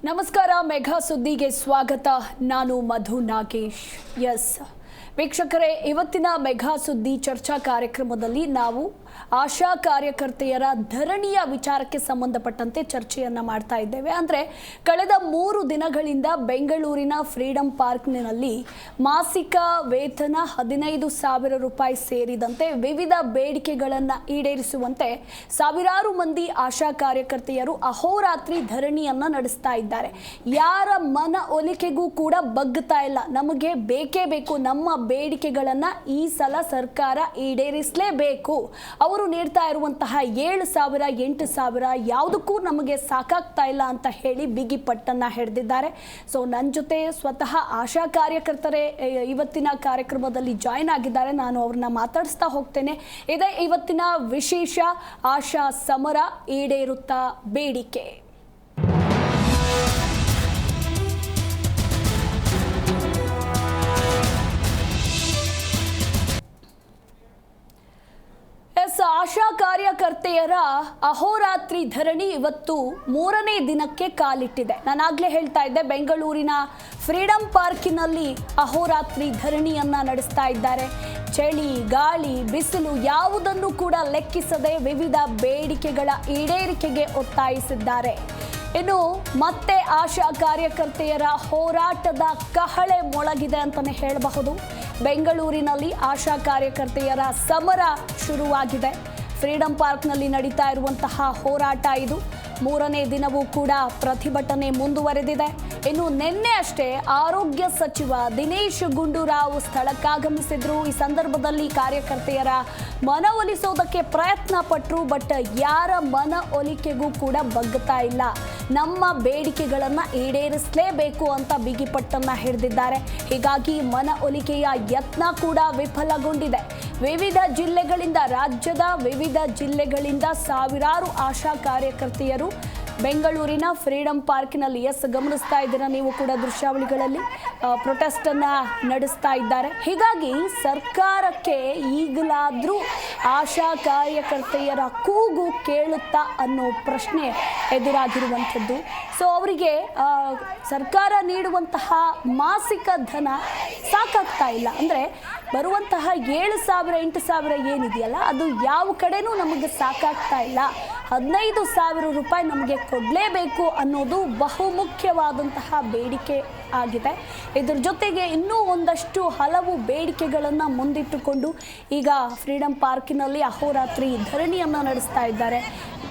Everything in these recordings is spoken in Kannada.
ನಮಸ್ಕಾರ, ಮೆಗಾ ಸುದ್ದಿಗೆ ಸ್ವಾಗತ. ನಾನು ಮಧು ನಾಗೇಶ್. ಎಸ್ ವೀಕ್ಷಕರೇ, ಇವತ್ತಿನ ಮೆಗಾ ಸುದ್ದಿ ಚರ್ಚಾ ಕಾರ್ಯಕ್ರಮದಲ್ಲಿ ನಾವು ಆಶಾ ಕಾರ್ಯಕರ್ತೆಯರ ಧರಣಿಯ ವಿಚಾರಕ್ಕೆ ಸಂಬಂಧಪಟ್ಟಂತೆ ಚರ್ಚೆಯನ್ನು ಮಾಡ್ತಾ ಇದ್ದೇವೆ. ಅಂದರೆ ಕಳೆದ 3 ದಿನಗಳಿಂದ ಬೆಂಗಳೂರಿನ ಫ್ರೀಡಂ ಪಾರ್ಕ್ನಲ್ಲಿ ಮಾಸಿಕ ವೇತನ 15,000 ರೂಪಾಯಿ ಸೇರಿದಂತೆ ವಿವಿಧ ಬೇಡಿಕೆಗಳನ್ನು ಈಡೇರಿಸುವಂತೆ ಸಾವಿರಾರು ಮಂದಿ ಆಶಾ ಕಾರ್ಯಕರ್ತೆಯರು ಅಹೋರಾತ್ರಿ ಧರಣಿಯನ್ನು ನಡೆಸ್ತಾ ಇದ್ದಾರೆ. ಯಾರ ಮನ ಒಲಿಕೆಗೂ ಕೂಡ ಬಗ್ಗುತ್ತಾ ಇಲ್ಲ. ನಮಗೆ ಬೇಕೇ ಬೇಕು, ನಮ್ಮ ಬೇಡಿಕೆಗಳನ್ನು ಈ ಸಲ ಸರ್ಕಾರ ಈಡೇರಿಸಲೇಬೇಕು. ಅವರು ನೀಡ್ತಾ ಇರುವಂತಹ 7,000 8,000 ಯಾವುದಕ್ಕೂ ನಮಗೆ ಸಾಕಾಗ್ತಾ ಇಲ್ಲ ಅಂತ ಹೇಳಿ ಬಿಗಿ ಪಟ್ಟನ್ನ ಹಿಡಿದಿದ್ದಾರೆ. ಸೊ ನನ್ನ ಜೊತೆ ಸ್ವತಃ ಆಶಾ ಕಾರ್ಯಕರ್ತರೇ ಇವತ್ತಿನ ಕಾರ್ಯಕ್ರಮದಲ್ಲಿ ಜಾಯಿನ್ ಆಗಿದ್ದಾರೆ. ನಾನು ಅವ್ರನ್ನ ಮಾತಾಡಿಸ್ತಾ ಹೋಗ್ತೇನೆ. ಇದೇ ಇವತ್ತಿನ ವಿಶೇಷ ಆಶಾ ಸಮರ ಈಡೇರುತ್ತಾ ಬೇಡಿಕೆ. ಆಶಾ ಕಾರ್ಯಕರ್ತೆಯರ ಅಹೋರಾತ್ರಿ ಧರಣಿ ಇವತ್ತು 3ನೇ ದಿನಕ್ಕೆ ಕಾಲಿಟ್ಟಿದೆ. ನಾನಾಗಲೇ ಹೇಳ್ತಾ ಇದ್ದೆ, ಬೆಂಗಳೂರಿನ ಫ್ರೀಡಂ ಪಾರ್ಕಿನಲ್ಲಿ ಅಹೋರಾತ್ರಿ ಧರಣಿಯನ್ನ ನಡೆಸ್ತಾ ಇದ್ದಾರೆ. ಚಳಿ, ಗಾಳಿ, ಬಿಸಿಲು ಯಾವುದನ್ನು ಕೂಡ ಲೆಕ್ಕಿಸದೆ ವಿವಿಧ ಬೇಡಿಕೆಗಳ ಈಡೇರಿಕೆಗೆ ಒತ್ತಾಯಿಸಿದ್ದಾರೆ. ಇನ್ನು ಮತ್ತೆ ಆಶಾ ಕಾರ್ಯಕರ್ತೆಯರ ಹೋರಾಟದ ಕಹಳೆ ಮೊಳಗಿದೆ ಅಂತಲೇ ಹೇಳಬಹುದು. ಬೆಂಗಳೂರಿನಲ್ಲಿ ಆಶಾ ಕಾರ್ಯಕರ್ತೆಯರ ಸಮರ ಶುರುವಾಗಿದೆ. ಫ್ರೀಡಂ ಪಾರ್ಕ್ನಲ್ಲಿ ನಡೀತಾ ಇರುವಂತಹ ಹೋರಾಟ ಇದು 3ನೇ ದಿನವೂ ಕೂಡ ಪ್ರತಿಭಟನೆ ಮುಂದುವರೆದಿದೆ. ಇನ್ನು ನಿನ್ನೆ ಅಷ್ಟೇ ಆರೋಗ್ಯ ಸಚಿವ ದಿನೇಶ್ ಗುಂಡೂರಾವ್ ಸ್ಥಳಕ್ಕಾಗಮಿಸಿದ್ರು. ಈ ಸಂದರ್ಭದಲ್ಲಿ ಕಾರ್ಯಕರ್ತೆಯರ ಮನವೊಲಿಸೋದಕ್ಕೆ ಪ್ರಯತ್ನ ಪಟ್ಟರು. ಬಟ್ ಯಾರ ಮನ ಒಲಿಕೆಗೂ ಕೂಡ ಬಗ್ಗುತ್ತಾ ಇಲ್ಲ. ನಮ್ಮ ಬೇಡಿಕೆಗಳನ್ನು ಈಡೇರಿಸಲೇಬೇಕು ಅಂತ ಬಿಗಿಪಟ್ಟನ್ನ ಹಿಡಿದಿದ್ದಾರೆ. ಹೀಗಾಗಿ ಮನ ಒಲಿಕೆಯ ಯತ್ನ ಕೂಡ ವಿಫಲಗೊಂಡಿದೆ. ವಿವಿಧ ಜಿಲ್ಲೆಗಳಿಂದ, ರಾಜ್ಯದ ವಿವಿಧ ಜಿಲ್ಲೆಗಳಿಂದ ಸಾವಿರಾರು ಆಶಾ ಕಾರ್ಯಕರ್ತೆಯರು ಬೆಂಗಳೂರಿನ ಫ್ರೀಡಂ ಪಾರ್ಕಿನಲ್ಲಿ ಗಮನಿಸ್ತಾ ಇದ್ದೀರಾ ನೀವು ಕೂಡ ದೃಶ್ಯಾವಳಿಗಳಲ್ಲಿ ಪ್ರೊಟೆಸ್ಟ್ ಅನ್ನ ನಡೆಸ್ತಾ ಇದ್ದಾರೆ. ಹೀಗಾಗಿ ಸರ್ಕಾರಕ್ಕೆ ಈಗಲಾದರೂ ಆಶಾ ಕಾರ್ಯಕರ್ತೆಯರ ಕೂಗು ಕೇಳುತ್ತಾ ಅನ್ನೋ ಪ್ರಶ್ನೆ ಎದುರಾಗಿರುವಂಥದ್ದು. ಸೊ ಅವರಿಗೆ ಸರ್ಕಾರ ನೀಡುವಂತಹ ಮಾಸಿಕ ಧನ ಸಾಕಾಗ್ತಾ ಇಲ್ಲ. ಅಂದರೆ ಬರುವಂತಹ 7,000 8,000 ಏನಿದೆಯಲ್ಲ, ಅದು ಯಾವ ಕಡೆನೂ ನಮಗೆ ಸಾಕಾಗ್ತಾ ಇಲ್ಲ. 15,000 ರೂಪಾಯಿ ನಮಗೆ ಕೊಡಲೇಬೇಕು ಅನ್ನೋದು ಬಹುಮುಖ್ಯವಾದಂತಹ ಬೇಡಿಕೆ ಆಗಿದೆ. ಇದರ ಜೊತೆಗೆ ಇನ್ನೂ ಒಂದಷ್ಟು ಹಲವು ಬೇಡಿಕೆಗಳನ್ನು ಮುಂದಿಟ್ಟುಕೊಂಡು ಈಗ ಫ್ರೀಡಂ ಪಾರ್ಕಿನಲ್ಲಿ ಅಹೋರಾತ್ರಿ ಧರಣಿಯನ್ನು ನಡೆಸ್ತಾ ಇದ್ದಾರೆ.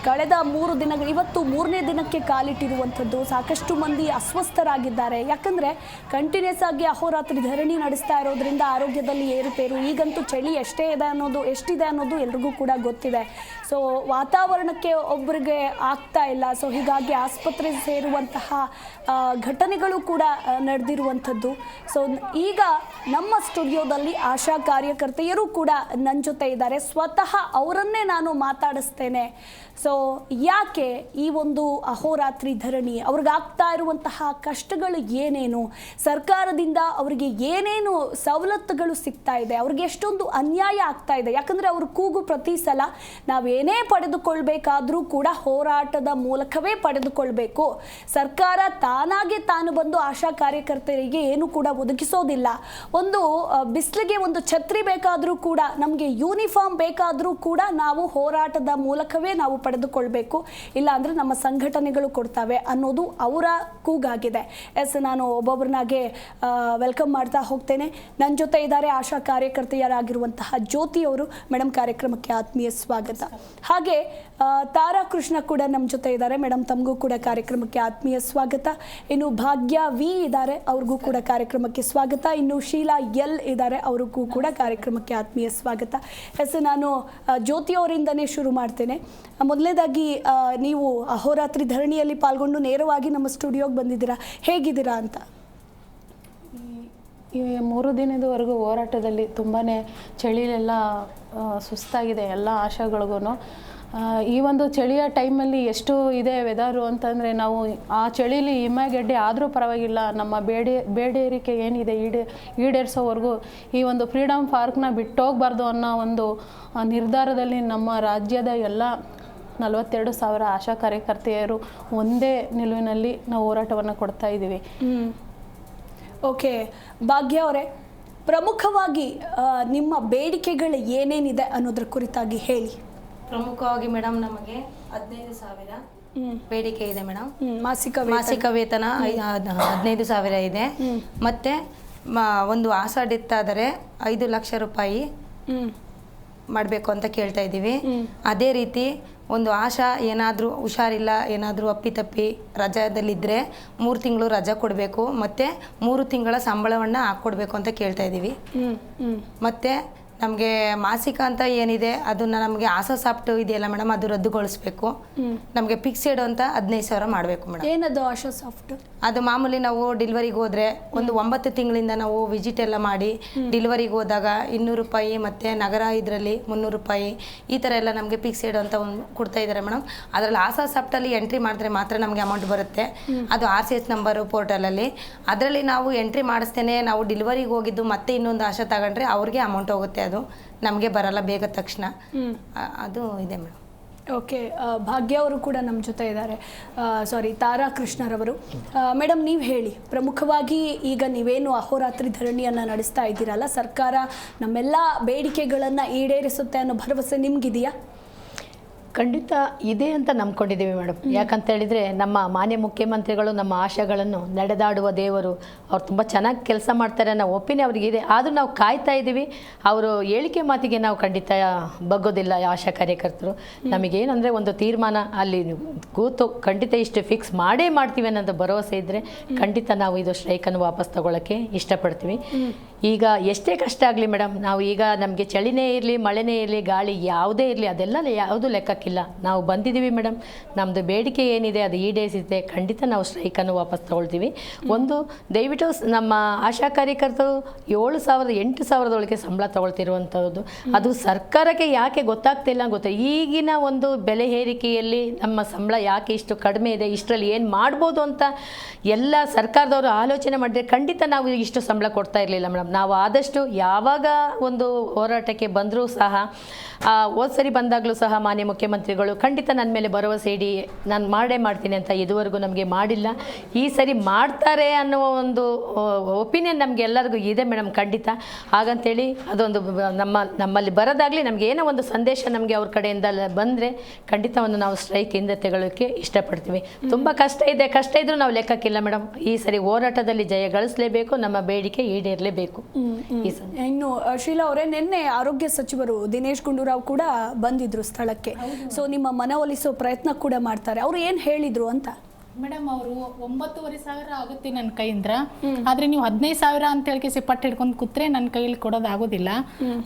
ಕಳೆದ 3 ದಿನಗಳು, ಇವತ್ತು 3ನೇ ದಿನಕ್ಕೆ ಕಾಲಿಟ್ಟಿರುವಂಥದ್ದು. ಸಾಕಷ್ಟು ಮಂದಿ ಅಸ್ವಸ್ಥರಾಗಿದ್ದಾರೆ. ಯಾಕಂದರೆ ಕಂಟಿನ್ಯೂಸ್ ಆಗಿ ಅಹೋರಾತ್ರಿ ಧರಣಿ ನಡೆಸ್ತಾ ಇರೋದ್ರಿಂದ ಆರೋಗ್ಯದಲ್ಲಿ ಏರುಪೇರು. ಈಗಂತೂ ಚಳಿ ಎಷ್ಟಿದೆ ಅನ್ನೋದು ಎಲ್ರಿಗೂ ಕೂಡ ಗೊತ್ತಿದೆ. ಸೊ ವಾತಾವರಣಕ್ಕೆ ಒಬ್ಬರಿಗೆ ಆಗ್ತಾ ಇಲ್ಲ. ಸೊ ಹೀಗಾಗಿ ಆಸ್ಪತ್ರೆ ಸೇರುವಂತಹ ಘಟನೆಗಳು ಕೂಡ ನಡೆದಿರುವಂಥದ್ದು. ಸೊ ಈಗ ನಮ್ಮ ಸ್ಟುಡಿಯೋದಲ್ಲಿ ಆಶಾ ಕಾರ್ಯಕರ್ತೆಯರು ಕೂಡ ನನ್ನ ಜೊತೆ ಇದ್ದಾರೆ. ಸ್ವತಃ ಅವರನ್ನೇ ನಾನು ಮಾತಾಡಿಸ್ತೇನೆ. ಸೊ ಯಾಕೆ ಈ ಒಂದು ಅಹೋರಾತ್ರಿ ಧರಣಿ, ಅವ್ರಿಗಾಗ್ತಾ ಇರುವಂತಹ ಕಷ್ಟಗಳು ಏನೇನು, ಸರ್ಕಾರದಿಂದ ಅವರಿಗೆ ಏನೇನು ಸವಲತ್ತುಗಳು ಸಿಗ್ತಾ ಇದೆ, ಅವ್ರಿಗೆ ಎಷ್ಟೊಂದು ಅನ್ಯಾಯ ಆಗ್ತಾ ಇದೆ. ಯಾಕಂದರೆ ಅವ್ರ ಕೂಗು ಪ್ರತಿ ಸಲ ನಾವೇನೇ ಪಡೆದುಕೊಳ್ಬೇಕಾದ್ರೂ ಕೂಡ ಹೋರಾಟದ ಮೂಲಕವೇ ಪಡೆದುಕೊಳ್ಬೇಕು. ಸರ್ಕಾರ ತಾನಾಗೆ ತಾನು ಬಂದು ಆಶಾ ಕಾರ್ಯಕರ್ತರಿಗೆ ಏನು ಕೂಡ ಒದಗಿಸೋದಿಲ್ಲ. ಒಂದು ಬಿಸಿಲಿಗೆ ಒಂದು ಛತ್ರಿ ಬೇಕಾದರೂ ಕೂಡ, ನಮಗೆ ಯೂನಿಫಾರ್ಮ್ ಬೇಕಾದರೂ ಕೂಡ ನಾವು ಹೋರಾಟದ ಮೂಲಕವೇ ನಾವು ಪಡೆದುಕೊಳ್ಬೇಕು. ಇಲ್ಲ ಅಂದರೆ ನಮ್ಮ ಸಂಘಟನೆಗಳು ಕೊಡ್ತವೆ ಅನ್ನೋದು ಅವರ ಕೂಗಾಗಿದೆ. ನಾನು ಒಬ್ಬೊಬ್ಬರನ್ನಾಗೆ ವೆಲ್ಕಮ್ ಮಾಡ್ತಾ ಹೋಗ್ತೇನೆ. ನನ್ನ ಜೊತೆ ಇದ್ದಾರೆ ಆಶಾ ಕಾರ್ಯಕರ್ತೆಯರಾಗಿರುವಂತಹ ಜ್ಯೋತಿ ಅವರು. ಮೇಡಮ್, ಕಾರ್ಯಕ್ರಮಕ್ಕೆ ಆತ್ಮೀಯ ಸ್ವಾಗತ. ಹಾಗೆ ತಾರಾ ಕೃಷ್ಣ ಕೂಡ ನಮ್ಮ ಜೊತೆ ಇದ್ದಾರೆ. ಮೇಡಮ್, ತಮಗೂ ಕೂಡ ಕಾರ್ಯಕ್ರಮಕ್ಕೆ ಆತ್ಮೀಯ ಸ್ವಾಗತ. ಇನ್ನು ಭಾಗ್ಯ ವಿ ಇದ್ದಾರೆ, ಅವ್ರಿಗೂ ಕೂಡ ಕಾರ್ಯಕ್ರಮಕ್ಕೆ ಸ್ವಾಗತ. ಇನ್ನು ಶೀಲಾ ಎಲ್ ಇದ್ದಾರೆ, ಅವ್ರಿಗೂ ಕೂಡ ಕಾರ್ಯಕ್ರಮಕ್ಕೆ ಆತ್ಮೀಯ ಸ್ವಾಗತ. ನಾನು ಜ್ಯೋತಿ ಅವರಿಂದನೇ ಶುರು ಮಾಡ್ತೇನೆ. ಮೊದಲನೇದಾಗಿ ನೀವು ಅಹೋರಾತ್ರಿ ಧರಣಿಯಲ್ಲಿ ಪಾಲ್ಗೊಂಡು ನೇರವಾಗಿ ನಮ್ಮ ಸ್ಟುಡಿಯೋಗೆ ಬಂದಿದ್ದೀರಾ. ಹೇಗಿದ್ದೀರಾ ಅಂತ? ಈ 3 ದಿನದವರೆಗೂ ಹೋರಾಟದಲ್ಲಿ ತುಂಬಾ ಚಳಿಲೆಲ್ಲ ಸುಸ್ತಾಗಿದೆ ಎಲ್ಲ ಆಶಾಗಳಿಗೂ. ಈ ಒಂದು ಚಳಿಯ ಟೈಮಲ್ಲಿ ಎಷ್ಟು ಇದೆ ವೆದರು ಅಂತಂದರೆ, ನಾವು ಆ ಚಳಿಲಿ ಹಿಮಗೆಡ್ಡೆ ಆದರೂ ಪರವಾಗಿಲ್ಲ, ನಮ್ಮ ಬೇಡಿಕೆ ಏನಿದೆ ಈಡೇರಿಸೋವರೆಗೂ ಈ ಒಂದು ಫ್ರೀಡಮ್ ಪಾರ್ಕ್ನ ಬಿಟ್ಟೋಗಬಾರ್ದು ಅನ್ನೋ ಒಂದು ನಿರ್ಧಾರದಲ್ಲಿ ನಮ್ಮ ರಾಜ್ಯದ ಎಲ್ಲ 42 ಸಾವಿರ ಆಶಾ ಕಾರ್ಯಕರ್ತೆಯರು ಒಂದೇ ನಿಲುವಿನಲ್ಲಿ ನಾವು ಹೋರಾಟವನ್ನು ಕೊಡ್ತಾ ಇದ್ದೀವಿ. ಓಕೆ, ಭಾಗ್ಯ ಅವರೇ, ಪ್ರಮುಖವಾಗಿ ನಿಮ್ಮ ಬೇಡಿಕೆಗಳು ಏನೇನಿದೆ ಅನ್ನೋದ್ರ ಕುರಿತಾಗಿ ಹೇಳಿ. ಪ್ರಮುಖವಾಗಿ ಮೇಡಮ್ ನಮಗೆ 15,000 ಬೇಡಿಕೆ ಇದೆ ಮೇಡಮ್. ಮಾಸಿಕ ವೇತನ 15,000 ಇದೆ. ಮತ್ತೆ ಒಂದು ಆಸಾ ಡೆತ್ ಆದರೆ 5 ಲಕ್ಷ ರೂಪಾಯಿ ಮಾಡಬೇಕು ಅಂತ ಕೇಳ್ತಾ ಇದ್ದೀವಿ. ಅದೇ ರೀತಿ ಒಂದು ಆಶಾ ಏನಾದರೂ ಹುಷಾರಿಲ್ಲ, ಏನಾದರೂ ಅಪ್ಪಿತಪ್ಪಿ ರಜಾದಲ್ಲಿದ್ದರೆ 3 ತಿಂಗಳು ರಜಾ ಕೊಡಬೇಕು, ಮತ್ತು 3 ತಿಂಗಳ ಸಂಬಳವನ್ನು ಹಾಕ್ಕೊಡ್ಬೇಕು ಅಂತ ಕೇಳ್ತಾ ಇದ್ದೀವಿ. ಮತ್ತು ನಮಗೆ ಮಾಸಿಕ ಅಂತ ಏನಿದೆ ಅದನ್ನು ನಮಗೆ ಆಸಾ ಸಾಫ್ಟ್ ಇದೆಯಲ್ಲ ಮೇಡಮ್, ಅದು ರದ್ದುಗೊಳಿಸ್ಬೇಕು. ನಮಗೆ ಫಿಕ್ಸೆಡ್ ಅಂತ 15,000 ಮಾಡಬೇಕು ಮೇಡಮ್. ಏನದು ಆಶಾ ಸಾಫ್ಟ್? ಅದು ಮಾಮೂಲಿ ನಾವು ಡೆಲಿವರಿಗೆ ಹೋದರೆ ಒಂದು 9 ತಿಂಗಳಿಂದ ನಾವು ವಿಸಿಟ್ ಎಲ್ಲ ಮಾಡಿ ಡೆಲಿವರಿಗೆ ಹೋದಾಗ 200 ರೂಪಾಯಿ, ಮತ್ತು ನಗರ ಇದರಲ್ಲಿ 300 ರೂಪಾಯಿ, ಈ ಥರ ಎಲ್ಲ ನಮಗೆ ಫಿಕ್ಸೆಡ್ ಅಂತ ಒಂದು ಕೊಡ್ತಾ ಇದ್ದಾರೆ ಮೇಡಮ್. ಅದರಲ್ಲಿ ಆಸಾ ಸಾಫ್ಟಲ್ಲಿ ಎಂಟ್ರಿ ಮಾಡಿದ್ರೆ ಮಾತ್ರ ನಮಗೆ ಅಮೌಂಟ್ ಬರುತ್ತೆ. ಅದು RCS ನಂಬರು ಪೋರ್ಟಲಲ್ಲಿ, ಅದರಲ್ಲಿ ನಾವು ಎಂಟ್ರಿ ಮಾಡಿಸ್ತೇನೆ. ನಾವು ಡೆಲಿವರಿಗೆ ಹೋಗಿದ್ದು ಮತ್ತೆ ಇನ್ನೊಂದು ಆಶಾ ತಗೊಂಡ್ರೆ ಅವ್ರಿಗೆ ಅಮೌಂಟ್ ಹೋಗುತ್ತೆ, ಅದು ನಮಗೆ ಬರಲ್ಲ ಬೇಗ ತಕ್ಷಣ. ಅದು ಇದೆ ಮೇಡಮ್. ಓಕೆ, ಭಾಗ್ಯ ಅವರು ಕೂಡ ನಮ್ಮ ಜೊತೆ ಇದ್ದಾರೆ. ತಾರಾ ಕೃಷ್ಣರವರು. ಮೇಡಮ್, ನೀವು ಹೇಳಿ, ಪ್ರಮುಖವಾಗಿ ಈಗ ನೀವೇನು ಅಹೋರಾತ್ರಿ ಧರಣಿಯನ್ನು ನಡೆಸ್ತಾ ಇದ್ದೀರಲ್ಲ, ಸರ್ಕಾರ ನಮ್ಮೆಲ್ಲ ಬೇಡಿಕೆಗಳನ್ನು ಈಡೇರಿಸುತ್ತೆ ಅನ್ನೋ ಭರವಸೆ ನಿಮಗಿದೆಯಾ? ಖಂಡಿತ ಇದೆ ಅಂತ ನಂಬ್ಕೊಂಡಿದ್ದೀವಿ ಮೇಡಮ್. ಯಾಕಂತ ಹೇಳಿದರೆ ನಮ್ಮ ಮಾನ್ಯ ಮುಖ್ಯಮಂತ್ರಿಗಳು ನಮ್ಮ ಆಶೆಗಳನ್ನು ನಡೆದಾಡುವ ದೇವರು, ಅವ್ರು ತುಂಬ ಚೆನ್ನಾಗಿ ಕೆಲಸ ಮಾಡ್ತಾರೆ ಅನ್ನೋ ಒಪಿನಿಯನ್ ಅವರಿಗಿದೆ. ಆದರೂ ನಾವು ಕಾಯ್ತಾ ಇದ್ದೀವಿ. ಅವರು ಹೇಳಿಕೆ ಮಾತಿಗೆ ನಾವು ಖಂಡಿತ ಬಗ್ಗೋದಿಲ್ಲ. ಆಶಾ ಕಾರ್ಯಕರ್ತರು ನಮಗೇನಂದರೆ ಒಂದು ತೀರ್ಮಾನ ಅಲ್ಲಿ ಕೂತು ಖಂಡಿತ ಇಷ್ಟು ಫಿಕ್ಸ್ ಮಾಡೇ ಮಾಡ್ತೀವಿ ಅನ್ನೋದು ಭರವಸೆ ಇದ್ದರೆ ಖಂಡಿತ ನಾವು ಇದು ಸ್ಟ್ರೈಕನ್ನು ವಾಪಸ್ ತಗೊಳ್ಳೋಕ್ಕೆ ಇಷ್ಟಪಡ್ತೀವಿ. ಈಗ ಎಷ್ಟೇ ಕಷ್ಟ ಆಗಲಿ ಮೇಡಮ್, ನಾವು ಈಗ ನಮಗೆ ಚಳಿನೇ ಇರಲಿ, ಮಳೆನೇ ಇರಲಿ, ಗಾಳಿ ಯಾವುದೇ ಇರಲಿ, ಅದೆಲ್ಲ ಯಾವುದು ಲೆಕ್ಕಕ್ಕಿಲ್ಲ. ನಾವು ಬಂದಿದ್ದೀವಿ ಮೇಡಮ್. ನಮ್ಮದು ಬೇಡಿಕೆ ಏನಿದೆ ಅದು ಈಡೇರಿಸಿದೆ. ಖಂಡಿತ ನಾವು ಸ್ಟ್ರೈಕನ್ನು ವಾಪಸ್ ತಗೊಳ್ತೀವಿ. ಒಂದು ದಯವಿಟ್ಟು ನಮ್ಮ ಆಶಾ ಕಾರ್ಯಕರ್ತರು 7,000 8,000 ಸಂಬಳ ತಗೊಳ್ತಿರುವಂಥದ್ದು, ಅದು ಸರ್ಕಾರಕ್ಕೆ ಯಾಕೆ ಗೊತ್ತಾಗ್ತಿಲ್ಲ ಈಗಿನ ಒಂದು ಬೆಲೆ ಏರಿಕೆಯಲ್ಲಿ ನಮ್ಮ ಸಂಬಳ ಯಾಕೆ ಇಷ್ಟು ಕಡಿಮೆ ಇದೆ, ಇಷ್ಟರಲ್ಲಿ ಏನು ಮಾಡ್ಬೋದು ಅಂತ ಎಲ್ಲ ಸರ್ಕಾರದವರು ಆಲೋಚನೆ ಮಾಡಿದ್ರೆ ಖಂಡಿತ ನಾವು ಇಷ್ಟು ಸಂಬಳ ಕೊಡ್ತಾ ಇರಲಿಲ್ಲ ಮೇಡಮ್. ನಾವು ಆದಷ್ಟು ಯಾವಾಗ ಒಂದು ಹೋರಾಟಕ್ಕೆ ಬಂದರೂ ಸಹ, ಹೋದ ಸರಿ ಬಂದಾಗಲೂ ಸಹ ಮಾನ್ಯ ಮುಖ್ಯಮಂತ್ರಿಗಳು ಖಂಡಿತ ನನ್ನ ಮೇಲೆ ಭರವಸೆ ಇಡಿ, ನಾನು ಮಾಡೇ ಮಾಡ್ತೀನಿ ಅಂತ ಇದುವರೆಗೂ ನಮಗೆ ಮಾಡಿಲ್ಲ. ಈ ಸರಿ ಮಾಡ್ತಾರೆ ಅನ್ನುವ ಒಂದು ಒಪಿನಿಯನ್ ನಮಗೆ ಎಲ್ಲರಿಗೂ ಇದೆ ಮೇಡಮ್. ಖಂಡಿತ ಹಾಗಂತೇಳಿ ಅದೊಂದು ನಮ್ಮಲ್ಲಿ ಬರೋದಾಗಲಿ, ನಮಗೆ ಏನೋ ಒಂದು ಸಂದೇಶ ನಮಗೆ ಅವ್ರ ಕಡೆಯಿಂದ ಬಂದರೆ ಖಂಡಿತವನ್ನು ನಾವು ಸ್ಟ್ರೈಕಿಂದ ತೆಗೊಳ್ಳೋಕ್ಕೆ ಇಷ್ಟಪಡ್ತೀವಿ. ತುಂಬ ಕಷ್ಟ ಇದ್ದರೂ ನಾವು ಲೆಕ್ಕಕ್ಕಿಲ್ಲ ಮೇಡಮ್. ಈ ಸರಿ ಹೋರಾಟದಲ್ಲಿ ಜಯ ಗಳಿಸಲೇಬೇಕು, ನಮ್ಮ ಬೇಡಿಕೆ ಈಡೇರಲೇಬೇಕು. ಇನ್ನು ಶೀಲಾ ಅವರೇ, ನಿನ್ನೆ ಆರೋಗ್ಯ ಸಚಿವರು ದಿನೇಶ್ ಗುಂಡೂರಾವ್ ಕೂಡ ಬಂದಿದ್ರು ಸ್ಥಳಕ್ಕೆ. ಸೊ ನಿಮ್ಮ ಮನವೊಲಿಸೋ ಪ್ರಯತ್ನ ಕೂಡ ಮಾಡ್ತಾರೆ. ಅವ್ರು ಏನು ಹೇಳಿದ್ರು ಅಂತ? ಮೇಡಮ್, ಅವರು 9,500 ಆಗುತ್ತೆ ನನ್ನ ಕೈಯಿಂದ. ಆದ್ರೆ ನೀವು 15,000 ಅಂತ ಹೇಳಿಕೆ ಪಟ್ಟು ಹಿಡ್ಕೊಂಡು ಕೂತ್ರೆ ನನ್ನ ಕೈಯಲ್ಲಿ ಕೊಡೋದಾಗೋದಿಲ್ಲ.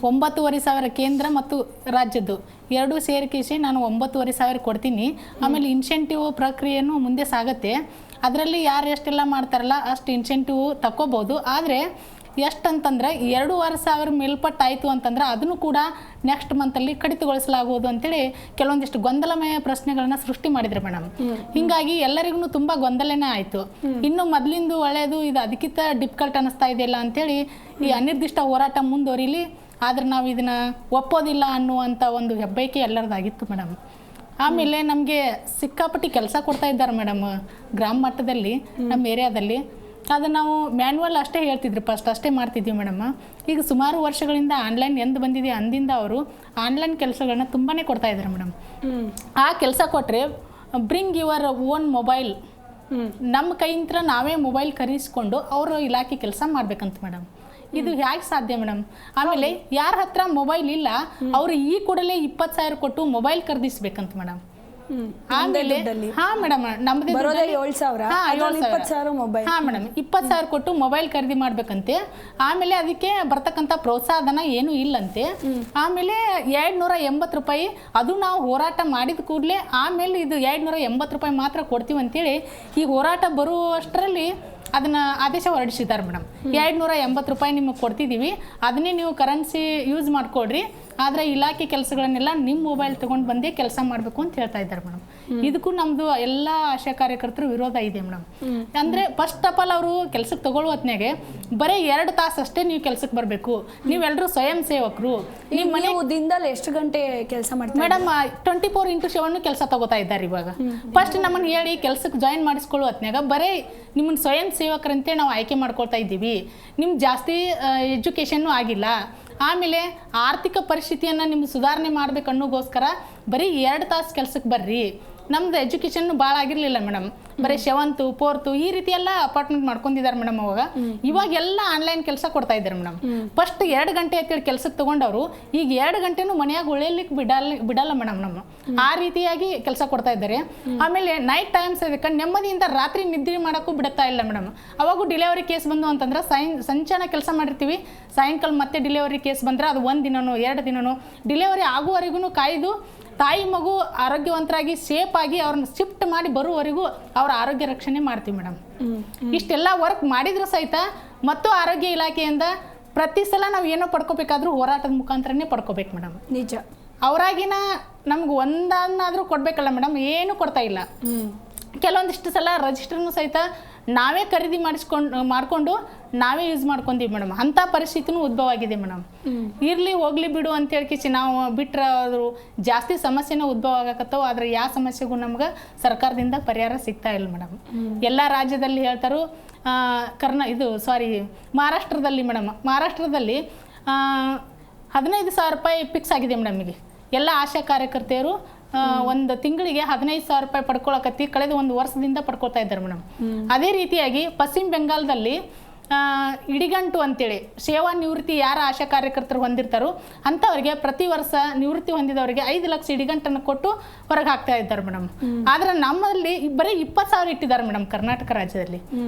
9,500 ಕೇಂದ್ರ ಮತ್ತು ರಾಜ್ಯದ್ದು ಎರಡೂ ಸೇರಿಸಿ ನಾನು 9,500 ಕೊಡ್ತೀನಿ. ಆಮೇಲೆ ಇನ್ಸೆಂಟಿವ್ ಪ್ರಕ್ರಿಯೆನೂ ಮುಂದೆ ಸಾಗುತ್ತೆ. ಅದರಲ್ಲಿ ಯಾರು ಎಷ್ಟೆಲ್ಲ ಮಾಡ್ತಾರಲ್ಲ ಅಷ್ಟು ಇನ್ಸೆಂಟಿವ್ ತಗೋಬೋದು. ಆದರೆ ಎಷ್ಟಂತಂದ್ರೆ 2,500 ಮೇಲ್ಪಟ್ಟಾಯಿತು ಅಂತಂದ್ರೆ ಅದನ್ನು ಕೂಡ ನೆಕ್ಸ್ಟ್ ಮಂತಲ್ಲಿ ಕಡಿತಗೊಳಿಸಲಾಗುವುದು ಅಂತೇಳಿ ಕೆಲವೊಂದಿಷ್ಟು ಗೊಂದಲಮಯ ಪ್ರಶ್ನೆಗಳನ್ನ ಸೃಷ್ಟಿ ಮಾಡಿದ್ರು ಮೇಡಮ್. ಹಿಂಗಾಗಿ ಎಲ್ಲರಿಗೂ ತುಂಬಾ ಗೊಂದಲನೇ ಆಯಿತು. ಇನ್ನು ಮೊದಲಿಂದು ಒಳ್ಳೆಯದು, ಇದು ಅದಕ್ಕಿಂತ ಡಿಫಿಕಲ್ಟ್ ಅನ್ನಿಸ್ತಾ ಇದೆಯಲ್ಲ ಅಂತೇಳಿ ಈ ಅನಿರ್ದಿಷ್ಟ ಹೋರಾಟ ಮುಂದುವರಿಲಿ, ಆದ್ರೆ ನಾವು ಇದನ್ನ ಒಪ್ಪೋದಿಲ್ಲ ಅನ್ನುವಂಥ ಒಂದು ಹೆಬ್ಬಯಕೆ ಎಲ್ಲರದಾಗಿತ್ತು ಮೇಡಮ್. ಆಮೇಲೆ ನಮಗೆ ಸಿಕ್ಕಾಪಟ್ಟಿ ಕೆಲಸ ಕೊಡ್ತಾ ಇದ್ದಾರೆ ಮೇಡಮ್ ಗ್ರಾಮ ಮಟ್ಟದಲ್ಲಿ, ನಮ್ಮ ಏರಿಯಾದಲ್ಲಿ. ಅದು ನಾವು ಮ್ಯಾನ್ಯುವಲ್ ಅಷ್ಟೇ ಹೇಳ್ತಿದ್ರು, ಫಸ್ಟ್ ಅಷ್ಟೇ ಮಾಡ್ತಿದ್ವಿ ಮೇಡಮ್. ಈಗ ಸುಮಾರು ವರ್ಷಗಳಿಂದ ಆನ್ಲೈನ್ ಎಂದು ಬಂದಿದೆ ಅಂದಿಂದ ಅವರು ಆನ್ಲೈನ್ ಕೆಲಸಗಳನ್ನ ತುಂಬಾ ಕೊಡ್ತಾ ಇದ್ದಾರೆ ಮೇಡಮ್. ಆ ಕೆಲಸ ಕೊಟ್ಟರೆ ಬ್ರಿಂಗ್ ಯುವರ್ ಓನ್ ಮೊಬೈಲ್, ನಮ್ಮ ಕೈಯಿಂದ ನಾವೇ ಮೊಬೈಲ್ ಖರೀದಿಸ್ಕೊಂಡು ಅವರು ಇಲಾಖೆ ಕೆಲಸ ಮಾಡ್ಬೇಕಂತ ಮೇಡಮ್. ಇದು ಹೇಗೆ ಸಾಧ್ಯ ಮೇಡಮ್? ಆಮೇಲೆ ಯಾರ ಹತ್ರ ಮೊಬೈಲ್ ಇಲ್ಲ ಅವರು ಈ ಕೂಡಲೇ 20,000 ಕೊಟ್ಟು ಮೊಬೈಲ್ ಖರೀದಿಸ್ಬೇಕಂತ ಮೇಡಮ್. ಆಮೇಲೆ ಹಾ ಮೇಡಮ್, ನಮ್ದು 20,000 ಮೊಬೈಲ್. ಹಾ ಮೇಡಮ್, 20,000 ಕೊಟ್ಟು ಮೊಬೈಲ್ ಖರೀದಿ ಮಾಡ್ಬೇಕಂತೆ. ಆಮೇಲೆ ಅದಕ್ಕೆ ಬರ್ತಕ್ಕಂಥ ಪ್ರೋತ್ಸಾಹಧನ ಏನೂ ಇಲ್ಲಂತೆ. ಆಮೇಲೆ 280 ರೂಪಾಯಿ, ಅದು ನಾವು ಹೋರಾಟ ಮಾಡಿದ ಕೂಡಲೇ ಆಮೇಲೆ ಇದು 280 ರೂಪಾಯಿ ಮಾತ್ರ ಕೊಡ್ತೀವಿ ಅಂತೇಳಿ ಈ ಹೋರಾಟ ಬರುವಷ್ಟರಲ್ಲಿ ಅದನ್ನ ಆದೇಶ ಹೊರಡಿಸಿದ್ದಾರೆ ಮೇಡಮ್. 280 ರೂಪಾಯಿ ನಿಮಗೆ ಕೊಡ್ತಿದ್ದೀವಿ, ಅದನ್ನೇ ನೀವು ಕರೆನ್ಸಿ ಯೂಸ್ ಮಾಡ್ಕೊಡ್ರಿ, ಆದರೆ ಇಲಾಖೆ ಕೆಲಸಗಳನ್ನೆಲ್ಲ ನಿಮ್ಮ ಮೊಬೈಲ್ ತೊಗೊಂಡು ಬಂದೇ ಕೆಲಸ ಮಾಡಬೇಕು ಅಂತ ಹೇಳ್ತಾ ಇದ್ದಾರೆ ಮೇಡಮ್. ಇದಕ್ಕೂ ನಮ್ದು ಎಲ್ಲ ಆಶಾ ಕಾರ್ಯಕರ್ತರು ವಿರೋಧ ಇದೆ ಮೇಡಮ್. ಅಂದ್ರೆ ಫಸ್ಟ್ ಆಫ್ ಆಲ್ ಅವರು ಕೆಲ್ಸಕ್ಕೆ ತಗೊಳ್ಳೋ ಹೊತ್ನಾಗೆ ಬರೀ 2 ತಾಸು ಅಷ್ಟೇ ನೀವು ಕೆಲ್ಸಕ್ಕೆ ಬರಬೇಕು, ನೀವೆಲ್ಲರೂ ಸ್ವಯಂ ಸೇವಕರು. ನಿಮ್ಮ ಮನೆ ದಿನದಲ್ಲಿ ಎಷ್ಟು ಗಂಟೆ ಕೆಲಸ ಮಾಡ್ತೀವಿ ಮೇಡಮ್ 24x7 ಕೆಲಸ ತಗೋತಾ ಇದ್ದಾರೆ ಇವಾಗ. ಫಸ್ಟ್ ನಮ್ಮನ್ನು ಹೇಳಿ ಕೆಲ್ಸಕ್ಕೆ ಜಾಯಿನ್ ಮಾಡಿಸ್ಕೊಳ್ಳೋ ಹೊತ್ನಾಗ ಬರೀ ನಿಮ್ಮನ್ನು ಸ್ವಯಂ ಸೇವಕರಂತೆ ನಾವು ಆಯ್ಕೆ ಮಾಡ್ಕೊಳ್ತಾ ಇದ್ದೀವಿ, ನಿಮ್ಗೆ ಜಾಸ್ತಿ ಎಜುಕೇಷನ್ನು ಆಗಿಲ್ಲ, ಆಮೇಲೆ ಆರ್ಥಿಕ ಪರಿಸ್ಥಿತಿಯನ್ನು ನಿಮ್ಗೆ ಸುಧಾರಣೆ ಮಾಡ್ಬೇಕನ್ನೋಗೋಸ್ಕರ ಬರೀ 2 ತಾಸು ಕೆಲ್ಸಕ್ಕೆ ಬರ್ರಿ. ನಮ್ದು ಎಜುಕೇಷನ್ ಭಾಳ ಆಗಿರಲಿಲ್ಲ ಮೇಡಮ್, ಬರೀ 7th 4th ಈ ರೀತಿ ಎಲ್ಲ ಅಪಾರ್ಟ್ಮೆಂಟ್ ಮಾಡ್ಕೊಂಡಿದ್ದಾರೆ ಮೇಡಮ್. ಇವಾಗೆಲ್ಲ ಆನ್ಲೈನ್ ಕೆಲಸ ಕೊಡ್ತಾ ಇದ್ದಾರೆ ಮೇಡಮ್. ಫಸ್ಟ್ 2 ಗಂಟೆ ಅಂತೇಳಿ ಕೆಲ್ಸಕ್ಕೆ ತಗೊಂಡವರು ಈಗ 2 ಗಂಟೆನೂ ಮನೆಯಾಗ ಉಳಿಯಲಿಕ್ಕೆ ಬಿಡಲ್ಲ ಮೇಡಮ್. ನಮ್ಮ ಆ ರೀತಿಯಾಗಿ ಕೆಲಸ ಕೊಡ್ತಾ ಇದ್ದಾರೆ. ಆಮೇಲೆ ನೈಟ್ ಟೈಮ್ಸ್ ಅದಕ್ಕೆ ನೆಮ್ಮದಿಯಿಂದ ರಾತ್ರಿ ನಿದ್ರೆ ಮಾಡೋಕ್ಕೂ ಬಿಡುತ್ತಾ ಇಲ್ಲ ಮೇಡಮ್. ಅವಾಗೂ ಡಿಲಿವರಿ ಕೇಸ್ ಬಂದು ಅಂತಂದ್ರೆ ಸಂಚಾನ ಕೆಲಸ ಮಾಡಿರ್ತೀವಿ, ಸಾಯಂಕಾಲ ಮತ್ತೆ ಡಿಲಿವರಿ ಕೇಸ್ ಬಂದರೆ ಅದು 1 ದಿನನೋ 2 ದಿನನೋ ಡಿಲಿವರಿ ಆಗುವವರೆಗೂ ಕಾಯ್ದು ತಾಯಿ ಮಗು ಆರೋಗ್ಯವಂತರಾಗಿ ಸೇಫ್ ಆಗಿ ಅವ್ರನ್ನ ಶಿಫ್ಟ್ ಮಾಡಿ ಬರುವವರೆಗೂ ಅವ್ರ ಆರೋಗ್ಯ ರಕ್ಷಣೆ ಮಾಡ್ತೀವಿ ಮೇಡಮ್. ಇಷ್ಟೆಲ್ಲ ವರ್ಕ್ ಮಾಡಿದ್ರು ಸಹಿತ ಮತ್ತು ಆರೋಗ್ಯ ಇಲಾಖೆಯಿಂದ ಪ್ರತಿ ಸಲ ನಾವು ಏನೋ ಪಡ್ಕೋಬೇಕಾದ್ರೂ ಹೋರಾಟದ ಮುಖಾಂತರನೇ ಪಡ್ಕೋಬೇಕು ಮೇಡಮ್. ನಿಜ. ಅವರಾಗಿನ ನಮ್ಗೆ ಒಂದನ್ನಾದರೂ ಕೊಡಬೇಕಲ್ಲ ಮೇಡಮ್, ಏನು ಕೊಡ್ತಾ ಇಲ್ಲ. ಕೆಲವೊಂದಿಷ್ಟು ಸಲ ರಿಜಿಸ್ಟರ್ನು ಸಹಿತ ನಾವೇ ಖರೀದಿ ಮಾಡಿಕೊಂಡು ನಾವೇ ಯೂಸ್ ಮಾಡ್ಕೊಂತೀವಿ ಮೇಡಮ್. ಅಂಥ ಪರಿಸ್ಥಿತಿನೂ ಉದ್ಭವ ಆಗಿದೆ ಮೇಡಮ್. ಇರಲಿ ಹೋಗ್ಲಿ ಬಿಡು ಅಂತ ಹೇಳ್ಕಿಸಿ ನಾವು ಬಿಟ್ಟರೆ ಅದು ಜಾಸ್ತಿ ಸಮಸ್ಯೆನ ಉದ್ಭವ ಆಗಕತ್ತವು. ಆದರೆ ಯಾವ ಸಮಸ್ಯೆಗೂ ನಮ್ಗೆ ಸರ್ಕಾರದಿಂದ ಪರಿಹಾರ ಸಿಗ್ತಾ ಇಲ್ಲ ಮೇಡಮ್. ಎಲ್ಲ ರಾಜ್ಯದಲ್ಲಿ ಹೇಳ್ತಾರೋ ಮಹಾರಾಷ್ಟ್ರದಲ್ಲಿ ಮೇಡಮ್, ಮಹಾರಾಷ್ಟ್ರದಲ್ಲಿ 15,000 ರೂಪಾಯಿ ಫಿಕ್ಸ್ ಆಗಿದೆ ಮೇಡಮ್ಗೆ. ಎಲ್ಲ ಆಶಾ ಕಾರ್ಯಕರ್ತೆಯರು ಒಂದು ತಿಂಗಳಿಗೆ 15,000 ರೂಪಾಯಿ ಪಡ್ಕೊಳಕತ್ತಿ ಕಳೆದ 1 ವರ್ಷದಿಂದ ಪಡ್ಕೊಳ್ತಾ ಇದ್ದಾರೆ ಮೇಡಮ್. ಅದೇ ರೀತಿಯಾಗಿ ಪಶ್ಚಿಮ ಬೆಂಗಾಲದಲ್ಲಿ ಇಡಿಗಂಟು ಅಂತೇಳಿ ಸೇವಾ ನಿವೃತ್ತಿ ಯಾರ ಆಶಾ ಕಾರ್ಯಕರ್ತರು ಹೊಂದಿರ್ತಾರೋ ಅಂಥವ್ರಿಗೆ ಪ್ರತಿ ವರ್ಷ ನಿವೃತ್ತಿ ಹೊಂದಿದವರಿಗೆ 5 ಲಕ್ಷ ಇಡಿಗಂಟನ್ನು ಕೊಟ್ಟು ಹೊರಗೆ ಹಾಕ್ತಾ ಇದ್ದಾರೆ ಮೇಡಮ್. ಆದ್ರೆ ನಮ್ಮಲ್ಲಿ ಬರೀ 20,000 ಇಟ್ಟಿದ್ದಾರೆ ಮೇಡಮ್ ಕರ್ನಾಟಕ ರಾಜ್ಯದಲ್ಲಿ.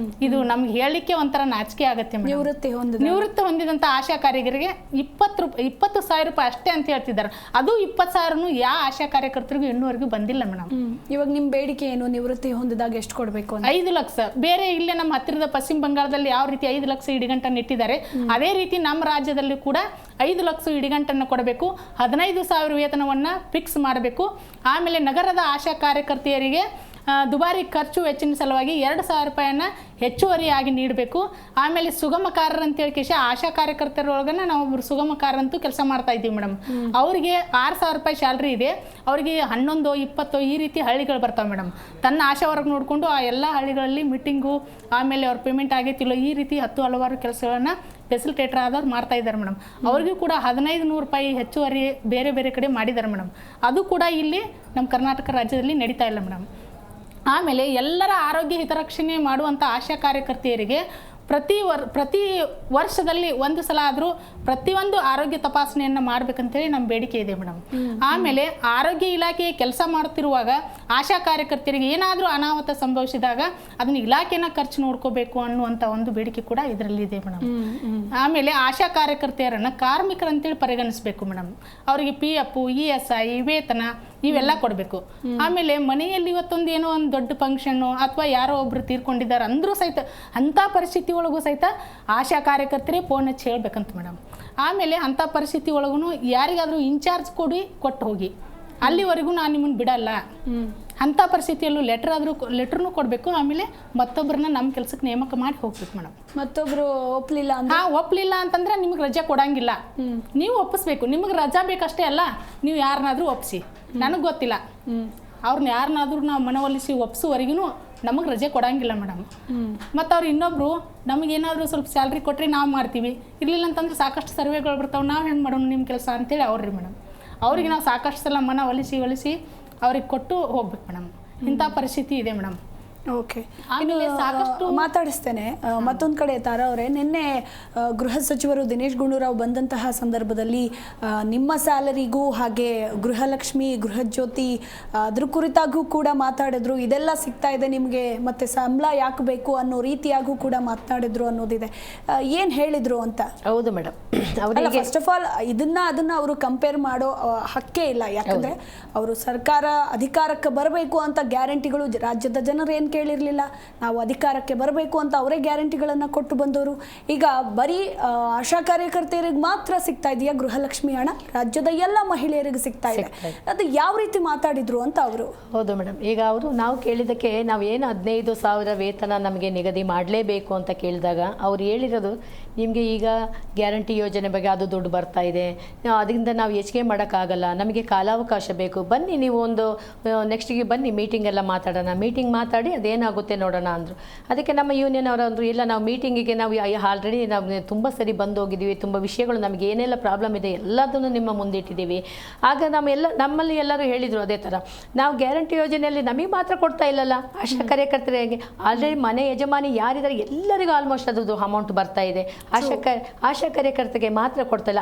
ಇದು ನಮ್ಗೆ ಹೇಳಲಿಕ್ಕೆ ಒಂಥರ ನಾಚಿಕೆ ಆಗುತ್ತೆ ಮೇಡಮ್. ನಿವೃತ್ತಿ ಹೊಂದಿದಂಥ ಆಶಾ ಕಾರ್ಯಕರಿಗೆ 20,000 ರೂಪಾಯಿ ಅಷ್ಟೇ ಅಂತ ಹೇಳ್ತಿದ್ದಾರೆ. ಅದು 20,000 ಯಾವ ಆಶಾ ಕಾರ್ಯಕರ್ತರಿಗೂ ಇನ್ನೂವರೆಗೂ ಬಂದಿಲ್ಲ ಮೇಡಮ್. ಇವಾಗ ನಿಮ್ಮ ಬೇಡಿಕೆ ಏನು? ನಿವೃತ್ತಿ ಹೊಂದಿದಾಗ ಎಷ್ಟು ಕೊಡಬೇಕು? 5 ಲಕ್ಷ. ಬೇರೆ ಇಲ್ಲೇ ನಮ್ಮ ಹತ್ತಿರದ ಪಶ್ಚಿಮ ಬಂಗಾಳದಲ್ಲಿ ಯಾವ ರೀತಿ 5 ಲಕ್ಷ ಇಡಿಗಂಟನ್ನು ಇಟ್ಟಿದ್ದಾರೆ ಅದೇ ರೀತಿ ನಮ್ಮ ರಾಜ್ಯದಲ್ಲಿ ಕೂಡ 5 ಲಕ್ಷ ಇಡಿಗಂಟನ್ನು ಕೊಡಬೇಕು. 15,000 ವೇತನವನ್ನು ಫಿಕ್ಸ್ ಮಾಡಬೇಕು. ಆಮೇಲೆ ನಗರದ ಆಶಾ ಕಾರ್ಯಕರ್ತೆಯರಿಗೆ ದುಬಾರಿ ಖರ್ಚು ವೆಚ್ಚಿನ ಸಲುವಾಗಿ 2,000 ರೂಪಾಯಿಯನ್ನು ಹೆಚ್ಚುವರಿಯಾಗಿ ನೀಡಬೇಕು. ಆಮೇಲೆ ಸುಗಮಕಾರರು ಅಂತೇಳಿ ಕೇಶ ಆಶಾ ಕಾರ್ಯಕರ್ತರೊಳಗನ ನಾವು ಒಬ್ಬರು ಸುಗಮಕಾರಂತೂ ಕೆಲಸ ಮಾಡ್ತಾ ಇದ್ದೀವಿ ಮೇಡಮ್. ಅವರಿಗೆ 6,000 ರೂಪಾಯಿ ಸ್ಯಾಲ್ರಿ ಇದೆ. ಅವರಿಗೆ 11, 20 ಈ ರೀತಿ ಹಳ್ಳಿಗಳು ಬರ್ತಾವೆ ಮೇಡಮ್. ತನ್ನ ಆಶಾ ವರ್ಗ ನೋಡಿಕೊಂಡು ಆ ಎಲ್ಲ ಹಳ್ಳಿಗಳಲ್ಲಿ ಮೀಟಿಂಗು ಆಮೇಲೆ ಅವ್ರ ಪೇಮೆಂಟ್ ಆಗೈತಿಲ್ಲ ಈ ರೀತಿ ಹಲವಾರು ಕೆಲಸಗಳನ್ನು ಫೆಸಿಲಿಟೇಟರ್ ಆದವ್ರು ಮಾಡ್ತಾ ಇದ್ದಾರೆ ಮೇಡಮ್. ಅವ್ರಿಗೂ ಕೂಡ 1,500 ರೂಪಾಯಿ ಹೆಚ್ಚುವರಿ ಬೇರೆ ಬೇರೆ ಕಡೆ ಮಾಡಿದ್ದಾರೆ ಮೇಡಮ್. ಅದು ಕೂಡ ಇಲ್ಲಿ ನಮ್ಮ ಕರ್ನಾಟಕ ರಾಜ್ಯದಲ್ಲಿ ನಡೀತಾ ಇಲ್ಲ ಮೇಡಮ್. ಆಮೇಲೆ ಎಲ್ಲರ ಆರೋಗ್ಯ ಹಿತರಕ್ಷಣೆ ಮಾಡುವಂಥ ಆಶಾ ಕಾರ್ಯಕರ್ತೆಯರಿಗೆ ಪ್ರತಿ ವರ್ಷದಲ್ಲಿ 1 ಸಲ ಆದರೂ ಪ್ರತಿಯೊಂದು ಆರೋಗ್ಯ ತಪಾಸಣೆಯನ್ನು ಮಾಡಬೇಕಂತೇಳಿ ನಮ್ಮ ಬೇಡಿಕೆ ಇದೆ ಮೇಡಮ್. ಆಮೇಲೆ ಆರೋಗ್ಯ ಇಲಾಖೆ ಕೆಲಸ ಮಾಡುತ್ತಿರುವಾಗ ಆಶಾ ಕಾರ್ಯಕರ್ತರಿಗೆ ಏನಾದರೂ ಅನಾಹುತ ಸಂಭವಿಸಿದಾಗ ಅದನ್ನ ಇಲಾಖೆನ ಖರ್ಚು ನೋಡ್ಕೋಬೇಕು ಅನ್ನುವಂಥ ಒಂದು ಬೇಡಿಕೆ ಕೂಡ ಇದರಲ್ಲಿ ಇದೆ ಮೇಡಮ್. ಆಮೇಲೆ ಆಶಾ ಕಾರ್ಯಕರ್ತೆಯರನ್ನು ಕಾರ್ಮಿಕರಂತೇಳಿ ಪರಿಗಣಿಸಬೇಕು ಮೇಡಮ್. ಅವರಿಗೆ PF, ESI ವೇತನ ಇವೆಲ್ಲ ಕೊಡಬೇಕು. ಆಮೇಲೆ ಮನೆಯಲ್ಲಿ ಇವತ್ತೊಂದು ಏನೋ ಒಂದು ದೊಡ್ಡ ಫಂಕ್ಷನ್ನು ಅಥವಾ ಯಾರೋ ಒಬ್ರು ತೀರ್ಕೊಂಡಿದ್ದಾರೆ ಅಂದರೂ ಸಹಿತ ಅಂಥ ಪರಿಸ್ಥಿತಿ ಒಳಗೂ ಸಹಿತ ಆಶಾ ಕಾರ್ಯಕರ್ತರೇ ಫೋನ್ ಹಚ್ಚಿ ಹೇಳ್ಬೇಕಂತ ಮೇಡಮ್. ಆಮೇಲೆ ಅಂಥ ಪರಿಸ್ಥಿತಿ ಒಳಗೂ ಯಾರಿಗಾದರೂ ಇನ್ಚಾರ್ಜ್ ಕೊಟ್ಟು ಹೋಗಿ, ಅಲ್ಲಿವರೆಗೂ ನಾನು ನಿಮ್ಮನ್ನು ಬಿಡಲ್ಲ. ಅಂಥ ಪರಿಸ್ಥಿತಿಯಲ್ಲೂ ಲೆಟ್ರನ್ನು ಕೊಡಬೇಕು. ಆಮೇಲೆ ಮತ್ತೊಬ್ಬರನ್ನ ನಮ್ಮ ಕೆಲಸಕ್ಕೆ ನೇಮಕ ಮಾಡಿ ಹೋಗ್ಬೇಕು ಮೇಡಮ್. ಮತ್ತೊಬ್ರು ಒಪ್ಪಲಿಲ್ಲ ಅಂತಂದ್ರೆ ನಿಮಗೆ ರಜೆ ಕೊಡಂಗಿಲ್ಲ. ನೀವು ಒಪ್ಪಿಸ್ಬೇಕು. ನಿಮಗೆ ರಜಾ ಬೇಕಷ್ಟೇ ಅಲ್ಲ, ನೀವು ಯಾರನ್ನಾದ್ರೂ ಒಪ್ಪಿಸಿ. ನನಗೆ ಗೊತ್ತಿಲ್ಲ, ಅವ್ರನ್ನ ಯಾರನ್ನಾದ್ರೂ ನಾವು ಮನವೊಲಿಸಿ ಒಪ್ಸುವರೆಗೂ ನಮಗೆ ರಜೆ ಕೊಡಂಗಿಲ್ಲ ಮೇಡಮ್. ಮತ್ತು ಅವ್ರು ಇನ್ನೊಬ್ರು ನಮಗೇನಾದರೂ ಸ್ವಲ್ಪ ಸ್ಯಾಲ್ರಿ ಕೊಟ್ಟರೆ ನಾವು ಮಾಡ್ತೀವಿ, ಇರಲಿಲ್ಲ ಅಂತಂದ್ರೆ ಸಾಕಷ್ಟು ಸರ್ವೆಗಳು ಬರ್ತಾವೆ, ನಾವು ಹೆಂಗೆ ಮಾಡೋಣ ನಿಮ್ಮ ಕೆಲಸ ಅಂತೇಳಿ ಅವ್ರಿ ಮೇಡಮ್. ಅವ್ರಿಗೆ ನಾವು ಸಾಕಷ್ಟು ಸಲ ಒಲಿಸಿ ಅವ್ರಿಗೆ ಕೊಟ್ಟು ಹೋಗ್ಬೇಕು ಮೇಡಮ್. ಇಂಥ ಪರಿಸ್ಥಿತಿ ಇದೆ ಮೇಡಮ್. ಓಕೆ, ಆಮೇಲೆ ಸಾಕಷ್ಟು ಮಾತಾಡಿಸ್ತೇನೆ. ಮತ್ತೊಂದು ಕಡೆ ತಾರಾ ಅವರೇ, ನಿನ್ನೆ ಗೃಹ ಸಚಿವರು ದಿನೇಶ್ ಗುಂಡೂರಾವ್ ಬಂದಂತಹ ಸಂದರ್ಭದಲ್ಲಿ ನಿಮ್ಮ ಸ್ಯಾಲರಿಗೂ ಹಾಗೆ ಗೃಹಲಕ್ಷ್ಮಿ ಗೃಹಜ್ಯೋತಿ ಅದ್ರ ಕುರಿತಾಗೂ ಕೂಡ ಮಾತಾಡಿದ್ರು. ಇದೆಲ್ಲ ಸಿಗ್ತಾ ಇದೆ ನಿಮಗೆ, ಮತ್ತೆ ಸಂಬಳ ಯಾಕೆ ಬೇಕು ಅನ್ನೋ ರೀತಿಯಾಗೂ ಕೂಡ ಮಾತನಾಡಿದ್ರು ಅನ್ನೋದಿದೆ. ಏನು ಹೇಳಿದ್ರು ಅಂತ? ಹೌದು ಮೇಡಮ್, ಫಸ್ಟ್ ಆಫ್ ಆಲ್ ಅದನ್ನ ಅವರು ಕಂಪೇರ್ ಮಾಡೋ ಹಕ್ಕೇ ಇಲ್ಲ. ಯಾಕಂದ್ರೆ ಅವರು ಸರ್ಕಾರ ಅಧಿಕಾರಕ್ಕೆ ಬರಬೇಕು ಅಂತ ಗ್ಯಾರಂಟಿಗಳು ರಾಜ್ಯದ ಜನರು ಏನು ಕೇಳಿರಲಿಲ್ಲ. ನಾವು ಅಧಿಕಾರಕ್ಕೆ ಬರಬೇಕು ಅಂತ ಅವರೇ ಗ್ಯಾರಂಟಿಗಳನ್ನು ಕೊಟ್ಟು ಬಂದವರು. ಈಗ ಬರೀ ಆಶಾ ಕಾರ್ಯಕರ್ತೆಯರಿಗೆ ಮಾತ್ರ ಸಿಗ್ತಾ ಇದೆಯಾ ಗೃಹಲಕ್ಷ್ಮಿ ಹಣ? ರಾಜ್ಯದ ಎಲ್ಲ ಮಹಿಳೆಯರಿಗೆ ಸಿಗ್ತಾ ಇದೆ. ಅದು ಯಾವ ರೀತಿ ಮಾತಾಡಿದ್ರು ಅಂತ ಅವರು? ಹೌದು ಮೇಡಮ್, ಈಗ ಅವರು ನಾವು ಕೇಳಿದ್ದಕ್ಕೆ ನಾವೇನು 15,000 ವೇತನ ನಮಗೆ ನಿಗದಿ ಮಾಡಲೇಬೇಕು ಅಂತ ಕೇಳಿದಾಗ ಅವ್ರು ಹೇಳಿರೋದು, ನಿಮಗೆ ಈಗ ಗ್ಯಾರಂಟಿ ಯೋಜನೆ ಬಗ್ಗೆ ಅದು ದುಡ್ಡು ಬರ್ತಾ ಇದೆ, ಅದರಿಂದ ನಾವು ಹೆಚ್ಚಿಗೆ ಮಾಡೋಕ್ಕಾಗಲ್ಲ, ನಮಗೆ ಕಾಲಾವಕಾಶ ಬೇಕು, ಬನ್ನಿ ನೀವು ಒಂದು ನೆಕ್ಸ್ಟಿಗೆ ಬನ್ನಿ ಮೀಟಿಂಗ್ ಎಲ್ಲ ಮಾತಾಡೋಣ, ಮೀಟಿಂಗ್ ಮಾತಾಡಿ ಅದೇನಾಗುತ್ತೆ ನೋಡೋಣ ಅಂದರು. ಅದಕ್ಕೆ ನಮ್ಮ ಯೂನಿಯನ್ ಅವರು ಅಂದರು, ಇಲ್ಲ ನಾವು ಮೀಟಿಂಗಿಗೆ ನಾವು ಆಲ್ರೆಡಿ ನಾವು ತುಂಬ ಸರಿ ಬಂದು ಹೋಗಿದ್ದೀವಿ, ತುಂಬ ವಿಷಯಗಳು ನಮಗೆ ಏನೆಲ್ಲ ಪ್ರಾಬ್ಲಮ್ ಇದೆ ಎಲ್ಲದನ್ನು ನಿಮ್ಮ ಮುಂದಿಟ್ಟಿದ್ದೀವಿ. ಆಗ ನಮ್ಮಲ್ಲಿ ಎಲ್ಲರೂ ಹೇಳಿದರು ಅದೇ ಥರ, ನಾವು ಗ್ಯಾರಂಟಿ ಯೋಜನೆಯಲ್ಲಿ ನಮಗೆ ಮಾತ್ರ ಕೊಡ್ತಾ ಇಲ್ಲಲ್ಲ, ಆಶಾ ಕಾರ್ಯಕರ್ತರಿಗೆ ಆಲ್ರೆಡಿ ಮನೆ ಯಜಮಾನಿ ಯಾರಿದ್ದಾರೆ ಎಲ್ಲರಿಗೂ ಆಲ್ಮೋಸ್ಟ್ ಅದು ಅಮೌಂಟ್ ಬರ್ತಾ ಇದೆ, ಆಶಾ ಕಾರ್ಯಕರ್ತರಿಗೆ ಮಾತ್ರ ಕೊಡ್ತಾ ಇಲ್ಲ,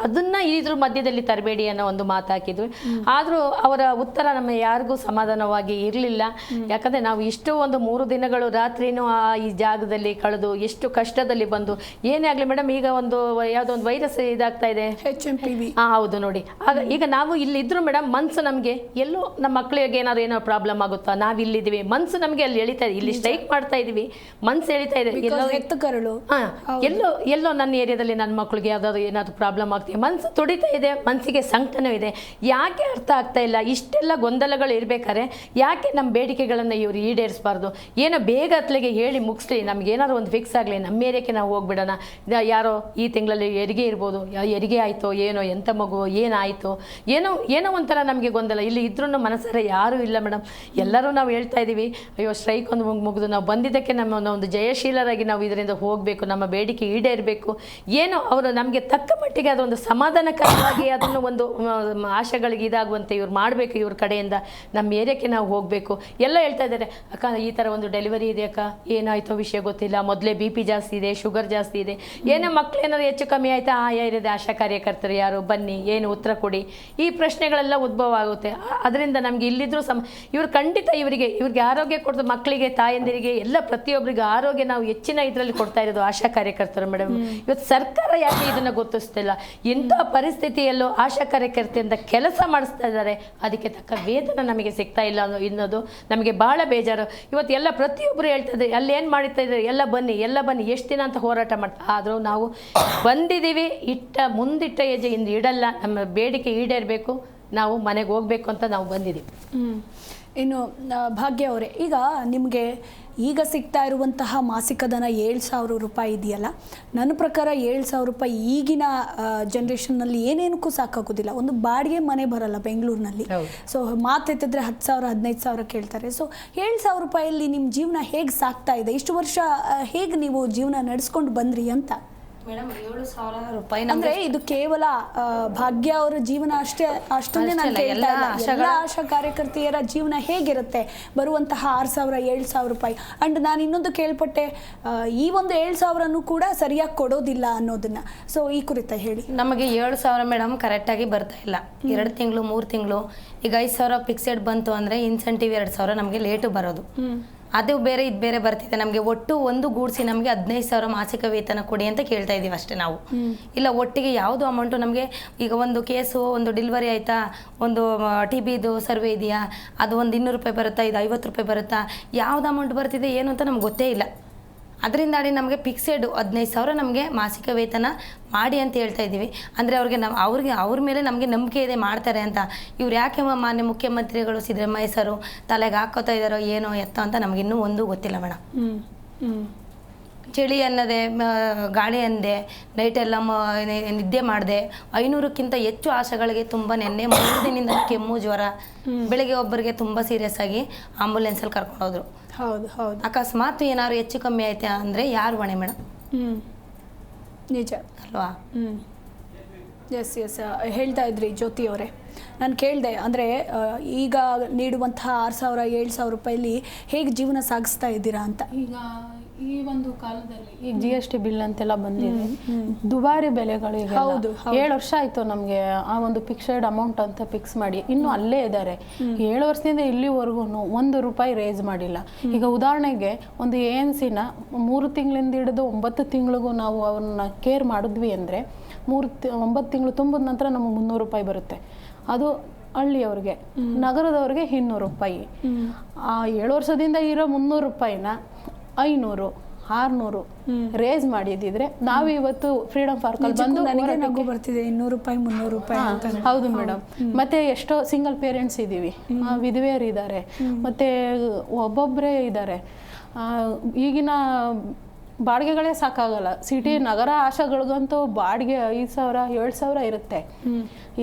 ಅದನ್ನ ಇದ್ರ ಮಧ್ಯದಲ್ಲಿ ತರಬೇಡಿ ಅನ್ನೋ ಒಂದು ಮಾತು ಹಾಕಿದ್ವಿ. ಆದರೂ ಅವರ ಉತ್ತರ ನಮ್ಮ ಯಾರಿಗೂ ಸಮಾಧಾನವಾಗಿ ಇರಲಿಲ್ಲ. ಯಾಕಂದರೆ ನಾವು ಇಷ್ಟು ಒಂದು 3 ದಿನಗಳು ರಾತ್ರಿನೂ ಈ ಜಾಗದಲ್ಲಿ ಕಳೆದು ಎಷ್ಟು ಕಷ್ಟದಲ್ಲಿ ಬಂದು, ಏನೇ ಆಗಲಿ ಮೇಡಮ್, ಈಗ ಯಾವುದೋ ಒಂದು ವೈರಸ್ ಇದಾಗ್ತಾ ಇದೆ, HMPV. ಹೌದು ನೋಡಿ. ಈಗ ನಾವು ಇಲ್ಲಿದ್ರು ಮೇಡಮ್, ಮನ್ಸು ನಮಗೆ ಎಲ್ಲೋ ನಮ್ಮ ಮಕ್ಕಳಿಗೆ ಏನೋ ಪ್ರಾಬ್ಲಮ್ ಆಗುತ್ತಾ, ನಾವು ಇಲ್ಲಿದ್ದೀವಿ, ಮನ್ಸು ನಮಗೆ ಅಲ್ಲಿ ಎಳಿತಾ ಇದೆ, ಇಲ್ಲಿ ಸ್ಟ್ರೈಕ್ ಮಾಡ್ತಾ ಇದೀವಿ, ಮನ್ಸು ಎಳಿತಾ ಇದೆ, ಎಲ್ಲೋ ನನ್ನ ಏರಿಯಾದಲ್ಲಿ ನನ್ನ ಮಕ್ಕಳಿಗೆ ಏನಾದ್ರು ಪ್ರಾಬ್ಲಮ್ ಆಗ್ತಿದೆ, ಮನ್ಸು ತುಡಿತಾ ಇದೆ, ಮನಸ್ಸಿಗೆ ಸಂಕಟನೂ ಇದೆ. ಯಾಕೆ ಅರ್ಥ ಆಗ್ತಾ ಇಲ್ಲ? ಇಷ್ಟೆಲ್ಲ ಗೊಂದಲಗಳು ಇರ್ಬೇಕಾದ್ರೆ ಯಾಕೆ ನಮ್ಮ ಬೇಡಿಕೆಗಳನ್ನು ಇವರು ಈಡೇರಿಸಬಾರ್ದು? ಏನೋ ಬೇಗ ಅತ್ಲೆಗೆ ಹೇಳಿ ಮುಗಿಸ್ಲಿ, ನಮ್ಗೆ ಏನಾದ್ರು ಒಂದು ಫಿಕ್ಸ್ ಆಗಲಿ, ನಮ್ಮ ಏರಿಯಾಕ್ಕೆ ನಾವು ಹೋಗ್ಬಿಡೋಣ. ಯಾರೋ ಈ ತಿಂಗಳಲ್ಲಿ ಹೆರಿಗೆ ಇರ್ಬೋದು, ಹೆರಿಗೆ ಆಯಿತೋ ಏನೋ, ಎಂಥ ಮಗು ಏನಾಯಿತು ಏನೋ ಒಂಥರ ನಮಗೆ ಗೊಂದಲ. ಇಲ್ಲಿ ಇದ್ರೂ ಮನಸ್ಸಾರೆ ಯಾರೂ ಇಲ್ಲ ಮೇಡಮ್, ಎಲ್ಲರೂ ನಾವು ಹೇಳ್ತಾ ಇದ್ದೀವಿ, ಅಯ್ಯೋ ಸ್ಟ್ರೈಕ್ ಒಂದು ಮುಗಿದು ನಾವು ಬಂದಿದ್ದಕ್ಕೆ ನಮ್ಮ ಒಂದು ಜಯಶೀಲರಾಗಿ ನಾವು ಇದರಿಂದ ಹೋಗಬೇಕು, ನಮ್ಮ ಬೇಡಿಕೆ ಈಡೇರಬೇಕು. ಏನೋ ಅವರು ನಮಗೆ ತಕ್ಕ ಮಟ್ಟಿಗೆ ಅದೊಂದು ಸಮಾಧಾನಕರವಾಗಿ ಅದನ್ನು ಒಂದು ಆಶೆಗಳಿಗೆ ಇದಾಗುವಂತೆ ಇವ್ರು ಮಾಡಬೇಕು, ಇವ್ರ ಕಡೆಯಿಂದ ನಮ್ಮ ಏರಿಯಾಕ್ಕೆ ನಾವು ಹೋಗಬೇಕು. ಎಲ್ಲ ಹೇಳ್ತಾ ಇದ್ದಾರೆ, ಅಕ್ಕ ಈ ಥರ ಒಂದು ಡೆಲಿವರಿ ಇದೆ ಅಕ್ಕ, ಏನಾಯ್ತೋ ವಿಷಯ ಗೊತ್ತಿಲ್ಲ, ಮೊದಲೇ BP ಜಾಸ್ತಿ ಇದೆ, ಶುಗರ್ ಜಾಸ್ತಿ ಇದೆ, ಏನೋ ಮಕ್ಳು ಏನಾದ್ರು ಹೆಚ್ಚು ಕಮ್ಮಿ ಆಯಿತಾ, ಏರಿಯಾದ ಆಶಾ ಕಾರ್ಯಕರ್ತರು ಯಾರು ಬನ್ನಿ, ಏನು ಉತ್ತರ ಕೊಡಿ, ಈ ಪ್ರಶ್ನೆಗಳೆಲ್ಲ ಉದ್ಭವ ಆಗುತ್ತೆ. ಅದರಿಂದ ನಮಗೆ ಇಲ್ಲಿದ್ದರೂ ಇವ್ರು ಖಂಡಿತ ಇವ್ರಿಗೆ ಆರೋಗ್ಯ ಕೊಡ್ತು, ಮಕ್ಕಳಿಗೆ, ತಾಯಂದಿರಿಗೆ ಎಲ್ಲ ಪ್ರತಿಯೊಬ್ಬರಿಗೆ ಆರೋಗ್ಯ ನಾವು ಹೆಚ್ಚಿನ ಇದರಲ್ಲಿ ಕೊಡ್ತಾ ಇರೋದು ಆಶಾ ಕಾರ್ಯಕರ್ತರು ಮೇಡಮ್. ಇವತ್ತು ಸರ್ಕಾರ ಯಾಕೆ ಇದನ್ನು ಗೊತ್ತಿಸ್ತಿಲ್ಲ? ಇಂಥ ಪರಿಸ್ಥಿತಿಯಲ್ಲೂ ಆಶಾ ಕಾರ್ಯಕರ್ತೆಯಿಂದ ಕೆಲಸ ಮಾಡಿಸ್ತಾ ಇದ್ದಾರೆ, ಅದಕ್ಕೆ ತಕ್ಕ ವೇತನ ನಮಗೆ ಸಿಗ್ತಾ ಇಲ್ಲ ಅನ್ನೋದು ನಮಗೆ ಭಾಳ ಬೇಜಾರು. ಇವತ್ತು ಎಲ್ಲ ಪ್ರತಿಯೊಬ್ಬರು ಹೇಳ್ತಾ ಇದ್ದಾರೆ, ಅಲ್ಲಿ ಏನು ಮಾಡ್ತಾ ಇದ್ದಾರೆ, ಎಲ್ಲ ಬನ್ನಿ ಎಷ್ಟು ದಿನ ಅಂತ ಹೋರಾಟ ಮಾಡ್ತಾ, ಆದರೂ ನಾವು ಬಂದಿದ್ದೀವಿ, ಮುಂದಿಟ್ಟ ಹೆಜ್ಜೆಯಿಂದ ಇಡಲ್ಲ, ನಮ್ಮ ಬೇಡಿಕೆ ಈಡೇರಬೇಕು, ನಾವು ಮನೆಗೆ ಹೋಗಬೇಕು ಅಂತ ನಾವು ಬಂದಿದ್ದೀವಿ. ಇನ್ನು ಭಾಗ್ಯ ಅವರೇ, ಈಗ ನಿಮಗೆ ಈಗ ಸಿಗ್ತಾ ಇರುವಂತಹ ಮಾಸಿಕ ಧನ 7,000 ರೂಪಾಯಿ ಇದೆಯಲ್ಲ, ನನ್ನ ಪ್ರಕಾರ 7,000 ರೂಪಾಯಿ ಈಗಿನ ಜನ್ರೇಷನ್ನಲ್ಲಿ ಏನೇನಕ್ಕೂ ಸಾಕಾಗೋದಿಲ್ಲ. ಒಂದು ಬಾಡಿಗೆ ಮನೆ ಬರಲ್ಲ ಬೆಂಗಳೂರಿನಲ್ಲಿ. ಸೊ ಮಾತೆತ್ತಿದ್ರೆ 10,000 15,000 ಕೇಳ್ತಾರೆ. ಸೊ 7,000 ರೂಪಾಯಲ್ಲಿ ನಿಮ್ಮ ಜೀವನ ಹೇಗೆ ಸಾಕ್ತಾ ಇದೆ? ಇಷ್ಟು ವರ್ಷ ಹೇಗೆ ನೀವು ಜೀವನ ನಡೆಸ್ಕೊಂಡು ಬಂದ್ರಿ ಅಂತ? ಮೇಡಮ್ 7,000 ರೂಪಾಯಿ ಅಂದ್ರೆ ಇದು ಕೇವಲ ಭಾಗ್ಯ ಅವರ ಜೀವನ ಅಷ್ಟೊಂದೇ ನಾನು ಕೇಳ್ತಾ ಇಲ್ಲ, ಎಲ್ಲ ಆಶಾ ಕಾರ್ಯಕರ್ತೆಯರ ಜೀವನ ಹೇಗಿರುತ್ತೆ ಬರುವಂತಹ 6,000 7,000 ರೂಪಾಯಿ. ಅಂಡ್ ನಾನು ಇನ್ನೊಂದು ಕೇಳ್ಪಟ್ಟೆ, ಈ ಒಂದು 7,000 ಕೂಡ ಸರಿಯಾಗಿ ಕೊಡೋದಿಲ್ಲ ಅನ್ನೋದನ್ನ. ಸೊ ಈ ಕುರಿತ ಹೇಳಿ. ನಮಗೆ 7,000 ಮೇಡಮ್ ಕರೆಕ್ಟಾಗಿ ಬರ್ತಾ ಇಲ್ಲ. 2 ತಿಂಗಳು 3 ತಿಂಗಳು. ಈಗ 5,000 ಫಿಕ್ಸೆಡ್ ಬಂತು ಅಂದರೆ ಇನ್ಸೆಂಟಿವ್ 2,000 ನಮಗೆ ಲೇಟು ಬರೋದು. ಅದು ಬೇರೆ ಇದು ಬೇರೆ ಬರ್ತಿದೆ. ನಮಗೆ ಒಟ್ಟು ಒಂದು ಗೂಡ್ಸಿ ನಮಗೆ 15,000 ಮಾಸಿಕ ವೇತನ ಕೊಡಿ ಅಂತ ಕೇಳ್ತಾ ಇದ್ದೀವಿ ಅಷ್ಟೇ ನಾವು. ಇಲ್ಲ ಒಟ್ಟಿಗೆ ಯಾವುದು ಅಮೌಂಟು ನಮಗೆ, ಈಗ ಒಂದು ಕೇಸು ಒಂದು ಡೆಲಿವರಿ ಆಯಿತಾ, ಒಂದು TBದು ಸರ್ವೆ ಇದೆಯಾ, ಅದು ಒಂದು 200 ರೂಪಾಯಿ ಬರುತ್ತಾ, ಇದು 50 ರೂಪಾಯಿ ಬರುತ್ತಾ, ಯಾವ್ದು ಅಮೌಂಟ್ ಬರ್ತಿದೆ ಏನು ಅಂತ ನಮ್ಗೆ ಗೊತ್ತೇ ಇಲ್ಲ. ಅದರಿಂದಾಡಿ ನಮಗೆ ಫಿಕ್ಸೆಡ್ 15,000 ನಮಗೆ ಮಾಸಿಕ ವೇತನ ಮಾಡಿ ಅಂತ ಹೇಳ್ತಾ ಇದ್ದೀವಿ. ಅಂದರೆ ಅವ್ರ ಮೇಲೆ ನಮಗೆ ನಂಬಿಕೆ ಇದೆ, ಮಾಡ್ತಾರೆ ಅಂತ. ಇವ್ರು ಯಾಕೆ ಮಾನ್ಯ ಮುಖ್ಯಮಂತ್ರಿಗಳು ಸಿದ್ದರಾಮಯ್ಯ ಸರು ತಲೆಗೆ ಹಾಕೋತಾ ಇದ್ದಾರೋ ಏನೋ ಎತ್ತ ಅಂತ ನಮಗಿನ್ನೂ ಒಂದೂ ಗೊತ್ತಿಲ್ಲ ಮೇಡಮ್. ಚಳಿ ಅನ್ನದೆ, ಗಾಳಿ ಅಂದೆ, ನೈಟೆಲ್ಲ ನಿದ್ದೆ ಮಾಡಿದೆ, 500ಕ್ಕಿಂತ ಹೆಚ್ಚು ಆಶೆಗಳಿಗೆ ತುಂಬ ನೆನ್ನೆ 3 ದಿನದಿಂದ ಕೆಮ್ಮು ಜ್ವರ, ಬೆಳಗ್ಗೆ ಒಬ್ಬರಿಗೆ ತುಂಬ ಸೀರಿಯಸ್ ಆಗಿ ಆಂಬುಲೆನ್ಸಲ್ಲಿ ಕರ್ಕೊಂಡು ಹೋದ್ರು. ಹೌದು. ಅಕಸ್ಮಾತ್ ಏನಾದ್ರು ಹೆಚ್ಚು ಕಮ್ಮಿ ಆಯ್ತಾ ಅಂದರೆ ಯಾರು ಹೊಣೆ ಮೇಡಮ್? ನಿಜ ಅಲ್ವಾ? ಎಸ್ ಹೇಳ್ತಾ ಇದ್ರಿ ಜ್ಯೋತಿ ಅವರೇ. ನಾನು ಕೇಳಿದೆ, ಅಂದರೆ ಈಗ ನೀಡುವಂತಹ 6,000 7,000 ರೂಪಾಯಲ್ಲಿ ಹೇಗೆ ಜೀವನ ಸಾಗಿಸ್ತಾ ಇದ್ದೀರಾ ಅಂತ. ಈಗ ಈ ಒಂದು ಕಾಲದಲ್ಲಿ ಈಗ GST ಬಿಲ್ ಅಂತೆಲ್ಲ ಬಂದಿದೆ, ದುಬಾರಿ ಬೆಲೆಗಳು. 7 ವರ್ಷ ಆಯಿತು ನಮಗೆ ಆ ಒಂದು ಫಿಕ್ಸೆಡ್ ಅಮೌಂಟ್ ಅಂತ ಫಿಕ್ಸ್ ಮಾಡಿ, ಇನ್ನು ಅಲ್ಲೇ ಇದ್ದಾರೆ. 7 ವರ್ಷದಿಂದ ಇಲ್ಲಿವರೆಗೂ 1 ರೂಪಾಯಿ ರೇಸ್ ಮಾಡಿಲ್ಲ. ಈಗ ಉದಾಹರಣೆಗೆ ಒಂದು ANCನ 3 ತಿಂಗಳಿಂದ ಹಿಡಿದು 9 ತಿಂಗಳಿಗೂ ನಾವು ಅವ್ರನ್ನ ಕೇರ್ ಮಾಡಿದ್ವಿ ಅಂದರೆ 9 ತಿಂಗಳು ತುಂಬಿದ ನಂತರ ನಮಗೆ 300 ರೂಪಾಯಿ ಬರುತ್ತೆ. ಅದು ಹಳ್ಳಿಯವ್ರಿಗೆ, ನಗರದವ್ರಿಗೆ 200 ರೂಪಾಯಿ. 7 ವರ್ಷದಿಂದ ಇರೋ 300 ರೂಪಾಯಿನ 500 600 ರೇಸ್ ಮಾಡಿದಿದ್ರೆ ನಾವು ಇವತ್ತು ಫ್ರೀಡಮ್ ಪಾರ್ಕಲ್ಲಿ ಬಂದು ನನಗೆ ನಗು ಬರ್ತಿದೆ 200 ರೂಪಾಯಿ 300 ರೂಪಾಯಿ ಅಂತ. ಹೌದು ಮೇಡಮ್. ಮತ್ತೆ ಎಷ್ಟೋ ಸಿಂಗಲ್ ಪೇರೆಂಟ್ಸ್ ಇದ್ದೀವಿ, ವಿಧವೆಯರು ಇದ್ದಾರೆ, ಮತ್ತೆ ಒಬ್ಬೊಬ್ಬರೇ ಇದ್ದಾರೆ. ಈಗಿನ ಬಾಡಿಗೆಗಳೇ ಸಾಕಾಗಲ್ಲ. ಸಿಟಿ ನಗರ ಆಶಾಗಳಿಗಂತೂ ಬಾಡಿಗೆ 5,000 7,000 ಇರುತ್ತೆ.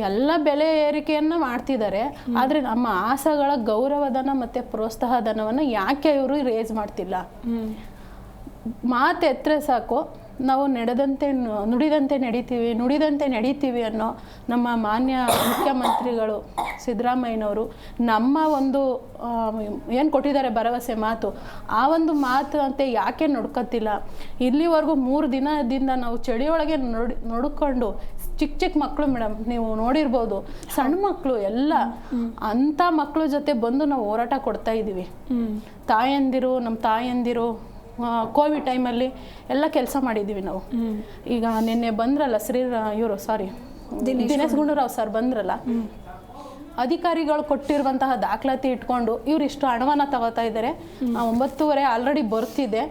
ಎಲ್ಲ ಬೆಲೆ ಏರಿಕೆಯನ್ನು ಮಾಡ್ತಿದ್ದಾರೆ. ಆದರೆ ನಮ್ಮ ಆಶಾಗಳ ಗೌರವಧನ ಮತ್ತು ಪ್ರೋತ್ಸಾಹ ಧನವನ್ನು ಯಾಕೆ ಇವರು ರೇಸ್ ಮಾಡ್ತಿಲ್ಲ? ಮಾತು ಎತ್ತರೆ ಸಾಕು, ನಾವು ನುಡಿದಂತೆ ನಡೀತೀವಿ ಅನ್ನೋ ನಮ್ಮ ಮಾನ್ಯ ಮುಖ್ಯಮಂತ್ರಿಗಳು ಸಿದ್ದರಾಮಯ್ಯನವರು ನಮ್ಮ ಒಂದು ಏನು ಕೊಟ್ಟಿದ್ದಾರೆ ಭರವಸೆ ಮಾತು, ಆ ಒಂದು ಮಾತು ಅಂತೆ ಯಾಕೆ ನಡ್ಕೊತಿಲ್ಲ? ಇಲ್ಲಿವರೆಗೂ 3 ದಿನದಿಂದ ನಾವು ಚಳಿಯೊಳಗೆ ನೋಡಿಕೊಂಡು ಚಿಕ್ಕ ಮಕ್ಕಳು ಮೇಡಮ್, ನೀವು ನೋಡಿರ್ಬೋದು, ಸಣ್ಣ ಮಕ್ಕಳು ಎಲ್ಲ ಅಂಥ ಮಕ್ಕಳ ಜೊತೆ ಬಂದು ನಾವು ಹೋರಾಟ ಕೊಡ್ತಾ ಇದ್ದೀವಿ. ನಮ್ಮ ತಾಯಂದಿರು ಕೋವಿಡ್ ಟೈಮಲ್ಲಿ ಎಲ್ಲ ಕೆಲಸ ಮಾಡಿದ್ದೀವಿ ನಾವು. ಈಗ ನಿನ್ನೆ ಬಂದ್ರಲ್ಲ ದಿನೇಶ್ ಗುಂಡೂರಾವ್ ಸರ್ ಬಂದ್ರಲ್ಲ, ಅಧಿಕಾರಿಗಳು ಕೊಟ್ಟಿರುವಂತಹ ದಾಖಲಾತಿ ಇಟ್ಕೊಂಡು ಇವ್ರು ಇಷ್ಟು ಹಣವನ್ನು ತಗೋತಾ ಇದ್ದಾರೆ. 9:30 ಆಲ್ರೆಡಿ ಬರ್ತಿದೆ.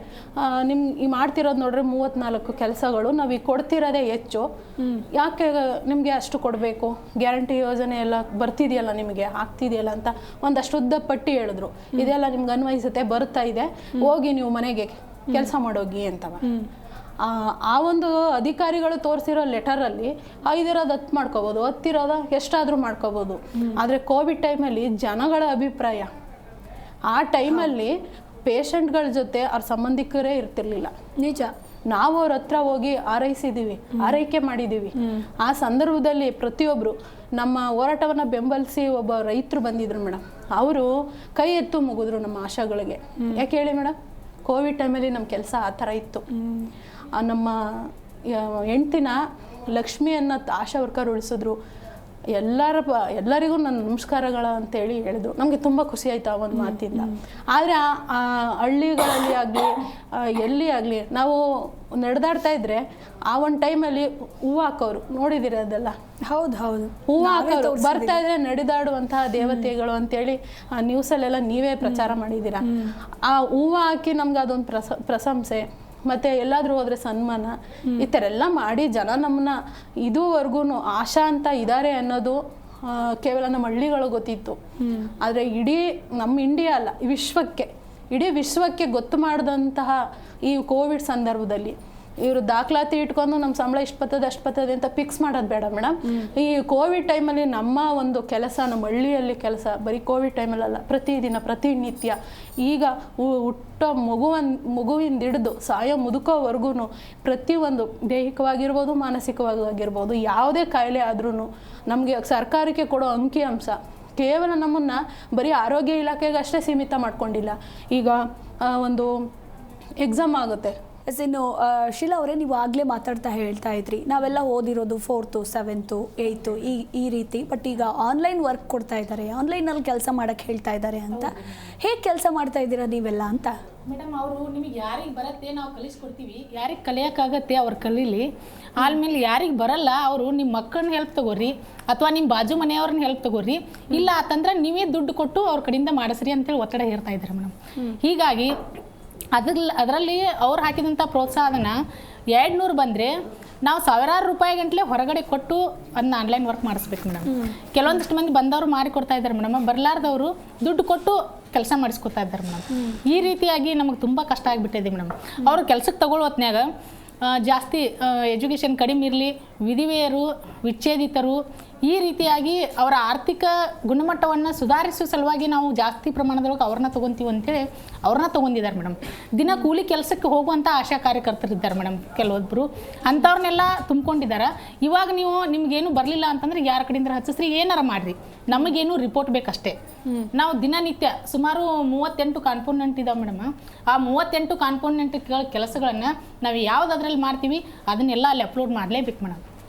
ಈ ಮಾಡ್ತಿರೋದು ನೋಡ್ರೆ 34 ಕೆಲಸಗಳು, ನಾವು ಈಗ ಕೊಡ್ತಿರೋದೇ ಹೆಚ್ಚು. ಯಾಕೆ ನಿಮಗೆ ಅಷ್ಟು ಕೊಡಬೇಕು? ಗ್ಯಾರಂಟಿ ಯೋಜನೆ ಎಲ್ಲ ಬರ್ತಿದೆಯಲ್ಲ, ನಿಮಗೆ ಆಗ್ತಿದೆಯಲ್ಲ ಅಂತ ಒಂದಷ್ಟು ಉದ್ದ ಪಟ್ಟಿ ಹೇಳಿದ್ರು. ಇದೆಲ್ಲ ನಿಮ್ಗೆ ಅನ್ವಯಿಸುತ್ತೆ, ಬರ್ತಾ ಇದೆ, ಹೋಗಿ ನೀವು ಮನೆಗೆ ಕೆಲಸ ಮಾಡೋಗಿ ಅಂತವ. ಆ ಒಂದು ಅಧಿಕಾರಿಗಳು ತೋರಿಸಿರೋ ಲೆಟರಲ್ಲಿ 5 ಇರೋದು 10 ಮಾಡ್ಕೋಬೋದು, 10 ಇರೋದ ಎಷ್ಟಾದರೂ ಮಾಡ್ಕೋಬೋದು. ಆದರೆ ಕೋವಿಡ್ ಟೈಮಲ್ಲಿ ಜನಗಳ ಅಭಿಪ್ರಾಯ, ಆ ಟೈಮಲ್ಲಿ ಪೇಷಂಟ್ಗಳ ಜೊತೆ ಅವ್ರ ಸಂಬಂಧಿಕರೇ ಇರ್ತಿರ್ಲಿಲ್ಲ. ನಿಜ. ನಾವು ಅವ್ರ ಹತ್ರ ಹೋಗಿ ಆರೈಕೆ ಮಾಡಿದ್ದೀವಿ. ಆ ಸಂದರ್ಭದಲ್ಲಿ ಪ್ರತಿಯೊಬ್ಬರು ನಮ್ಮ ಹೋರಾಟವನ್ನು ಬೆಂಬಲಿಸಿ ಒಬ್ಬ ರೈತರು ಬಂದಿದ್ರು ಮೇಡಮ್. ಅವರು ಕೈ ಎತ್ತು ಮುಗಿದ್ರು ನಮ್ಮ ಆಶಾಗಳಿಗೆ. ಯಾಕೆ ಹೇಳಿ ಮೇಡಮ್, ಕೋವಿಡ್ ಟೈಮಲ್ಲಿ ನಮ್ಮ ಕೆಲಸ ಆ ಥರ ಇತ್ತು. ನಮ್ಮ ಹೆಂಡ್ತಿನ ಲಕ್ಷ್ಮಿಯನ್ನು ಆಶಾ ವರ್ಕರ್ ಉಳಿಸಿದ್ರು. ಎಲ್ಲರಿಗೂ ನನ್ನ ನಮಸ್ಕಾರಗಳು ಅಂತೇಳಿ ಹೇಳಿದ್ರು. ನಮಗೆ ತುಂಬ ಖುಷಿ ಆಯಿತು ಆ ಒಂದು ಮಾತಿಂದ. ಆದರೆ ಆ ಹಳ್ಳಿಗಳಲ್ಲಿ ಆಗಲಿ ಎಲ್ಲಿ ಆಗಲಿ ನಾವು ನಡೆದಾಡ್ತಾ ಇದ್ರೆ ಆ ಒಂದು ಟೈಮಲ್ಲಿ ಹೂವು ಹಾಕೋರು ನೋಡಿದಿರ ಅದೆಲ್ಲ. ಹೌದು. ಹೂವು ಹಾಕೋರು ಬರ್ತಾ ಇದ್ರೆ ನಡೆದಾಡುವಂತಹ ದೇವತೆಗಳು ಅಂತೇಳಿ ಆ ನ್ಯೂಸಲ್ಲೆಲ್ಲ ನೀವೇ ಪ್ರಚಾರ ಮಾಡಿದ್ದೀರಾ. ಆ ಹೂವು ಹಾಕಿ ನಮ್ಗೆ ಅದೊಂದು ಪ್ರಶಂಸೆ, ಮತ್ತು ಎಲ್ಲಾದರೂ ಹೋದರೆ ಸನ್ಮಾನ, ಈ ಥರ ಎಲ್ಲ ಮಾಡಿ ಜನ ನಮ್ಮನ್ನ ಇದುವರೆಗೂ ಆಶಾ ಅಂತ ಇದ್ದಾರೆ ಅನ್ನೋದು ಕೇವಲ ನಮ್ಮ ಹಳ್ಳಿಗಳು ಗೊತ್ತಿತ್ತು. ಆದರೆ ಇಡೀ ನಮ್ಮ ಇಂಡಿಯಾ ಅಲ್ಲ, ಇಡೀ ವಿಶ್ವಕ್ಕೆ ಗೊತ್ತು ಮಾಡಿದಂತಹ ಈ ಕೋವಿಡ್ ಸಂದರ್ಭದಲ್ಲಿ ಇವರು ದಾಖಲಾತಿ ಇಟ್ಕೊಂಡು ನಮ್ಮ ಸಂಬಳ ಇಷ್ಟು ಬರ್ತದೆ ಅಷ್ಟು ಬರ್ತದೆ ಅಂತ ಫಿಕ್ಸ್ ಮಾಡೋದು ಬೇಡ ಮೇಡಮ್. ಈ ಕೋವಿಡ್ ಟೈಮಲ್ಲಿ ನಮ್ಮ ಒಂದು ಕೆಲಸ, ನಮ್ಮ ಹಳ್ಳಿಯಲ್ಲಿ ಕೆಲಸ ಬರೀ ಕೋವಿಡ್ ಟೈಮಲ್ಲಲ್ಲ, ಪ್ರತಿದಿನ ಪ್ರತಿನಿತ್ಯ ಈಗ ಹುಟ್ಟ ಮಗುವಿಂದ ಹಿಡಿದು ಸಾಯೋ ಮುದುಕೋವರೆಗೂ ಪ್ರತಿಯೊಂದು ದೈಹಿಕವಾಗಿರ್ಬೋದು ಮಾನಸಿಕವಾಗಿರ್ಬೋದು ಯಾವುದೇ ಕಾಯಿಲೆ ಆದ್ರೂ ನಮಗೆ ಸರ್ಕಾರಕ್ಕೆ ಕೊಡೋ ಅಂಕಿಅಂಶ ಕೇವಲ ನಮ್ಮನ್ನು ಬರೀ ಆರೋಗ್ಯ ಇಲಾಖೆಗೆ ಅಷ್ಟೇ ಸೀಮಿತ ಮಾಡ್ಕೊಂಡಿಲ್ಲ. ಈಗ ಒಂದು ಎಕ್ಸಾಮ್ ಆಗುತ್ತೆ. ಇನ್ನು ಶೀಲಾ ಅವರೇ, ನೀವು ಆಗಲೇ ಮಾತಾಡ್ತಾ ಹೇಳ್ತಾ ಇದ್ರಿ ನಾವೆಲ್ಲ ಓದಿರೋದು 4th 7th 8th ಈ ರೀತಿ, ಬಟ್ ಈಗ ಆನ್ಲೈನ್ ವರ್ಕ್ ಕೊಡ್ತಾ ಇದ್ದಾರೆ, ಆನ್ಲೈನಲ್ಲಿ ಕೆಲಸ ಮಾಡೋಕ್ಕೆ ಹೇಳ್ತಾ ಇದ್ದಾರೆ ಅಂತ. ಹೇಗೆ ಕೆಲಸ ಮಾಡ್ತಾ ಇದ್ದೀರಾ ನೀವೆಲ್ಲ ಅಂತ? ಮೇಡಮ್, ಅವರು ನಿಮಗೆ ಯಾರಿಗೆ ಬರುತ್ತೆ ನಾವು ಕಲಿಸ್ಕೊಡ್ತೀವಿ, ಯಾರಿಗೆ ಕಲಿಯೋಕ್ಕಾಗತ್ತೆ ಅವ್ರು ಕಲೀಲಿ. ಆಮೇಲೆ ಯಾರಿಗೆ ಬರಲ್ಲ ಅವರು ನಿಮ್ಮ ಮಕ್ಕಳನ್ನ ಹೆಲ್ಪ್ ತಗೋರಿ, ಅಥವಾ ನಿಮ್ಮ ಬಾಜು ಮನೆಯವ್ರನ್ನ ಹೆಲ್ಪ್ ತಗೋರಿ, ಇಲ್ಲ ಅಂತಂದ್ರೆ ನೀವೇ ದುಡ್ಡು ಕೊಟ್ಟು ಅವ್ರ ಕಡೆಯಿಂದ ಮಾಡಿಸ್ರಿ ಅಂತೇಳಿ ಒತ್ತಡ ಹೇರ್ತಾ ಇದ್ದಾರೆ ಮೇಡಮ್. ಹೀಗಾಗಿ ಅದರಲ್ಲಿ ಅವ್ರು ಹಾಕಿದಂಥ ಪ್ರೋತ್ಸಾಹನ 200 ಬಂದರೆ ನಾವು ಸಾವಿರಾರು ರೂಪಾಯಿ ಗಂಟಲೆ ಹೊರಗಡೆ ಕೊಟ್ಟು ಅದನ್ನ ಆನ್ಲೈನ್ ವರ್ಕ್ ಮಾಡಿಸ್ಬೇಕು ಮೇಡಮ್. ಕೆಲವೊಂದಿಷ್ಟು ಮಂದಿ ಬಂದವರು ಮಾಡಿಕೊಡ್ತಾ ಇದ್ದಾರೆ ಮೇಡಮ್, ಬರಲಾರ್ದವರು ದುಡ್ಡು ಕೊಟ್ಟು ಕೆಲಸ ಮಾಡಿಸ್ಕೊತಾ ಇದ್ದಾರೆ ಮೇಡಮ್. ಈ ರೀತಿಯಾಗಿ ನಮಗೆ ತುಂಬ ಕಷ್ಟ ಆಗಿಬಿಟ್ಟಿದೆ ಮೇಡಮ್. ಅವರು ಕೆಲಸಕ್ಕೆ ತಗೊಳ್ಳೋ ಹೊತ್ನ್ಯಾಗ ಜಾಸ್ತಿ ಎಜುಕೇಷನ್ ಕಡಿಮೆ ಇರಲಿ, ವಿಧವೆಯರು, ವಿಚ್ಛೇದಿತರು, ಈ ರೀತಿಯಾಗಿ ಅವರ ಆರ್ಥಿಕ ಗುಣಮಟ್ಟವನ್ನು ಸುಧಾರಿಸುವ ಸಲುವಾಗಿ ನಾವು ಜಾಸ್ತಿ ಪ್ರಮಾಣದೊಳಗೆ ಅವ್ರನ್ನ ತೊಗೊತೀವಿ ಅಂತೇಳಿ ಅವ್ರನ್ನ ತೊಗೊಂಡಿದ್ದಾರೆ ಮೇಡಮ್. ದಿನ ಕೂಲಿ ಕೆಲಸಕ್ಕೆ ಹೋಗುವಂಥ ಆಶಾ ಕಾರ್ಯಕರ್ತರಿದ್ದಾರೆ ಮೇಡಮ್ ಕೆಲವೊಬ್ಬರು, ಅಂಥವ್ರನ್ನೆಲ್ಲ ತುಂಬ್ಕೊಂಡಿದ್ದಾರೆ. ಇವಾಗ ನಿಮಗೇನು ಬರಲಿಲ್ಲ ಅಂತಂದ್ರೆ ಯಾರ ಕಡೆಯಿಂದ ಹಚ್ಚಿಸ್ರಿ, ಏನಾರ ಮಾಡಿರಿ, ನಮಗೇನು ರಿಪೋರ್ಟ್ ಬೇಕಷ್ಟೇ. ನಾವು ದಿನನಿತ್ಯ ಸುಮಾರು 38 ಕಾಂಪೋನೆಂಟ್ ಇದಾವೆ ಮೇಡಮ್. ಆ 38 ಕಾಂಪೋನೆಂಟ್ಗಳ ಕೆಲಸಗಳನ್ನು ನಾವು ಯಾವುದಾದ್ರಲ್ಲಿ ಮಾಡ್ತೀವಿ ಅದನ್ನೆಲ್ಲ ಅಲ್ಲಿ ಅಪ್ಲೋಡ್ ಮಾಡಲೇಬೇಕು ಮೇಡಮ್.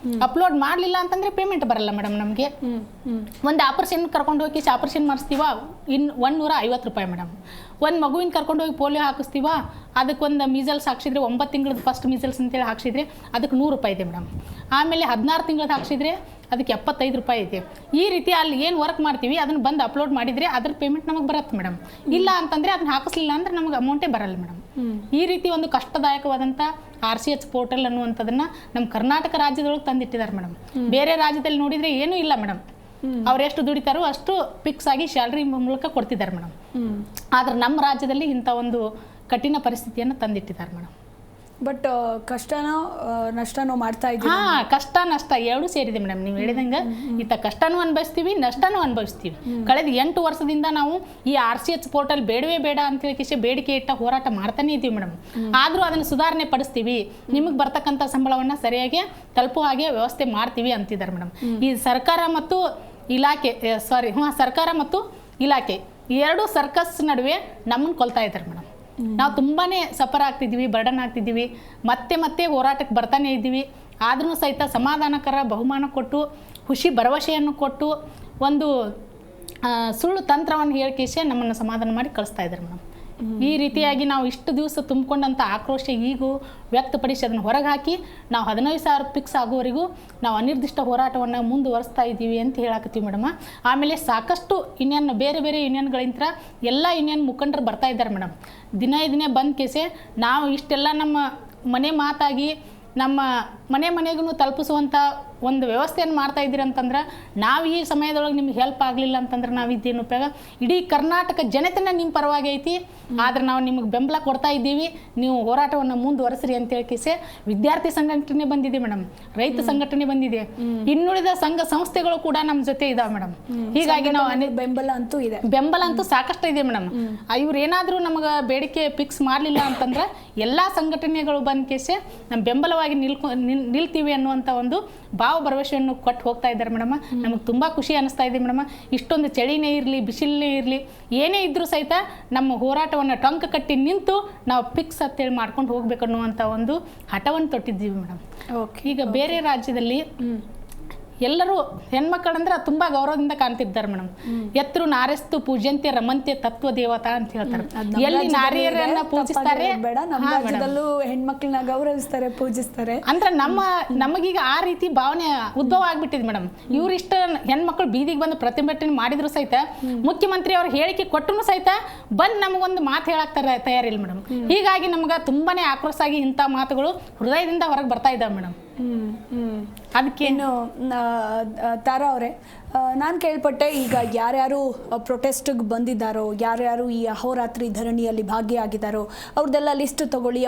ಅಪ್ಲೋಡ್ ಮಾಡಲಿಲ್ಲ ಅಂತಂದ್ರೆ ಪೇಮೆಂಟ್ ಬರಲ್ಲ ಮೇಡಮ್. ನಮಗೆ ಒಂದು ಆಪರೇಷನ್ ಕರ್ಕೊಂಡು ಹೋಗಿ ಆಪರೇಷನ್ ಮಾಡಿಸ್ತೀವ, 150 ರೂಪಾಯಿ ಮೇಡಮ್. ಒಂದು ಮಗುವಿನ ಕರ್ಕೊಂಡು ಹೋಗಿ ಪೋಲಿಯೋ ಹಾಕಿಸ್ತೀವ, ಅದಕ್ಕೊಂದು ಮೀಸಲ್ಸ್ ಹಾಕ್ಸಿದ್ರೆ 9 ತಿಂಗಳದ್ದು ಫಸ್ಟ್ ಮೀಸಲ್ಸ್ ಅಂತೇಳಿ ಹಾಕ್ಸಿದ್ರೆ ಅದಕ್ಕೆ 100 ರೂಪಾಯಿ ಇದೆ ಮೇಡಮ್. ಆಮೇಲೆ 16 ತಿಂಗಳದ್ದು ಹಾಕ್ಸಿದ್ರೆ ಅದಕ್ಕೆ 75 ರೂಪಾಯಿ ಇದೆ. ಈ ರೀತಿ ಅಲ್ಲಿ ಏನು ವರ್ಕ್ ಮಾಡ್ತೀವಿ ಅದನ್ನು ಬಂದು ಅಪ್ಲೋಡ್ ಮಾಡಿದರೆ ಅದ್ರ ಪೇಮೆಂಟ್ ನಮಗೆ ಬರುತ್ತೆ ಮೇಡಮ್. ಇಲ್ಲ ಅಂತಂದರೆ ಅದನ್ನ ಹಾಕಿಸ್ಲಿಲ್ಲ ಅಂದ್ರೆ ನಮಗೆ ಅಮೌಂಟೇ ಬರಲ್ಲ ಮೇಡಮ್. ಈ ರೀತಿ ಒಂದು ಕಷ್ಟದಾಯಕವಾದಂಥ RCH ಪೋರ್ಟಲ್ ಅನ್ನುವಂಥದ್ದನ್ನು ನಮ್ಮ ಕರ್ನಾಟಕ ರಾಜ್ಯದೊಳಗೆ ತಂದಿಟ್ಟಿದ್ದಾರೆ ಮೇಡಮ್. ಬೇರೆ ರಾಜ್ಯದಲ್ಲಿ ನೋಡಿದರೆ ಏನೂ ಇಲ್ಲ ಮೇಡಮ್. ಅವ್ರು ಎಷ್ಟು ದುಡಿತಾರೋ ಅಷ್ಟು ಫಿಕ್ಸ್ ಆಗಿ ಸ್ಯಾಲ್ರಿ ಮೂಲಕ ಕೊಡ್ತಿದ್ದಾರೆ ಮೇಡಮ್. ಆದ್ರೆ ನಮ್ಮ ರಾಜ್ಯದಲ್ಲಿ ಇಂಥ ಒಂದು ಕಠಿಣ ಪರಿಸ್ಥಿತಿಯನ್ನು ತಂದಿಟ್ಟಿದ್ದಾರೆ ಮೇಡಮ್. ಬಟ್ ಕಷ್ಟನೋ ನಷ್ಟನೋ ಮಾಡ್ತಾ ಇದ್ದೀವಿ. ಕಷ್ಟ ನಷ್ಟ ಎರಡೂ ಸೇರಿದೆ ಮೇಡಮ್. ನೀವು ಹೇಳಿದಂಗೆ ಇತ್ತ ಕಷ್ಟನೂ ಅನುಭವಿಸ್ತೀವಿ, ನಷ್ಟನೂ ಅನುಭವಿಸ್ತೀವಿ. ಕಳೆದ 8 ವರ್ಷದಿಂದ ನಾವು ಈ RCH ಪೋರ್ಟಲ್ ಬೇಡವೇ ಬೇಡ ಅಂತ ಹೇಳಿ ಬೇಡಿಕೆ ಇಟ್ಟ ಹೋರಾಟ ಮಾಡ್ತಾನೆ ಇದ್ದೀವಿ ಮೇಡಮ್. ಆದರೂ ಅದನ್ನು ಸುಧಾರಣೆ ಪಡಿಸ್ತೀವಿ, ನಿಮಗೆ ಬರ್ತಕ್ಕಂಥ ಸಂಬಳವನ್ನು ಸರಿಯಾಗಿ ತಲುಪುವ ಹಾಗೆ ವ್ಯವಸ್ಥೆ ಮಾಡ್ತೀವಿ ಅಂತಿದ್ದಾರೆ ಮೇಡಮ್. ಈ ಸರ್ಕಾರ ಮತ್ತು ಇಲಾಖೆ ಎರಡೂ ಸರ್ಕಸ್ ನಡುವೆ ನಮ್ಮನ್ನು ಕೊಲ್ತಾ ಇದ್ದಾರೆ ಮೇಡಮ್. ನಾವು ತುಂಬಾ ಸಫರ್ ಆಗ್ತಿದ್ದೀವಿ, ಬರ್ಡನ್ ಆಗ್ತಿದ್ದೀವಿ, ಮತ್ತೆ ಹೋರಾಟಕ್ಕೆ ಬರ್ತಾನೆ ಇದ್ದೀವಿ. ಆದ್ರೂ ಸಹಿತ ಸಮಾಧಾನಕರ ಬಹುಮಾನ ಕೊಟ್ಟು ಖುಷಿ ಭರವಸೆಯನ್ನು ಕೊಟ್ಟು ಒಂದು ಸುಳ್ಳು ತಂತ್ರವನ್ನು ಹೇಳಿಕೆಸೆ ನಮ್ಮನ್ನು ಸಮಾಧಾನ ಮಾಡಿ ಕಳಿಸ್ತಾ ಇದ್ದಾರೆ ಮೇಡಮ್. ಈ ರೀತಿಯಾಗಿ ನಾವು ಇಷ್ಟು ದಿವಸ ತುಂಬಿಕೊಂಡಂಥ ಆಕ್ರೋಶ ಈಗೂ ವ್ಯಕ್ತಪಡಿಸಿ ಅದನ್ನು ಹೊರಗೆ ಹಾಕಿ ನಾವು 15,000 ಫಿಕ್ಸ್ ಆಗೋವರೆಗೂ ನಾವು ಅನಿರ್ದಿಷ್ಟ ಹೋರಾಟವನ್ನು ಮುಂದುವರಿಸ್ತಾ ಇದ್ದೀವಿ ಅಂತ ಹೇಳಾಕತ್ತೀವಿ ಮೇಡಮ್. ಆಮೇಲೆ ಸಾಕಷ್ಟು ಯೂನಿಯನ್ ಬೇರೆ ಯೂನಿಯನ್ಗಳಿಂದ ಎಲ್ಲ ಯೂನಿಯನ್ ಮುಖಂಡರು ಬರ್ತಾ ಇದ್ದಾರೆ ಮೇಡಮ್. ದಿನೇ ಬಂದ ಕೇಸೆ ನಾವು ಇಷ್ಟೆಲ್ಲ ನಮ್ಮ ಮನೆ ಮಾತಾಗಿ ನಮ್ಮ ಮನೆಗೂ ತಲುಪಿಸುವಂಥ ಒಂದು ವ್ಯವಸ್ಥೆಯನ್ನು ಮಾಡ್ತಾ ಇದ್ದೀರಿ ಅಂತಂದ್ರೆ ನಾವು ಈ ಸಮಯದೊಳಗೆ ನಿಮ್ಗೆ ಹೆಲ್ಪ್ ಆಗಲಿಲ್ಲ ಅಂತಂದ್ರೆ ನಾವು ಇದ್ದೇನು ಉಪಯೋಗ? ಇಡೀ ಕರ್ನಾಟಕ ಜನತೆನ ನಿಮ್ಮ ಪರವಾಗಿ ಐತಿ, ಆದ್ರೆ ನಾವು ನಿಮಗೆ ಬೆಂಬಲ ಕೊಡ್ತಾ ಇದ್ದೀವಿ, ನೀವು ಹೋರಾಟವನ್ನು ಮುಂದುವರೆಸ್ರಿ ಅಂತ ಹೇಳಿಕೆ ವಿದ್ಯಾರ್ಥಿ ಸಂಘಟನೆ ಬಂದಿದೆ ಮೇಡಮ್, ರೈತ ಸಂಘಟನೆ ಬಂದಿದೆ, ಇನ್ನುಳಿದ ಸಂಘ ಸಂಸ್ಥೆಗಳು ಕೂಡ ನಮ್ಮ ಜೊತೆ ಇದಾವೆ ಮೇಡಮ್. ಹೀಗಾಗಿ ನಾವು ಬೆಂಬಲ ಅಂತೂ ಸಾಕಷ್ಟು ಇದೆ ಮೇಡಮ್. ಇವ್ರು ಏನಾದರೂ ನಮಗೆ ಬೇಡಿಕೆ ಫಿಕ್ಸ್ ಮಾಡಲಿಲ್ಲ ಅಂತಂದ್ರೆ ಎಲ್ಲ ಸಂಘಟನೆಗಳು ಬಂದ ಕೇಸೆ ನಮ್ಮ ಬೆಂಬಲವಾಗಿ ನಿಲ್ತೀವಿ ಅನ್ನುವಂಥ ಒಂದು ಭಾವ ಭರವಸೆಯನ್ನು ಕೊಟ್ಟು ಹೋಗ್ತಾ ಇದ್ದಾರೆ ಮೇಡಮ್. ನಮಗೆ ತುಂಬ ಖುಷಿ ಅನಿಸ್ತಾ ಇದೆ ಮೇಡಮ್. ಇಷ್ಟೊಂದು ಚಳಿನೇ ಇರಲಿ ಬಿಸಿಲೇ ಇರಲಿ ಏನೇ ಇದ್ರೂ ಸಹಿತ ನಮ್ಮ ಹೋರಾಟವನ್ನು ಟೊಂಕ ಕಟ್ಟಿ ನಿಂತು ನಾವು ಫಿಕ್ಸ್ ಅಂತೇಳಿ ಮಾಡ್ಕೊಂಡು ಹೋಗ್ಬೇಕನ್ನುವಂಥ ಒಂದು ಹಠವನ್ನು ತೊಟ್ಟಿದ್ದೀವಿ ಮೇಡಮ್. ಈಗ ಬೇರೆ ರಾಜ್ಯದಲ್ಲಿ ಎಲ್ಲರೂ ಹೆಣ್ಮಕ್ಕಳಂದ್ರೆ ತುಂಬ ಗೌರವದಿಂದ ಕಾಣ್ತಿದ್ದಾರೆ ಮೇಡಮ್. ಎತ್ತರು ನಾರೆಸ್ತು ಪೂಜ್ಯಂತೆ ರಮಂತೆ ತತ್ವ ದೇವತಾ ಅಂತ ಹೇಳ್ತಾರೆ. ಎಲ್ಲಿ ನಾರಿಯರನ್ನ ಪೂಜಿಸ್ತಾರೆ, ಹೆಣ್ಮಕ್ಳನ್ನ ಗೌರವಿಸ್ತಾರೆ, ಪೂಜಿಸ್ತಾರೆ ಅಂದ್ರೆ ನಮಗೀಗ ಆ ರೀತಿ ಭಾವನೆ ಉದ್ಭವ ಆಗ್ಬಿಟ್ಟಿದೆ ಮೇಡಮ್. ಇವ್ರಿಷ್ಟ ಹೆಣ್ಮಕ್ಳು ಬೀದಿಗೆ ಬಂದು ಪ್ರತಿಭಟನೆ ಮಾಡಿದ್ರು ಸಹಿತ ಮುಖ್ಯಮಂತ್ರಿ ಅವ್ರ ಹೇಳಿಕೆ ಕೊಟ್ಟರು ಸಹಿತ ಬಂದು ನಮಗೊಂದು ಮಾತು ಹೇಳಾಕ್ತಾರೆ ತಯಾರಿಲ್ಲ ಮೇಡಮ್. ಹೀಗಾಗಿ ನಮ್ಗೆ ತುಂಬಾನೇ ಆಕ್ರೋಶ ಆಗಿ ಇಂಥ ಮಾತುಗಳು ಹೃದಯದಿಂದ ಹೊರಗೆ ಬರ್ತಾ ಇದ್ದಾವೆ ಮೇಡಮ್. ಅದಕ್ಕೇನು ತಾರಾ ಅವರೇ, ನಾನು ಕೇಳ್ಪಟ್ಟೆ ಈಗ ಯಾರ್ಯಾರು ಪ್ರೊಟೆಸ್ಟ್ಗೆ ಬಂದಿದ್ದಾರೋ, ಯಾರ್ಯಾರು ಈ ಅಹೋರಾತ್ರಿ ಧರಣಿಯಲ್ಲಿ ಭಾಗಿಯಾಗಿದ್ದಾರೋ ಅವ್ರದ್ದೆಲ್ಲ ಲಿಸ್ಟ್ ತಗೊಳ್ಳಿ,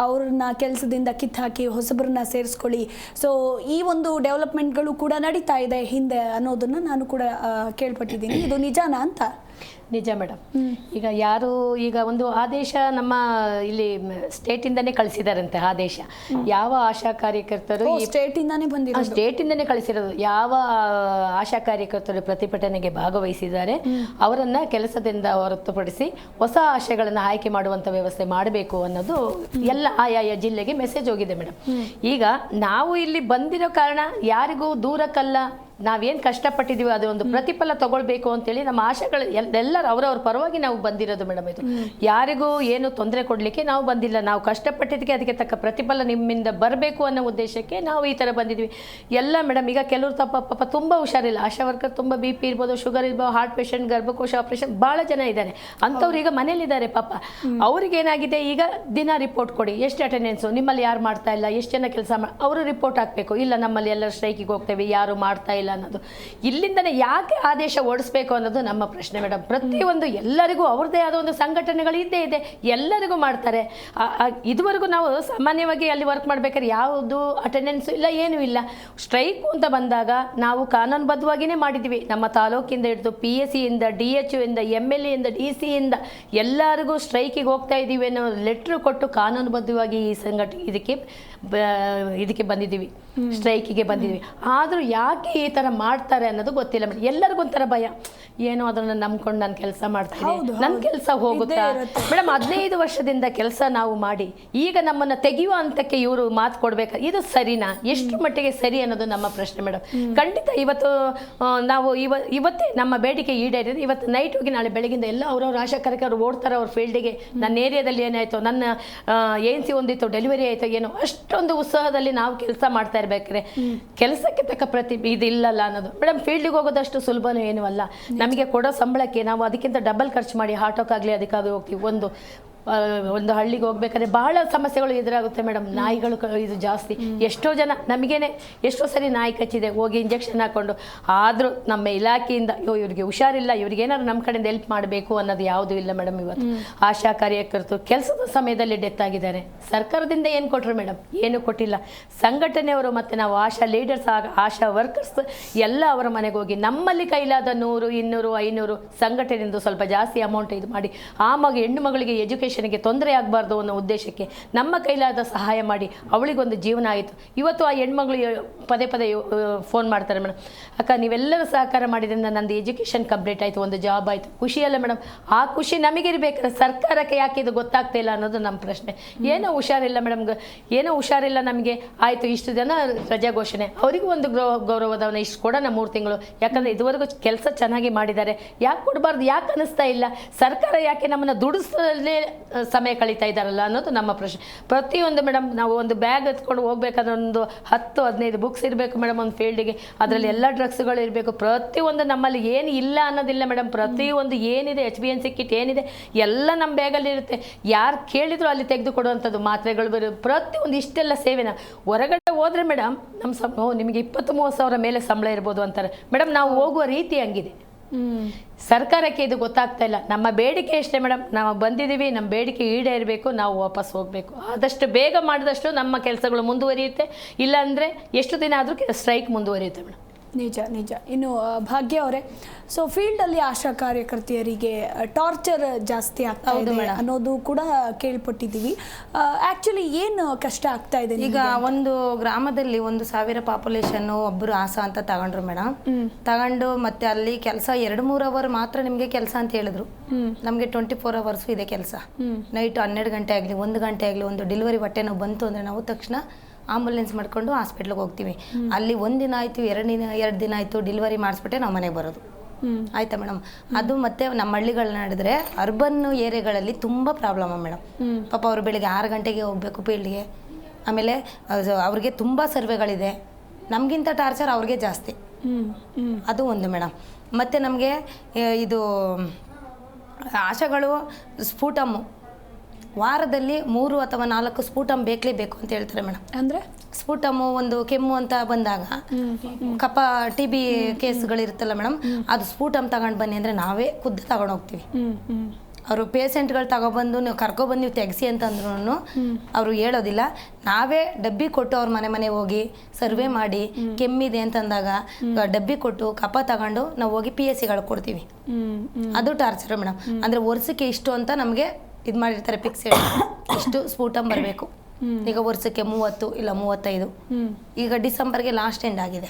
ಅವ್ರನ್ನ ಕೆಲಸದಿಂದ ಕಿತ್ತಾಕಿ ಹೊಸಬರನ್ನ ಸೇರಿಸ್ಕೊಳ್ಳಿ. ಸೊ ಈ ಒಂದು ಡೆವಲಪ್ಮೆಂಟ್ಗಳು ಕೂಡ ನಡೀತಾ ಇದೆ ಹಿಂದೆ ಅನ್ನೋದನ್ನು ನಾನು ಕೂಡ ಕೇಳ್ಪಟ್ಟಿದ್ದೀನಿ. ಇದು ನಿಜಾನಾ ಅಂತ? ನಿಜ ಮೇಡಮ್. ಈಗ ಒಂದು ಆದೇಶ ನಮ್ಮ ಇಲ್ಲಿ ಸ್ಟೇಟಿಂದನೇ ಕಳಿಸಿದಾರಂತೆ ಆದೇಶ. ಯಾವ ಆಶಾ ಕಾರ್ಯಕರ್ತರು ಸ್ಟೇಟಿಂದನೇ ಕಳಿಸಿರೋದು, ಯಾವ ಆಶಾ ಕಾರ್ಯಕರ್ತರು ಪ್ರತಿಭಟನೆಗೆ ಭಾಗವಹಿಸಿದ್ದಾರೆ ಅವರನ್ನ ಕೆಲಸದಿಂದ ಹೊರತುಪಡಿಸಿ ಹೊಸ ಆಶೆಗಳನ್ನು ಆಯ್ಕೆ ಮಾಡುವಂತ ವ್ಯವಸ್ಥೆ ಮಾಡಬೇಕು ಅನ್ನೋದು ಎಲ್ಲ ಆಯಾಯ ಜಿಲ್ಲೆಗೆ ಮೆಸೇಜ್ ಹೋಗಿದೆ ಮೇಡಮ್. ಈಗ ನಾವು ಇಲ್ಲಿ ಬಂದಿರೋ ಕಾರಣ ಯಾರಿಗೂ ದೂರಕ್ಕಲ್ಲ, ನಾವೇನು ಕಷ್ಟಪಟ್ಟಿದ್ದೀವಿ ಅದು ಒಂದು ಪ್ರತಿಫಲ ತಗೊಳ್ಬೇಕು ಅಂತೇಳಿ ನಮ್ಮ ಆಶೆಗಳು ಎಲ್ಲರೂ ಅವರವ್ರ ಪರವಾಗಿ ನಾವು ಬಂದಿರೋದು ಮೇಡಮ್. ಇದು ಯಾರಿಗೂ ಏನು ತೊಂದರೆ ಕೊಡಲಿಕ್ಕೆ ನಾವು ಬಂದಿಲ್ಲ. ನಾವು ಕಷ್ಟಪಟ್ಟಿದ್ದಕ್ಕೆ ಅದಕ್ಕೆ ತಕ್ಕ ಪ್ರತಿಫಲ ನಿಮ್ಮಿಂದ ಬರಬೇಕು ಅನ್ನೋ ಉದ್ದೇಶಕ್ಕೆ ನಾವು ಈ ಥರ ಬಂದಿದ್ವಿ ಎಲ್ಲ ಮೇಡಮ್. ಈಗ ಕೆಲವರು ಪಾಪ ತುಂಬ ಹುಷಾರಿಲ್ಲ, ಆಶಾ ವರ್ಕರ್ ತುಂಬ BP ಇರ್ಬೋದು, ಶುಗರ್ ಇರ್ಬೋದು, ಹಾರ್ಟ್ ಪೇಷಂಟ್, ಗರ್ಭಕೋಶ ಆಪರೇಷನ್ ಭಾಳ ಜನ ಇದ್ದಾರೆ. ಅಂಥವ್ರು ಈಗ ಮನೇಲಿದ್ದಾರೆ ಪಾಪ. ಅವ್ರಿಗೇನಾಗಿದೆ, ಈಗ ದಿನ ರಿಪೋರ್ಟ್ ಕೊಡಿ, ಎಷ್ಟು ಅಟೆಂಡೆನ್ಸು, ನಿಮ್ಮಲ್ಲಿ ಯಾರು ಮಾಡ್ತಾ ಇಲ್ಲ, ಎಷ್ಟು ಜನ ಕೆಲಸ ಅವರು ರಿಪೋರ್ಟ್ ಹಾಕಬೇಕು. ಇಲ್ಲ ನಮ್ಮಲ್ಲಿ ಎಲ್ಲರೂ ಸ್ಟ್ರೈಕಿಗೆ ಹೋಗ್ತೇವೆ, ಯಾರು ಮಾಡ್ತಾ ಇಲ್ಲ ಅನ್ನೋದು. ಇಲ್ಲಿಂದನೇ ಯಾಕೆ ಆದೇಶ ಓಡಿಸ್ಬೇಕು ಅನ್ನೋದು ನಮ್ಮ ಪ್ರಶ್ನೆ ಮೇಡಮ್. ಪ್ರತಿಯೊಂದು ಎಲ್ಲರಿಗೂ ಅವ್ರದ್ದೇ ಆದ ಒಂದು ಸಂಘಟನೆಗಳು ಇದ್ದೇ ಇದೆ, ಎಲ್ಲರಿಗೂ ಮಾಡ್ತಾರೆ. ಇದುವರೆಗೂ ನಾವು ಸಾಮಾನ್ಯವಾಗಿ ಅಲ್ಲಿ ವರ್ಕ್ ಮಾಡ್ಬೇಕಾದ್ರೆ ಯಾವುದು ಅಟೆಂಡೆನ್ಸು ಇಲ್ಲ, ಏನೂ ಇಲ್ಲ. ಸ್ಟ್ರೈಕು ಅಂತ ಬಂದಾಗ ನಾವು ಕಾನೂನುಬದ್ಧವಾಗಿಯೇ ಮಾಡಿದ್ವಿ. ನಮ್ಮ ತಾಲೂಕಿಂದ ಹಿಡಿದು PSC ಇಂದ, DHO ಇಂದ, MLA ಇಂದ, DC ಇಂದ ಎಲ್ಲರಿಗೂ ಸ್ಟ್ರೈಕಿಗೆ ಹೋಗ್ತಾ ಇದ್ದೀವಿ ಅನ್ನೋ ಲೆಟ್ರ್ ಕೊಟ್ಟು ಕಾನೂನುಬದ್ಧವಾಗಿ ಈ ಇದಕ್ಕೆ ಬಂದಿದ್ದೀವಿ. ಸ್ಟ್ರೈಕಿಗೆ ಬಂದಿದ್ವಿ. ಆದರೂ ಯಾಕೆ ಈ ಥರ ಮಾಡ್ತಾರೆ ಅನ್ನೋದು ಗೊತ್ತಿಲ್ಲ ಮೇಡಮ್. ಎಲ್ಲರಿಗೊಂಥರ ಭಯ, ಏನೋ ಅದನ್ನು ನಂಬ್ಕೊಂಡು ನಾನು ಕೆಲಸ ಮಾಡ್ತೀನಿ, ನನ್ನ ಕೆಲಸ ಹೋಗುತ್ತಾ ಮೇಡಮ್. 15 ವರ್ಷದಿಂದ ಕೆಲಸ ನಾವು ಮಾಡಿ ಈಗ ನಮ್ಮನ್ನು ತೆಗೆಯುವ ಹಂತಕ್ಕೆ ಇವರು ಮಾತು ಕೊಡ್ಬೇಕು, ಇದು ಸರಿನಾ? ಎಷ್ಟು ಮಟ್ಟಿಗೆ ಸರಿ ಅನ್ನೋದು ನಮ್ಮ ಪ್ರಶ್ನೆ ಮೇಡಮ್. ಖಂಡಿತ ಇವತ್ತು ನಾವು ಇವತ್ತೇ ನಮ್ಮ ಬೇಡಿಕೆ ಈಡೇರಿದೆ. ಇವತ್ತು ನೈಟ್ ಹೋಗಿ ನಾಳೆ ಬೆಳಗಿಂದ ಎಲ್ಲ ಅವ್ರವ್ರ ಆಶಾ ಕಾರ್ಯಕರ್ತರು ಓಡ್ತಾರೆ ಅವ್ರ ಫೀಲ್ಡಿಗೆ. ನನ್ನ ಏರಿಯಾದಲ್ಲಿ ಏನಾಯಿತು, ನನ್ನ ANC ಹೊಂದಿತ್ತು, ಡೆಲಿವರಿ ಆಯಿತು, ಏನೋ ಅಷ್ಟೊಂದು ಉತ್ಸಾಹದಲ್ಲಿ ನಾವು ಕೆಲಸ ಮಾಡ್ತಾ ಇರ್ಬೇಕಾದ್ರೆ ಕೆಲಸಕ್ಕೆ ತಕ್ಕ ಇದಿಲ್ಲಲ್ಲ ಅನ್ನೋದು ಮೇಡಮ್. ಫೀಲ್ಡಿಗೆ ಹೋಗೋದಷ್ಟು ಸುಲಭನೂ ಏನೂ ಅಲ್ಲ. ನಮಗೆ ಕೊಡೋ ಸಂಬಳಕ್ಕೆ ನಾವು ಅದಕ್ಕಿಂತ ಡಬಲ್ ಖರ್ಚು ಮಾಡಿ ಆಟೋಕ್ಕಾಗಲಿ ಅದಕ್ಕಾಗಲಿ ಹೋಗ್ತೀವಿ. ಒಂದು ಹಳ್ಳಿಗೆ ಹೋಗ್ಬೇಕಾದ್ರೆ ಬಹಳ ಸಮಸ್ಯೆಗಳು ಎದುರಾಗುತ್ತೆ ಮೇಡಮ್. ನಾಯಿಗಳು ಇದು ಜಾಸ್ತಿ. ಎಷ್ಟೋ ಜನ ನಮಗೇನೆ ಎಷ್ಟೋ ಸರಿ ನಾಯಿ ಕಚ್ಚಿದೆ, ಹೋಗಿ ಇಂಜೆಕ್ಷನ್ ಹಾಕ್ಕೊಂಡು, ಆದರೂ ನಮ್ಮ ಇಲಾಖೆಯಿಂದ ಇವ್ರಿಗೆ ಹುಷಾರಿಲ್ಲ, ಇವ್ರಿಗೆ ಏನಾದ್ರು ನಮ್ಮ ಕಡೆಯಿಂದ ಹೆಲ್ಪ್ ಮಾಡಬೇಕು ಅನ್ನೋದು ಯಾವುದೂ ಇಲ್ಲ ಮೇಡಮ್. ಇವತ್ತು ಆಶಾ ಕಾರ್ಯಕರ್ತರು ಕೆಲಸದ ಸಮಯದಲ್ಲಿ ಡೆತ್ ಆಗಿದ್ದಾರೆ. ಸರ್ಕಾರದಿಂದ ಏನು ಕೊಟ್ಟರು ಮೇಡಮ್? ಏನೂ ಕೊಟ್ಟಿಲ್ಲ. ಸಂಘಟನೆಯವರು ಮತ್ತು ನಾವು ಆಶಾ ಲೀಡರ್ಸ್, ಆಶಾ ವರ್ಕರ್ಸ್ ಎಲ್ಲ ಅವರ ಮನೆಗೆ ಹೋಗಿ ನಮ್ಮಲ್ಲಿ ಕೈಲಾದ 100, 200, 500 ಸಂಘಟನೆಯಿಂದ ಸ್ವಲ್ಪ ಜಾಸ್ತಿ ಅಮೌಂಟ್ ಇದು ಮಾಡಿ ಆ ಹೆಣ್ಣು ಮಗಳಿಗೆ ಎಜುಕೇಷನ್ಗೆ ತೊಂದರೆ ಆಗಬಾರ್ದು ಅನ್ನೋ ಉದ್ದೇಶಕ್ಕೆ ನಮ್ಮ ಕೈಲಾದ ಸಹಾಯ ಮಾಡಿ ಅವಳಿಗೊಂದು ಜೀವನ ಆಯಿತು. ಇವತ್ತು ಆ ಹೆಣ್ಮಗಳು ಪದೇ ಫೋನ್ ಮಾಡ್ತಾರೆ ಮೇಡಮ್, ಅಕ್ಕ ನೀವೆಲ್ಲರೂ ಸಹಕಾರ ಮಾಡಿದ್ರಿಂದ ನಂದು ಎಜುಕೇಷನ್ ಕಂಪ್ಲೀಟ್ ಆಯಿತು, ಒಂದು ಜಾಬ್ ಆಯಿತು. ಖುಷಿಯಲ್ಲ ಮೇಡಮ್? ಆ ಖುಷಿ ನಮಗಿರ್ಬೇಕಾದ್ರೆ ಸರ್ಕಾರಕ್ಕೆ ಯಾಕೆ ಇದು ಗೊತ್ತಾಗ್ತಾ ಇಲ್ಲ ಅನ್ನೋದು ನಮ್ಮ ಪ್ರಶ್ನೆ. ಏನೋ ಹುಷಾರಿಲ್ಲ ಮೇಡಮ್, ಏನೋ ಹುಷಾರಿಲ್ಲ ನಮಗೆ, ಆಯಿತು ಇಷ್ಟು ಜನ ರಜಾ ಘೋಷಣೆ, ಅವರಿಗೂ ಒಂದು ಗೌರವಧನ ಇಷ್ಟು ಕೊಡೋಣ 3 ತಿಂಗಳು, ಯಾಕಂದರೆ ಇದುವರೆಗೂ ಕೆಲಸ ಚೆನ್ನಾಗಿ ಮಾಡಿದ್ದಾರೆ, ಯಾಕೆ ಕೊಡಬಾರ್ದು? ಯಾಕೆ ಅನ್ನಿಸ್ತಾ ಇಲ್ಲ? ಸರ್ಕಾರ ಯಾಕೆ ನಮ್ಮನ್ನು ದುಡಿಸಲೇ ಸಮಯ ಕಳೀತಾ ಇದ್ದಾರಲ್ಲ ಅನ್ನೋದು ನಮ್ಮ ಪ್ರಶ್ನೆ. ಪ್ರತಿಯೊಂದು ಮೇಡಮ್, ನಾವು ಒಂದು ಬ್ಯಾಗ್ ಎತ್ಕೊಂಡು ಹೋಗ್ಬೇಕಾದ್ರೆ ಒಂದು 10-15 ಬುಕ್ಸ್ ಇರಬೇಕು ಮೇಡಮ್ ಒಂದು ಫೀಲ್ಡಿಗೆ. ಅದರಲ್ಲಿ ಎಲ್ಲ ಡ್ರಗ್ಸ್ಗಳು ಇರಬೇಕು. ಪ್ರತಿಯೊಂದು ನಮ್ಮಲ್ಲಿ ಏನು ಇಲ್ಲ ಅನ್ನೋದಿಲ್ಲ ಮೇಡಮ್. ಪ್ರತಿಯೊಂದು ಏನಿದೆ HBNC ಕಿಟ್ ಏನಿದೆ ಎಲ್ಲ ನಮ್ಮ ಬ್ಯಾಗಲ್ಲಿ ಇರುತ್ತೆ. ಯಾರು ಕೇಳಿದ್ರು ಅಲ್ಲಿ ತೆಗೆದು ಕೊಡುವಂಥದ್ದು ಮಾತ್ರೆಗಳು ಪ್ರತಿಯೊಂದು ಇಷ್ಟೆಲ್ಲ ಸೇವೆನ. ಹೊರಗಡೆ ಹೋದ್ರೆ ಮೇಡಮ್ ನಮ್ಮ ನಿಮಗೆ 20-30 ಸಾವಿರ ಮೇಲೆ ಸಂಬಳ ಇರ್ಬೋದು ಅಂತಾರೆ ಮೇಡಮ್. ನಾವು ಹೋಗುವ ರೀತಿ ಹಂಗಿದೆ. ಸರ್ಕಾರಕ್ಕೆ ಇದು ಗೊತ್ತಾಗ್ತಾ ಇಲ್ಲ. ನಮ್ಮ ಬೇಡಿಕೆ ಅಷ್ಟೇ ಮೇಡಮ್, ನಾವು ಬಂದಿದ್ದೀವಿ, ನಮ್ಮ ಬೇಡಿಕೆ ಈಡೇರಬೇಕು, ನಾವು ವಾಪಸ್ ಹೋಗಬೇಕು. ಆದಷ್ಟು ಬೇಗ ಮಾಡಿದಷ್ಟು ನಮ್ಮ ಕೆಲಸಗಳು ಮುಂದುವರಿಯುತ್ತೆ. ಇಲ್ಲಾಂದರೆ ಎಷ್ಟು ದಿನ ಆದರೂ ಸ್ಟ್ರೈಕ್ ಮುಂದುವರಿಯುತ್ತೆ ಮೇಡಮ್. ನಿಜ. ಇನ್ನು ಭಾಗ್ಯ ಅವರೇ, ಸೊ ಫೀಲ್ಡಲ್ಲಿ ಆಶಾ ಕಾರ್ಯಕರ್ತೆಯರಿಗೆ ಟಾರ್ಚರ್ ಜಾಸ್ತಿ ಆಗ್ತಾ ಇದೆ ಅನ್ನೋದು ಕೂಡ ಕೇಳ್ಪಟ್ಟಿದ್ದೀವಿ. ಆ್ಯಕ್ಚುಲಿ ಏನು ಕಷ್ಟ ಆಗ್ತಾ ಇದೆ? ಈಗ ಒಂದು ಗ್ರಾಮದಲ್ಲಿ 1,000 ಪಾಪ್ಯುಲೇಷನ್ ಒಬ್ಬರು ಆಸಾ ಅಂತ ತಗೊಂಡ್ರು ಮೇಡಮ್. ತಗೊಂಡು ಮತ್ತೆ ಅಲ್ಲಿ ಕೆಲಸ 2-3 ಅವರ್ ಮಾತ್ರ ನಿಮಗೆ ಕೆಲಸ ಅಂತ ಹೇಳಿದ್ರು. ನಮಗೆ 24 ಅವರ್ಸ್ ಇದೆ ಕೆಲಸ. ನೈಟ್ 12 ಗಂಟೆ ಆಗಲಿ 1 ಗಂಟೆ ಆಗಲಿ ಒಂದು ಡೆಲಿವರಿ ಹೊಟ್ಟೆ ನೋವು ಬಂತು ಅಂದರೆ ನಾವು ತಕ್ಷಣ ಆಂಬುಲೆನ್ಸ್ ಮಾಡ್ಕೊಂಡು ಹಾಸ್ಪಿಟ್ಲಿಗೆ ಹೋಗ್ತೀವಿ. ಅಲ್ಲಿ 1 ದಿನ ಆಯಿತು, 2 ದಿನ ಆಯಿತು, ಡೆಲಿವರಿ ಮಾಡಿಸ್ಬಿಟ್ಟೆ ನಾವು ಮನೆಗೆ ಬರೋದು. ಆಯ್ತಾ ಮೇಡಮ್? ಅದು ಮತ್ತೆ ನಮ್ಮ ಹಳ್ಳಿಗಳನ್ನ ನಡೆದ್ರೆ ಅರ್ಬನ್ ಏರಿಯಾಗಳಲ್ಲಿ ತುಂಬ ಪ್ರಾಬ್ಲಮ್ ಮೇಡಮ್. ಪಾಪ ಅವರು ಬೆಳಿಗ್ಗೆ 6 ಗಂಟೆಗೆ ಹೋಗಬೇಕು ಫೀಲ್ಡ್ಗೆ. ಆಮೇಲೆ ಅವ್ರಿಗೆ ತುಂಬ ಸರ್ವೆಗಳಿದೆ. ನಮಗಿಂತ ಟಾರ್ಚರ್ ಅವ್ರಿಗೆ ಜಾಸ್ತಿ. ಅದು ಒಂದು ಮೇಡಮ್. ಮತ್ತು ನಮಗೆ ಇದು ಆಶಾಗಳು ಸ್ಫೂಟಮ್ಮು ವಾರದಲ್ಲಿ 3 ಅಥವಾ 4 ಸ್ಫೂಟಮ್ ಬೇಕು ಅಂತ ಹೇಳ್ತಾರೆ ಮೇಡಮ್. ಅಂದರೆ ಸ್ಫೂಟಮು ಒಂದು ಕೆಮ್ಮು ಅಂತ ಬಂದಾಗ ಕಫ TB ಕೇಸ್ಗಳಿರುತ್ತಲ್ಲ ಮೇಡಮ್, ಅದು ಸ್ಫೂಟಮ್ ತಗೊಂಡು ಬನ್ನಿ ಅಂದರೆ ನಾವೇ ಖುದ್ದು ತಗೊಂಡು ಹೋಗ್ತೀವಿ. ಅವರು ಪೇಷೆಂಟ್ಗಳು ತಗೊಬಂದು ನೀವು ಕರ್ಕೊಬಂದು ನೀವು ತೆಗೆಸಿ ಅಂತಂದ್ರೂ ಅವರು ಹೇಳೋದಿಲ್ಲ. ನಾವೇ ಡಬ್ಬಿ ಕೊಟ್ಟು ಅವ್ರ ಮನೆ ಹೋಗಿ ಸರ್ವೆ ಮಾಡಿ ಕೆಮ್ಮಿದೆ ಅಂತಂದಾಗ ಡಬ್ಬಿ ಕೊಟ್ಟು ಕಫ ತಗೊಂಡು ನಾವು ಹೋಗಿ PSCಗಳು ಕೊಡ್ತೀವಿ. ಅದು ಟಾರ್ಚರ್ ಮೇಡಮ್. ಅಂದರೆ ವರ್ಷಕ್ಕೆ ಇಷ್ಟು ಅಂತ ನಮಗೆ ಇದು ಮಾಡಿರ್ತಾರೆ ಫಿಕ್ಸೆಡ್, ಇಷ್ಟು ಸ್ಫೂಟಮ್ ಬರಬೇಕು. ಈಗ ವರ್ಷಕ್ಕೆ 30 ಇಲ್ಲ 35. ಈಗ ಡಿಸೆಂಬರ್ಗೆ ಲಾಸ್ಟ್ ಎಂಡ್ ಆಗಿದೆ.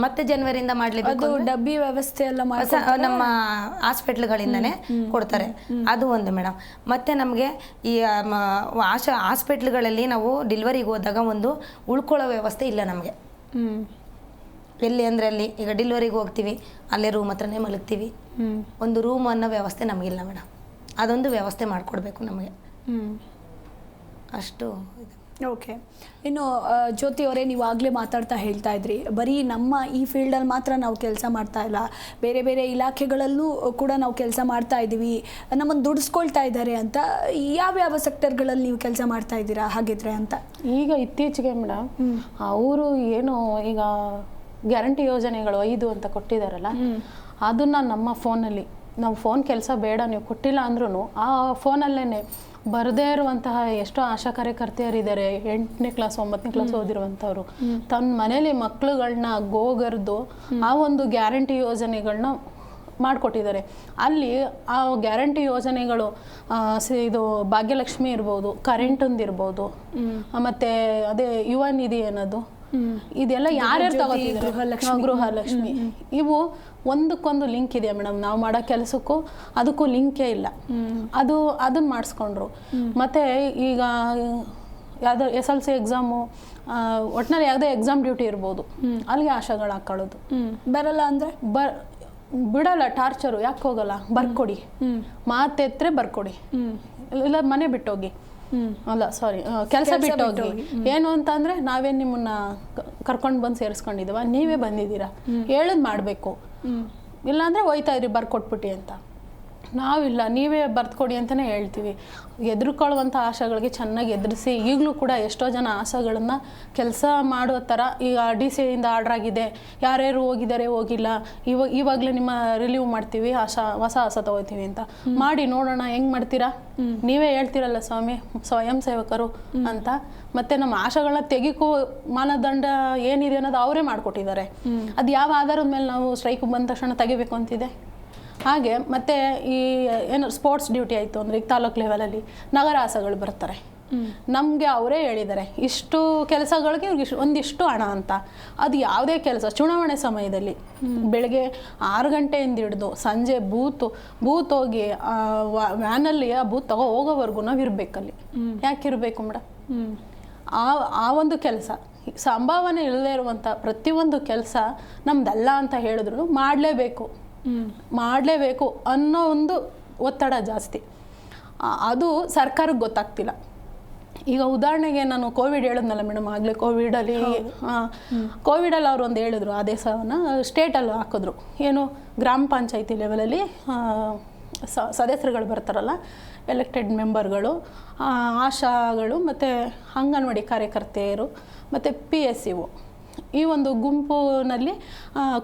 ಮತ್ತೆ ಜನವರಿಯಿಂದ ಮಾಡಲೇಬೇಕು. ಡಬ್ಬಿ ವ್ಯವಸ್ಥೆ ಎಲ್ಲ ನಮ್ಮ ಹಾಸ್ಪಿಟ್ಲ್ಗಳಿಂದನೇ ಕೊಡ್ತಾರೆ. ಅದು ಒಂದು ಮೇಡಮ್. ಮತ್ತು ನಮಗೆ ಈ ಆಶಾ ಹಾಸ್ಪಿಟ್ಲ್ಗಳಲ್ಲಿ ನಾವು ಡೆಲಿವರಿಗೆ ಹೋದಾಗ ಒಂದು ಉಳ್ಕೊಳ್ಳೋ ವ್ಯವಸ್ಥೆ ಇಲ್ಲ ನಮಗೆ. ಎಲ್ಲಿ ಅಂದರೆ ಅಲ್ಲಿ ಈಗ ಡೆಲಿವರಿಗೆ ಹೋಗ್ತೀವಿ, ಅಲ್ಲೇ ರೂಮ್ ಹತ್ರನೇ ಮಲಗ್ತೀವಿ. ಒಂದು ರೂಮ್ ಅನ್ನೋ ವ್ಯವಸ್ಥೆ ನಮಗಿಲ್ಲ ಮೇಡಮ್. ಅದೊಂದು ವ್ಯವಸ್ಥೆ ಮಾಡಿಕೊಡ್ಬೇಕು ನಮಗೆ. ಅಷ್ಟು ಇದೆ. ಓಕೆ. ಇನ್ನು ಜ್ಯೋತಿ ಅವರೇ, ನೀವು ಆಗಲೇ ಮಾತಾಡ್ತಾ ಹೇಳ್ತಾ ಇದ್ರಿ ಬರೀ ನಮ್ಮ ಈ ಫೀಲ್ಡಲ್ಲಿ ಮಾತ್ರ ನಾವು ಕೆಲಸ ಮಾಡ್ತಾ ಇಲ್ಲ, ಬೇರೆ ಬೇರೆ ಇಲಾಖೆಗಳಲ್ಲೂ ಕೂಡ ನಾವು ಕೆಲಸ ಮಾಡ್ತಾ ಇದ್ದೀವಿ, ನಮ್ಮನ್ನು ದುಡಿಸ್ಕೊಳ್ತಾ ಇದ್ದಾರೆ ಅಂತ. ಯಾವ್ಯಾವ ಸೆಕ್ಟರ್ಗಳಲ್ಲಿ ನೀವು ಕೆಲಸ ಮಾಡ್ತಾ ಇದ್ದೀರಾ ಹಾಗಿದ್ರೆ ಅಂತ? ಈಗ ಇತ್ತೀಚೆಗೆ ಮೇಡಮ್ ಅವರು ಏನು ಈಗ ಗ್ಯಾರಂಟಿ ಯೋಜನೆಗಳು 5 ಅಂತ ಕೊಟ್ಟಿದ್ದಾರಲ್ಲ, ಅದನ್ನು ನಮ್ಮ ಫೋನಲ್ಲಿ ನಾವು ಫೋನ್ ಕೆಲಸ ಬೇಡ ನೀವು ಕೊಟ್ಟಿಲ್ಲ ಅಂದ್ರೂ ಆ ಫೋನಲ್ಲೇ ಬರದೇ ಇರುವಂತಹ ಎಷ್ಟೋ ಆಶಾ ಕಾರ್ಯಕರ್ತೆಯರಿದ್ದಾರೆ. 8ನೇ ಕ್ಲಾಸ್ 9ನೇ ಕ್ಲಾಸ್ ಓದಿರುವಂಥವ್ರು ತನ್ನ ಮನೇಲಿ ಮಕ್ಕಳುಗಳನ್ನ ಗೋಗರ್ದು ಆ ಒಂದು ಗ್ಯಾರಂಟಿ ಯೋಜನೆಗಳನ್ನ ಮಾಡಿಕೊಟ್ಟಿದ್ದಾರೆ. ಅಲ್ಲಿ ಆ ಗ್ಯಾರಂಟಿ ಯೋಜನೆಗಳು ಇದು ಭಾಗ್ಯಲಕ್ಷ್ಮಿ ಇರ್ಬೋದು, ಕರೆಂಟೊಂದು ಇರ್ಬೋದು, ಮತ್ತು ಅದೇ ಯುವ ನಿಧಿ ಅನ್ನೋದು, ಇದೆಲ್ಲ ಯಾರ್ಯಾರು ತಗೋತಿದ್ದಾರೆ? ಗೃಹಲಕ್ಷ್ಮಿ. ಗೃಹಲಕ್ಷ್ಮಿ ಇವು ಒಂದಕ್ಕೊಂದು ಲಿಂಕ್ ಇದೆ ಮೇಡಮ್. ನಾವು ಮಾಡೋ ಕೆಲಸಕ್ಕೂ ಅದಕ್ಕೂ ಲಿಂಕೇ ಇಲ್ಲ. ಅದನ್ನ ಮಾಡಿಸ್ಕೊಂಡ್ರು. ಮತ್ತು ಈಗ ಯಾವುದೋ SLC ಎಕ್ಸಾಮು, ಒಟ್ಟಿನಲ್ಲಿ ಯಾವುದೇ ಎಕ್ಸಾಮ್ ಡ್ಯೂಟಿ ಇರ್ಬೋದು, ಅಲ್ಲಿಗೆ ಆಶಾಗಳು ಹಾಕೊಳ್ಳೋದು. ಬರಲ್ಲ ಅಂದರೆ ಬಿಡಲ್ಲ, ಟಾರ್ಚರು. ಯಾಕೆ ಹೋಗಲ್ಲ? ಬರ್ಕೊಡಿ, ಮಾತೆತ್ತರೆ ಬರ್ಕೊಡಿ, ಇಲ್ಲ ಮನೆ ಬಿಟ್ಟೋಗಿ, ಅಲ್ಲ ಸಾರಿ ಕೆಲಸ ಬಿಟ್ಟೋಗಿ. ಏನು ಅಂತ ಅಂದರೆ ನಾವೇನು ನಿಮ್ಮನ್ನ ಕರ್ಕೊಂಡು ಬಂದು ಸೇರಿಸ್ಕೊಂಡಿದ್ದೀವ, ನೀವೇ ಬಂದಿದ್ದೀರಾ, ಹೇಳೋದು ಮಾಡಬೇಕು. ಇಲ್ಲಾಂದರೆ ಹೋಯ್ತಾ ಇದ್ರಿ ಬರ್ಕೊಟ್ಬಿಟ್ಟು ಅಂತ. ನಾವಿಲ್ಲ, ನೀವೇ ಬರ್ದುಕೊಡಿ ಅಂತಲೇ ಹೇಳ್ತೀವಿ. ಎದುರ್ಕೊಳ್ಳುವಂಥ ಆಶೆಗಳಿಗೆ ಚೆನ್ನಾಗಿ ಎದುರಿಸಿ, ಈಗಲೂ ಕೂಡ ಎಷ್ಟೋ ಜನ ಆಸೆಗಳನ್ನು ಕೆಲಸ ಮಾಡೋ ಥರ, ಈಗ DCಯಿಂದ ಆರ್ಡ್ರ್ ಆಗಿದೆ, ಯಾರ್ಯಾರು ಹೋಗಿದ್ದಾರೆ ಹೋಗಿಲ್ಲ, ಇವಾಗಲೇ ನಿಮ್ಮ ರಿಲೀವ್ ಮಾಡ್ತೀವಿ, ಹೊಸ ಆಸ ತಗೋತೀವಿ ಅಂತ ಮಾಡಿ ನೋಡೋಣ ಹೆಂಗೆ ಮಾಡ್ತೀರಾ, ನೀವೇ ಹೇಳ್ತೀರಲ್ಲ ಸ್ವಾಮಿ ಸ್ವಯಂ ಸೇವಕರು ಅಂತ. ಮತ್ತು ನಮ್ಮ ಆಶೆಗಳನ್ನ ತೆಗಿಕೋ ಮಾನದಂಡ ಏನಿದೆ ಅನ್ನೋದು ಅವರೇ ಮಾಡಿಕೊಟ್ಟಿದ್ದಾರೆ. ಅದು ಯಾವ ಆಧಾರದ ಮೇಲೆ ನಾವು ಸ್ಟ್ರೈಕ್ ಬಂದ ತಕ್ಷಣ ತೆಗಿಬೇಕು ಅಂತಿದೆ? ಹಾಗೆ ಮತ್ತು ಈ ಏನು ಸ್ಪೋರ್ಟ್ಸ್ ಡ್ಯೂಟಿ ಆಯಿತು ಅಂದರೆ ಈಗ ತಾಲೂಕು ಲೆವೆಲಲ್ಲಿ ನಗರ ಆಸೆಗಳು ಬರ್ತಾರೆ. ನಮಗೆ ಅವರೇ ಹೇಳಿದ್ದಾರೆ ಇಷ್ಟು ಕೆಲಸಗಳಿಗೆ ಇವ್ರಿಗೆ ಒಂದಿಷ್ಟು ಹಣ ಅಂತ. ಅದು ಯಾವುದೇ ಕೆಲಸ ಚುನಾವಣೆ ಸಮಯದಲ್ಲಿ ಬೆಳಗ್ಗೆ 6 ಗಂಟೆಯಿಂದ ಹಿಡಿದು ಸಂಜೆ ಬೂತ್ ಹೋಗಿ ವ್ಯಾನಲ್ಲಿ ಆ ಬೂತ್ ತಗೋ ಹೋಗೋವರೆಗೂ ನಾವು ಇರಬೇಕಲ್ಲಿ. ಯಾಕೆ ಇರಬೇಕು ಮೇಡಮ್? ಆ ಒಂದು ಕೆಲಸ ಸಂಭಾವನೆ ಇಲ್ಲದೆ ಇರುವಂಥ ಪ್ರತಿಯೊಂದು ಕೆಲಸ ನಮ್ದಲ್ಲ ಅಂತ ಹೇಳಿದ್ರು ಮಾಡಲೇಬೇಕು ಅನ್ನೋ ಒಂದು ಒತ್ತಡ ಜಾಸ್ತಿ. ಅದು ಸರ್ಕಾರಕ್ಕೆ ಗೊತ್ತಾಗ್ತಿಲ್ಲ. ಈಗ ಉದಾಹರಣೆಗೆ ನಾನು ಕೋವಿಡ್ ಹೇಳಿದ್ನಲ್ಲ ಮೇಡಮ್, ಆಗಲೇ ಕೋವಿಡಲ್ಲಿ ಅವ್ರು ಒಂದು ಹೇಳಿದ್ರು ಆದೇಶವನ್ನು ಸ್ಟೇಟಲ್ಲಿ ಹಾಕಿದ್ರು. ಏನು ಗ್ರಾಮ ಪಂಚಾಯತಿ ಲೆವೆಲಲ್ಲಿ ಸದಸ್ಯರುಗಳು ಬರ್ತಾರಲ್ಲ, ಎಲೆಕ್ಟೆಡ್ ಮೆಂಬರ್ಗಳು, ಆಶಾಗಳು ಮತ್ತು ಅಂಗನವಾಡಿ ಕಾರ್ಯಕರ್ತೆಯರು ಮತ್ತು PSCO ಈ ಒಂದು ಗುಂಪಿನಲ್ಲಿ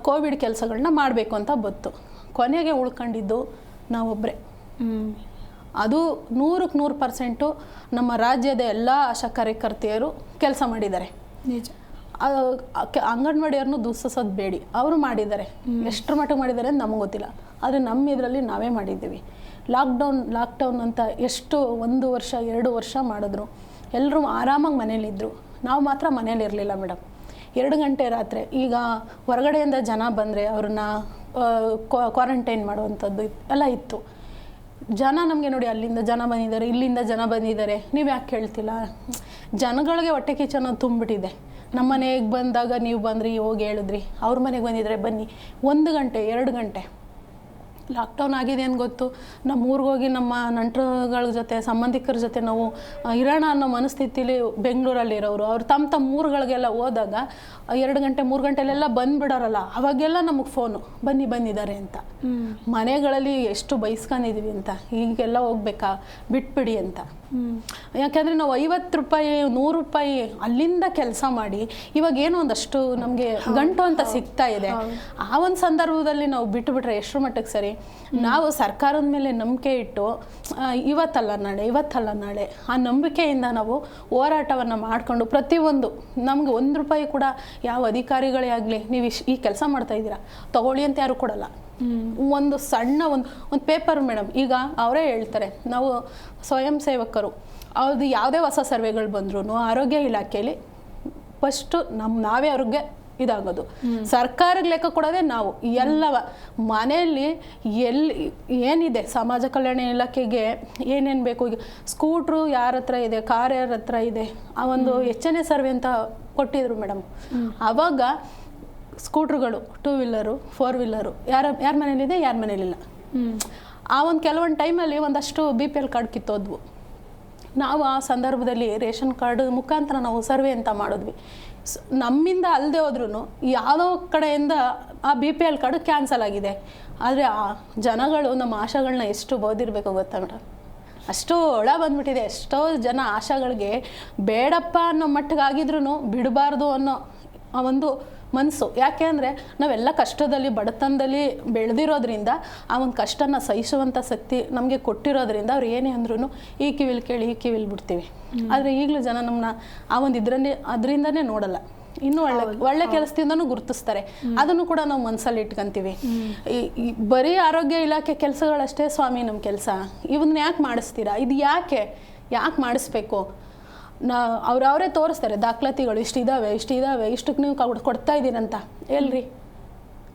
ಕೋವಿಡ್ ಕೆಲಸಗಳನ್ನ ಮಾಡಬೇಕು ಅಂತ ಬಂತು. ಕೊನೆಗೆ ಉಳ್ಕೊಂಡಿದ್ದು ನಾವೊಬ್ಬರೇ. ಅದು 100% ನಮ್ಮ ರಾಜ್ಯದ ಎಲ್ಲ ಆಶಾ ಕಾರ್ಯಕರ್ತೆಯರು ಕೆಲಸ ಮಾಡಿದ್ದಾರೆ. ನಿಜ. ಅಂಗನವಾಡಿಯವ್ರನ್ನೂ ದೂಷಿಸೋದು ಬೇಡಿ, ಅವರು ಮಾಡಿದ್ದಾರೆ. ಎಷ್ಟರ ಮಟ್ಟಿಗೆ ಮಾಡಿದ್ದಾರೆ ಅಂತ ನಮಗೆ ಗೊತ್ತಿಲ್ಲ, ಆದರೆ ನಮ್ಮ ಇದರಲ್ಲಿ ನಾವೇ ಮಾಡಿದ್ದೀವಿ. ಲಾಕ್ಡೌನ್ ಅಂತ ಎಷ್ಟು 1 ವರ್ಷ 2 ವರ್ಷ ಮಾಡಿದ್ರು. ಎಲ್ಲರೂ ಆರಾಮಾಗಿ ಮನೇಲಿದ್ದರು, ನಾವು ಮಾತ್ರ ಮನೇಲಿರಲಿಲ್ಲ ಮೇಡಮ್. 2 ಗಂಟೆ ರಾತ್ರಿ ಈಗ ಹೊರಗಡೆಯಿಂದ ಜನ ಬಂದರೆ ಅವ್ರನ್ನ ಕ್ವಾರಂಟೈನ್ ಮಾಡುವಂಥದ್ದು ಎಲ್ಲ ಇತ್ತು. ಜನ ನಮಗೆ ನೋಡಿ, ಅಲ್ಲಿಂದ ಜನ ಬಂದಿದ್ದಾರೆ, ಇಲ್ಲಿಂದ ಜನ ಬಂದಿದ್ದಾರೆ, ನೀವು ಯಾಕೆ ಕೇಳ್ತಿಲ್ಲ? ಜನಗಳಿಗೆ ಹೊಟ್ಟೆ ಕಿಚ್ಚನ ತುಂಬಿಟ್ಟಿದೆ. ನಮ್ಮ ಮನೆಗೆ ಬಂದಾಗ ನೀವು ಬಂದ್ರಿ, ಹೋಗಿ ಹೇಳಿದ್ರಿ, ಅವ್ರ ಮನೆಗೆ ಬಂದಿದ್ರೆ ಬನ್ನಿ. 1 ಗಂಟೆ 2 ಗಂಟೆ ಲಾಕ್ಡೌನ್ ಆಗಿದೆ ಅಂತ ಗೊತ್ತು, ನಮ್ಮ ಊರಿಗೆ ಹೋಗಿ ನಮ್ಮ ನಂಟರುಗಳ ಜೊತೆ ಸಂಬಂಧಿಕರ ಜೊತೆ ನಾವು ಇರೋಣ ಅನ್ನೋ ಮನಸ್ಥಿತಿಲಿ ಬೆಂಗಳೂರಲ್ಲಿರೋರು ಅವ್ರು ತಮ್ಮ ಊರುಗಳಿಗೆಲ್ಲ ಹೋದಾಗ 2 ಗಂಟೆ 3 ಗಂಟೆಲೆಲ್ಲ ಬಂದುಬಿಡೋರಲ್ಲ, ಅವಾಗೆಲ್ಲ ನಮಗೆ ಫೋನು ಬಂದಿದ್ದಾರೆ ಅಂತ. ಮನೆಗಳಲ್ಲಿ ಎಷ್ಟು ಬೈಸ್ಕೊಂಡಿದ್ದೀವಿ ಅಂತ, ಈಗೆಲ್ಲ ಹೋಗ್ಬೇಕಾ ಬಿಟ್ಬಿಡಿ ಅಂತ. ಯಾಕೆಂದರೆ ನಾವು 50 ರೂಪಾಯಿ 100 ರೂಪಾಯಿ ಅಲ್ಲಿಂದ ಕೆಲಸ ಮಾಡಿ ಇವಾಗ ಏನೋ ಒಂದಷ್ಟು ನಮಗೆ ಗಂಟು ಅಂತ ಸಿಗ್ತಾ ಇದೆ. ಆ ಒಂದು ಸಂದರ್ಭದಲ್ಲಿ ನಾವು ಬಿಟ್ಟುಬಿಟ್ರೆ ಎಷ್ಟರ ಮಟ್ಟಿಗೆ ಸರಿ? ನಾವು ಸರ್ಕಾರದ ಮೇಲೆ ನಂಬಿಕೆ ಇಟ್ಟು ಇವತ್ತಲ್ಲ ನಾಳೆ ಆ ನಂಬಿಕೆಯಿಂದ ನಾವು ಹೋರಾಟವನ್ನು ಮಾಡಿಕೊಂಡು ಪ್ರತಿಯೊಂದು ನಮಗೆ 1 ರೂಪಾಯಿ ಕೂಡ ಯಾವ ಅಧಿಕಾರಿಗಳೇ ಆಗಲಿ ನೀವು ಈ ಕೆಲಸ ಮಾಡ್ತಾ ಇದ್ದೀರಾ ತಗೊಳ್ಳಿ ಅಂತ ಯಾರು ಕೊಡಲ್ಲ. ಒಂದು ಸಣ್ಣ ಒಂದು ಪೇಪರ್ ಮೇಡಮ್, ಈಗ ಅವರೇ ಹೇಳ್ತಾರೆ ನಾವು ಸ್ವಯಂ ಸೇವಕರು, ಅದು ಯಾವುದೇ ಹೊಸ ಸರ್ವೆಗಳು ಬಂದ್ರೂ ಆರೋಗ್ಯ ಇಲಾಖೆಯಲ್ಲಿ ಫಸ್ಟು ನಾವೇ ಅವ್ರಿಗೆ ಇದಾಗೋದು. ಸರ್ಕಾರಕ್ಕೆ ಲೆಕ್ಕ ಕೊಡೋದೇ ನಾವು. ಎಲ್ಲವ ಮನೆಯಲ್ಲಿ ಏನಿದೆ ಸಮಾಜ ಕಲ್ಯಾಣ ಇಲಾಖೆಗೆ ಏನೇನು ಬೇಕು, ಈಗ ಸ್ಕೂಟ್ರು ಯಾರ ಹತ್ರ ಇದೆ, ಕಾರ್ ಯಾರ ಹತ್ರ ಇದೆ, ಆ ಒಂದು ಹೆಚ್ಚನೇ ಸರ್ವೆ ಅಂತ ಕೊಟ್ಟಿದ್ರು ಮೇಡಮ್. ಆವಾಗ ಸ್ಕೂಟ್ರುಗಳು 2 ವೀಲರು 4 ವೀಲರು ಯಾರ ಮನೇಲಿದೆ, ಯಾರ ಮನೇಲಿಲ್ಲ. ಆ ಒಂದು ಕೆಲವೊಂದು ಟೈಮಲ್ಲಿ ಒಂದಷ್ಟು BPL ಕಾರ್ಡ್ ಕಿತ್ತೋದ್ವು. ನಾವು ಆ ಸಂದರ್ಭದಲ್ಲಿ ರೇಷನ್ ಕಾರ್ಡ್ ಮುಖಾಂತರ ನಾವು ಸರ್ವೆ ಅಂತ ಮಾಡಿದ್ವಿ. ನಮ್ಮಿಂದ ಅಲ್ಲದೆ ಹೋದ್ರೂ ಯಾವುದೋ ಕಡೆಯಿಂದ ಆ BPL ಕಾರ್ಡ್ ಕ್ಯಾನ್ಸಲ್ ಆಗಿದೆ. ಆದರೆ ಆ ಜನಗಳು ನಮ್ಮ ಆಶಾಗಳನ್ನ ಎಷ್ಟು ಬೋದಿರಬೇಕು ಗೊತ್ತಾ ಮೇಡಮ್? ಅಷ್ಟು ಒಳ ಬಂದ್ಬಿಟ್ಟಿದೆ. ಎಷ್ಟೋ ಜನ ಆಶಾಗಳಿಗೆ ಬೇಡಪ್ಪ ಅನ್ನೋ ಮಟ್ಟಿಗಾಗಿದ್ರೂ ಬಿಡಬಾರ್ದು ಅನ್ನೋ ಆ ಒಂದು ಮನಸ್ಸು. ಯಾಕೆ ಅಂದರೆ ನಾವೆಲ್ಲ ಕಷ್ಟದಲ್ಲಿ ಬಡತನದಲ್ಲಿ ಬೆಳೆದಿರೋದ್ರಿಂದ ಆ ಒಂದು ಕಷ್ಟನ ಸಹಿಸುವಂಥ ಶಕ್ತಿ ನಮಗೆ ಕೊಟ್ಟಿರೋದ್ರಿಂದ ಅವ್ರು ಏನೇ ಅಂದ್ರೂ ಈ ಕಿವಿಲ್ ಕೇಳಿ ಈ ಕಿವಿಲ್ ಬಿಡ್ತೀವಿ. ಆದರೆ ಈಗಲೂ ಜನ ನಮ್ಮನ್ನ ಆ ಒಂದು ಅದರಿಂದನೇ ನೋಡಲ್ಲ. ಇನ್ನೂ ಒಳ್ಳೆ ಕೆಲಸದಿಂದನೂ ಗುರುತಿಸ್ತಾರೆ. ಅದನ್ನು ಕೂಡ ನಾವು ಮನಸ್ಸಲ್ಲಿ ಇಟ್ಕೊಂತೀವಿ. ಬರೀ ಆರೋಗ್ಯ ಇಲಾಖೆ ಕೆಲಸಗಳಷ್ಟೇ ಸ್ವಾಮಿ ನಮ್ಮ ಕೆಲಸ, ಇವನ್ನ ಯಾಕೆ ಮಾಡಿಸ್ತೀರಾ, ಇದು ಯಾಕೆ ಮಾಡಿಸ್ಬೇಕು? ಅವರೇ ತೋರಿಸ್ತಾರೆ ದಾಖಲಾತಿಗಳು ಇಷ್ಟಿದ್ದಾವೆ ಇಷ್ಟಕ್ಕೆ ನೀವು ಕೊಡ್ತಾ ಇದ್ದೀರಂತ. ಎಲ್ರಿ